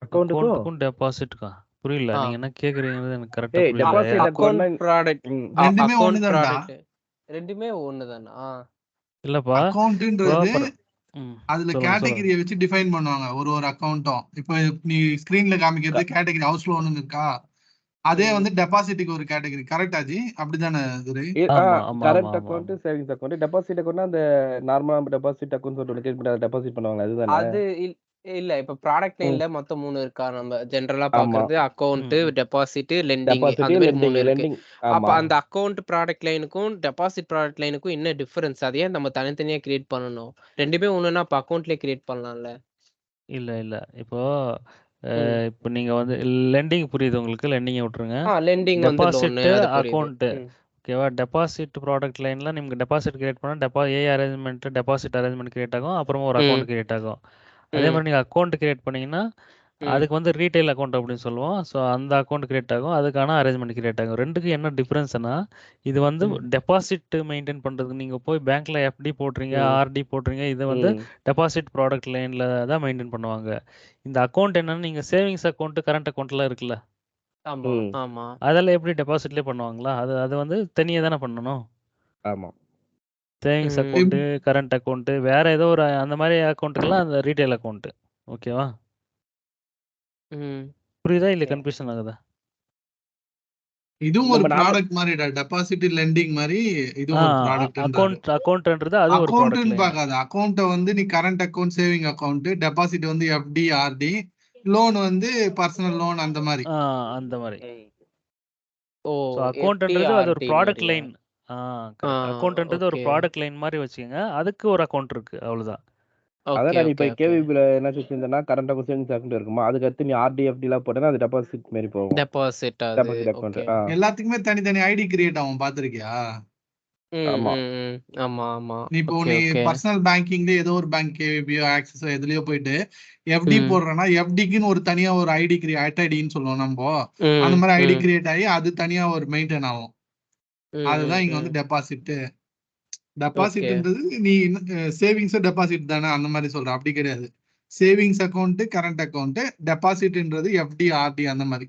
அக்கௌண்ட்டுக்கும் டெபாசிட்டுக்கா? புரியல. நீங்க என்ன கேக்குறீங்கன்னு எனக்கு கரெக்டா புரியல. டெபாசிட் அக்கௌண்ட் அக்கௌண்ட் ப்ராடக்ட் ரெண்டுமே அக்கௌண்ட் ஒண்ணுதான்டா. ப்ராடக்ட் ரெண்டுமே ஒண்ணுதானா? இல்லப்பா. அக்கௌண்ட்ன்றது ம். அதுல சொல்லுங்க சொல்லுங்க. கேட்டகரியை வச்சு டிஃபைன் பண்ணுவாங்க ஒரு அக்கௌண்ட்டும். இப்போ நீ ஸ்கிரீன்ல காமிக்கிறது கேட்டகரி ஹவுஸ் லோன் இருக்கா, அதே வந்து டெபாசிட்டுக்கு ஒரு கேட்டகரி. கரெக்டா ஜி? அப்படிதானே துரை? ஆமா ஆமா ஆமா கரண்ட் ஆமா அக்கௌண்ட், ஆமா. சேவிங்ஸ் அக்கௌண்ட், டெபாசிட் அக்கௌண்ட் அந்த நார்மலா டெபாசிட் அக்கௌண்ட் சொல்லிட்டு கிரியேட் பண்ணி டெபாசிட் பண்ணுவாங்க அதுதானே? அது இல்ல. இப்ப ப்ராடக்ட் லைன்ல மொத்தம் 3 இருக்கா? நம்ம ஜெனரலா பாக்குறது அக்கவுண்ட், டெபாசிட், லெண்டிங் டெபாசிட், அந்த மாதிரி லெண்டிங் 3 இருக்கு. லெண்டிங். அப்ப ஆமா. அந்த அக்கவுண்ட் ப்ராடக்ட் லைனுக்கும் டெபாசிட் ப்ராடக்ட் லைனுக்கும் என்ன டிஃபரன்ஸ்? அதையே நம்ம தனித்தனியா கிரியேட் பண்ணணும். ரெண்டுமே ஒண்ணுன்னா அப்ப அக்கவுண்ட்லயே கிரியேட் பண்ணலாம்ல. இல்ல, இல்ல. இப்போ ம். இப்போ நீங்க வந்து லெண்டிங் புரியுது உங்களுக்கு. லெண்டிங்க விட்டுருங்க. லெண்டிங் வந்து லோனு டெபாசிட்டு, அது புரியுது. அக்கவுண்ட்டு. ம். ஓகேவா? டெபாசிட் ப்ராடக்ட் லைன்ல நமக்கு டெபாசிட் கிரியேட் பண்ணா ஏ அரேஞ்ச்மெண்ட், டெபாசிட் அரேஞ்ச்மெண்ட் கிரியேட் ஆகும். அப்புறமா ஒரு ம். அக்கவுண்ட் கிரியேட் ஆகும். அதே ம். மாரி நீங்க அக்கவுண்ட் கிரியேட் பண்ணீங்கன்னா, ம். அதுக்கு வந்து ரீட்டெயில் அக்கவுண்ட் அப்படின்னு சொல்லுவோம். ஸோ அந்த அக்கவுண்ட் கிரியேட் ஆகும். அதுக்கான அரேஞ்ச்மெண்ட் கிரியேட் ஆகும். 2க்கும் என்ன டிஃபரன்ஸ்னா, இது வந்து ம். டெபாசிட் மெயின்டெயின் பண்றதுக்கு நீங்க போய் பேங்க்ல எஃப்டி போடுறீங்க, ம். ஆர்டி போடுறீங்க. இது வந்து ம். டெபாசிட் ப்ராடக்ட் லைன்ல தான் மெயின்டெயின் பண்ணுவாங்க. இந்த அக்கவுண்ட் என்னன்னா, நீங்க சேவிங்ஸ் அக்கவுண்ட், கரண்ட் அக்கவுண்ட்லாம் இருக்குல்ல. ஆமா, ம். ஆமா. அதெல்லாம் எப்படி டெபாசிட்லயே பண்ணுவாங்களா? அது அது வந்து தனியா தானே பண்ணணும். ஆமா. சேவிங்ஸ் ம். அக்கவுண்ட், கரண்ட் அக்கவுண்ட் வேற ஏதோ ஒரு அந்த மாரி அக்கவுண்ட்டுக்கெல்லாம் அந்த ரீட்டெயில் அக்கவுண்ட். ஓகேவா? ம். புரியுதா? இல்ல கன்ஃப்யூஷன் ஆகுதா? இதுவும் ஒரு நம்ம நாம ப்ராடக்ட் மாதிரிடா. டெபாசிட் லெண்டிங் மாதிரி இதுவும் ஒரு ப்ராடக்ட்ன்றாரு. அக்கவுண்ட்ன்றது அது ஒரு ப்ராடக்ட் அக்கவுண்ட்னு லைன். பார்க்காத. அக்கவுண்ட்டை வந்து நீ current account, saving account, deposit வந்து எஃப்டி, ஆர்டி, லோன் வந்து பர்சனல் லோன் அந்த மாதிரி. அந்த மாரி. ஓ! ஸோ எஃப்டி, அக்கவுண்ட்ன்றது அது ஒரு ஆர்டி ப்ராடக்ட் மாரியா? லைன். கரெக்ட். அக்கவுண்ட்ன்றது ஒரு ஓகே. ப்ராடக்ட் லைன் மாரி வச்சுக்கங்க. அதுக்கு ஒரு அக்கவுண்ட் இருக்கு. அவ்வளவுதான். அதான் ஓகே, நான் இப்ப ஓகே, ஓகே. கேவிபில என்ன செஞ்சிருந்தேன்னா கரண்ட் அக்கௌண்ட், சேவிங்ஸ் அக்கௌண்ட் இருக்குமா, அதுக்கு அடுத்து நீ ஆர்டி எஃப்டி எல்லாம் போட்டேன்னா அது டெபாசிட் மாதிரி போகும். டெபாசிட் அது. Deposit account. ஓகே. எல்லாத்துக்குமே தனித்தனி ஐடி கிரியேட் ஆகும், பாத்திருக்கியா? ம், ஆமா. ம், ம். ஆமா, ஆமா. நீ இப்போ ஓகே, நீ ஓகே. பர்சனல் பேங்கிங்ல ஏதோ ஒரு பேங்க், கேவிபியோ, ஆக்சிஸோ எதுலயோ போயிட்டு எஃப்டி ம். போடுறேன்னா எஃப்டிக்குன்னு ஒரு தனியா ஒரு ஐடி கிரியேட், ஐடின்னு சொல்லுவோம் நம்ம. அந்த ம், மாதிரி ஐடி ம். கிரியேட் ஆகி அது தனியா ஒரு மெயின்டைன் ஆகும். ம், அதுதான் ம், இங்க வந்து ம். டெபாசிட். ஓகே. டெபாசிட்ன்றது நீ சேவிங்ஸ் டெபாசிட் தானே, அந்த மாதிரி சொல்ற. அப்படி கிடையாது. சேவிங்ஸ் அக்கௌண்ட், கரண்ட் அக்கௌண்ட், டெபாசிட்ன்றது எஃப்டி, ஆர்டி அந்த மாதிரி.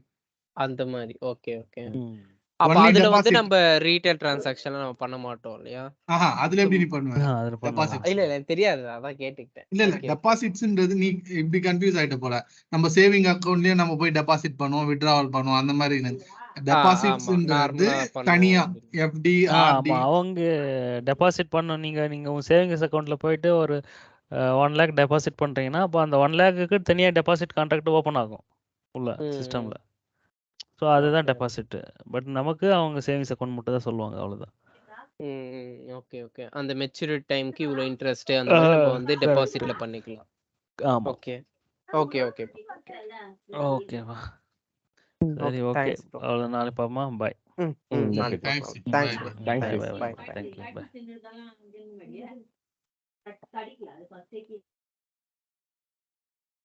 அந்த மாரி. Okay, okay. ம். அப்ப ஒன்லி அதுல வந்து டெபாசிட். நம்ப ரீட்டெயில் டிரான்சாக்ஷன்லாம் நம்ம பண்ண மாட்டோம் இல்லையா? அதுல எப்படி சும் நீ பண்ணுவ அதுல பண்ணலாம். டெபாசிட்ஸ்? இல்ல, இல்ல எனக்கு தெரியாது. அதான் கேட்டுக்கிட்டேன். இல்ல ஓகே, ஓகே. டெபாசிட்ஸ்ன்றது நீ இப்படி கன்ஃபியூஸ் ஆயிட்ட போல. நம்ம சேவிங் அக்கௌண்ட்லயே நம்ம போய் டெபாசிட் பண்ணுவோம், வித்ட்ராவல் பண்ணுவோம், அந்த மாதிரி. ஆமா. டெபாசிட்ஸ்ன்றது நார்மலா பண்ணுவோம் தனியா அப்படின்னு. எஃப்டி, ஆமா. ஆர்டி. அவங்க டெபாசிட் பண்ணணும். நீங்க உங்க சேவிங்ஸ் அக்கவுண்ட்ல போயிட்டு ஒரு 1 லேக் டெபாசிட் பண்றீங்கன்னா, அப்போ அந்த 1 லேக்குக்கு தனியா டெபாசிட் கான்ட்ராக்ட் ஓப்பன் ஆகும் உள்ள ம், ம். சிஸ்டம்ல. ஸோ அதுதான் ஓகே. டெபாசிட். பட் நமக்கு அவங்க சேவிங்ஸ் அக்கவுண்ட் மட்டும் தான் சொல்லுவாங்க. அவ்வளவுதான். ம், ம். Okay, okay. அந்த மெச்சூரிட்டி டைம்க்கு இவ்ளோ இன்ட்ரெஸ்ட் அந்த மாரி நம்ம வந்து கரெக்ட். டெபாசிட்ல பண்ணிக்கலாம். ஆமா. ஓகே. Okay, okay. ஓகேவா. சரி, ஓகே. Thanks bro. அவ்வளோ நாளைக்கு பார்ப்போமா? பாய். ம், ம். ம். ஓகே. நாளைக்கு தேங்க்ஸ். பார்க்கலாம். Bye thanks bye. Bro. Thanks. Bye, thanks. Bye, bye, bye. Bye. Thank you. பாய்.